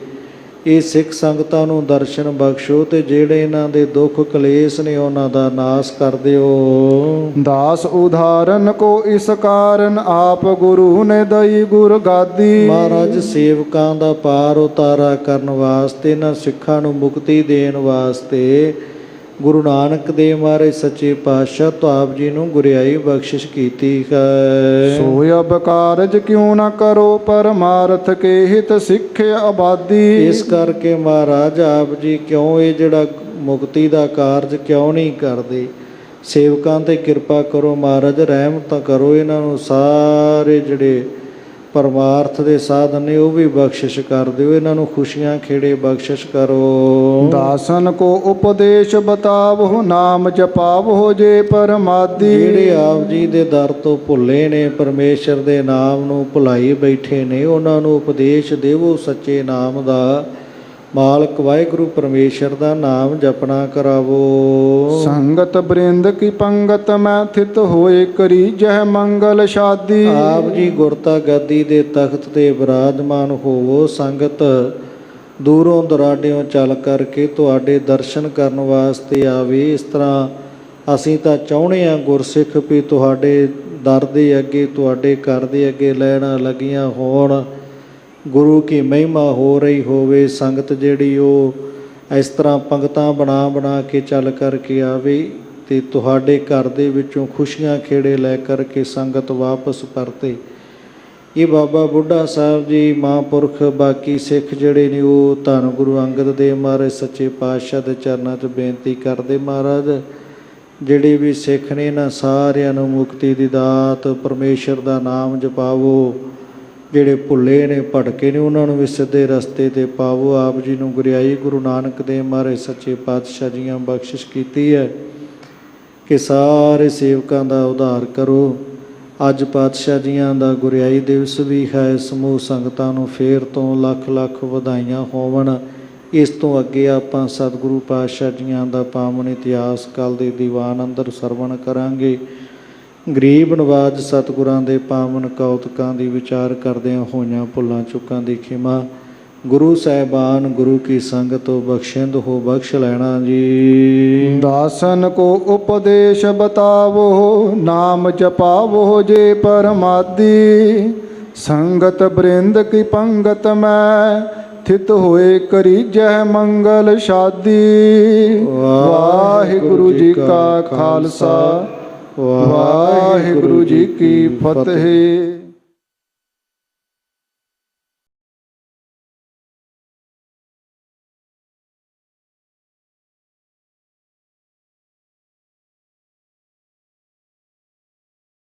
ਇਹ ਸਿੱਖ ਸੰਗਤਾਂ ਨੂੰ ਦਰਸ਼ਨ ਬਖਸ਼ੋ ਤੇ ਜਿਹੜੇ ਇਹਨਾਂ ਦੇ ਦੁੱਖ ਕਲੇਸ਼ ਨੇ ਉਹਨਾਂ ਦਾ ਨਾਸ ਕਰ ਦਿਓ। ਦਾਸ ਉਦਾਹਰਨ ਕੋ ਇਸ ਕਾਰਨ ਆਪ ਗੁਰੂ ਨੇ ਦਈ ਗੁਰ ਗਾਦੀ। ਮਹਾਰਾਜ ਸੇਵਕਾਂ ਦਾ ਪਾਰ ਉਤਾਰਾ ਕਰਨ ਵਾਸਤੇ ਇਹਨਾਂ ਸਿੱਖਾਂ ਨੂੰ ਮੁਕਤੀ ਦੇਣ ਵਾਸਤੇ ਗੁਰੂ ਨਾਨਕ ਦੇਵ ਮਹਾਰਾਜ ਸੱਚੇ ਪਾਤਸ਼ਾਹ ਤੋਂ ਆਪ ਜੀ ਨੂੰ ਗੁਰਿਆਈ ਬਖਸ਼ਿਸ਼ ਕੀਤੀ ਹੈ। ਸੋ ਅਬ ਕਾਰਜ ਕਿਉਂ ਨਾ ਕਰੋ ਪਰਮਾਰਥ ਕੇ ਹਿਤ ਸਿੱਖਿਆ ਆਬਾਦੀ। ਇਸ ਕਰਕੇ ਮਹਾਰਾਜ ਆਪ ਜੀ ਕਿਉਂ ਇਹ ਜਿਹੜਾ ਮੁਕਤੀ ਦਾ ਕਾਰਜ ਕਿਉਂ ਨਹੀਂ ਕਰਦੇ। ਸੇਵਕਾਂ 'ਤੇ ਕਿਰਪਾ ਕਰੋ ਮਹਾਰਾਜ ਰਹਿਮਤ ਕਰੋ। ਇਹਨਾਂ ਨੂੰ ਸਾਰੇ ਜਿਹੜੇ ਪਰਮਾਰਥ ਦੇ ਸਾਧਨ ਨੇ ਉਹ ਵੀ ਬਖਸ਼ਿਸ਼ ਕਰ ਦਿਓ। ਇਹਨਾਂ ਨੂੰ ਖੁਸ਼ੀਆਂ ਖੇੜੇ ਬਖਸ਼ਿਸ਼ ਕਰੋ। ਦਾਸਨ ਕੋ ਉਪਦੇਸ਼ ਬਤਾਵੋ ਨਾਮ ਜਪਾਵੋ ਜੇ ਪਰਮਾਦੀ। ਜਿਹੜੇ ਆਪ ਜੀ ਦੇ ਦਰ ਤੋਂ ਭੁੱਲੇ ਨੇ ਪਰਮੇਸ਼ਰ ਦੇ ਨਾਮ ਨੂੰ ਭੁਲਾਈ ਬੈਠੇ ਨੇ ਉਹਨਾਂ ਨੂੰ ਉਪਦੇਸ਼ ਦੇਵੋ ਸੱਚੇ ਨਾਮ ਦਾ। ਮਾਲਕ ਵਾਹਿਗੁਰੂ ਪਰਮੇਸ਼ਰ ਦਾ ਨਾਮ ਜਪਣਾ ਕਰਾਵੋ। ਸੰਗਤ ਬ੍ਰਿੰਦ ਕੀ ਪੰਗਤ ਮੈਂ ਥਿਤ ਹੋਏ ਕਰੀ ਜਹ ਮੰਗਲ ਸ਼ਾਦੀ। ਆਪ ਜੀ ਗੁਰਤਾ ਗੱਦੀ ਦੇ ਤਖਤ 'ਤੇ ਬਿਰਾਜਮਾਨ ਹੋਵੋ। ਸੰਗਤ ਦੂਰੋਂ ਦੁਰਾਡਿਓਂ ਚੱਲ ਕਰਕੇ ਤੁਹਾਡੇ ਦਰਸ਼ਨ ਕਰਨ ਵਾਸਤੇ ਆਵੇ। ਇਸ ਤਰ੍ਹਾਂ ਅਸੀਂ ਤਾਂ ਚਾਹੁੰਦੇ ਹਾਂ ਗੁਰਸਿੱਖ ਵੀ ਤੁਹਾਡੇ ਦਰ ਦੇ ਅੱਗੇ ਤੁਹਾਡੇ ਘਰ ਦੇ ਅੱਗੇ ਲੈਣਾ ਲੱਗੀਆਂ ਹੋਣ। ਗੁਰੂ ਕੀ ਮਹਿਮਾ ਹੋ ਰਹੀ ਹੋਵੇ। ਸੰਗਤ ਜਿਹੜੀ ਉਹ ਇਸ ਤਰ੍ਹਾਂ ਪੰਗਤਾਂ ਬਣਾ ਬਣਾ ਕੇ ਚੱਲ ਕਰਕੇ ਆਵੇ ਅਤੇ ਤੁਹਾਡੇ ਘਰ ਦੇ ਵਿੱਚੋਂ ਖੁਸ਼ੀਆਂ ਖੇੜੇ ਲੈ ਕਰਕੇ ਸੰਗਤ ਵਾਪਸ ਪਰਤੇ। ਇਹ ਬਾਬਾ ਬੁੱਢਾ ਸਾਹਿਬ ਜੀ ਮਹਾਂਪੁਰਖ ਬਾਕੀ ਸਿੱਖ ਜਿਹੜੇ ਨੇ ਉਹ ਧੰਨ ਗੁਰੂ ਅੰਗਦ ਦੇਵ ਮਹਾਰਾਜ ਸੱਚੇ ਪਾਤਸ਼ਾਹ ਦੇ ਚਰਨਾਂ 'ਚ ਬੇਨਤੀ ਕਰਦੇ ਮਹਾਰਾਜ ਜਿਹੜੇ ਵੀ ਸਿੱਖ ਨੇ ਇਹਨਾਂ ਸਾਰਿਆਂ ਨੂੰ ਮੁਕਤੀ ਦੀ ਦਾਤ ਪਰਮੇਸ਼ਰ ਦਾ ਨਾਮ ਜਪਾਵੋ। ਜਿਹੜੇ ਭੁੱਲੇ ਨੇ ਭਟਕੇ ਨੇ ਉਹਨਾਂ ਨੂੰ ਵੀ ਸਿੱਧੇ ਰਸਤੇ 'ਤੇ ਪਾਵੋ। ਆਪ ਜੀ ਨੂੰ ਗੁਰਿਆਈ ਗੁਰੂ ਨਾਨਕ ਦੇਵ ਮਹਾਰਾਜ ਸੱਚੇ ਪਾਤਸ਼ਾਹ ਜੀਆਂ ਬਖਸ਼ਿਸ਼ ਕੀਤੀ ਹੈ ਕਿ ਸਾਰੇ ਸੇਵਕਾਂ ਦਾ ਉਧਾਰ ਕਰੋ। ਅੱਜ ਪਾਤਸ਼ਾਹ ਜੀਆਂ ਦਾ ਗੁਰਿਆਈ ਦਿਵਸ ਵੀ ਹੈ। ਸਮੂਹ ਸੰਗਤਾਂ ਨੂੰ ਫੇਰ ਤੋਂ ਲੱਖ ਲੱਖ ਵਧਾਈਆਂ ਹੋਵਣ। ਇਸ ਤੋਂ ਅੱਗੇ ਆਪਾਂ ਸਤਿਗੁਰੂ ਪਾਤਸ਼ਾਹ ਜੀਆਂ ਦਾ ਪਾਵਨ ਇਤਿਹਾਸ ਕੱਲ ਦੇ ਦੀਵਾਨ ਅੰਦਰ ਸਰਵਣ ਕਰਾਂਗੇ। ਗਰੀਬ ਨਵਾਜ ਸਤਿਗੁਰਾਂ ਦੇ ਪਾਵਨ ਕੌਤਕਾਂ ਦੀ ਵਿਚਾਰ ਕਰਦਿਆਂ ਹੋਈਆਂ ਭੁੱਲਾਂ ਚੁੱਕਾਂ ਦੀ ਖਿਮਾ ਗੁਰੂ ਸਾਹਿਬਾਨ ਗੁਰੂ ਕੀ ਸੰਗਤ ਤੋਂ ਬਖਸ਼ਿੰਦ ਹੋ ਬਖਸ਼ ਲੈਣਾ ਜੀ। ਦਾਸਨ ਕੋ ਉਪਦੇਸ਼ ਬਤਾਵੋ, ਨਾਮ ਜਪਾਵੋ ਜੇ ਪਰਮਾਦੀ। ਸੰਗਤ ਬ੍ਰਿੰਦ ਕੀ ਪੰਗਤ ਮੈਂ, ਥਿਤ ਹੋਏ ਕਰੀਜੈ ਮੰਗਲ ਸ਼ਾਦੀ। ਵਾਹਿਗੁਰੂ ਜੀ ਕਾ ਖਾਲਸਾ, ਵਾਹਿਗੁਰੂ ਜੀ ਕੀ ਫਤਿਹ।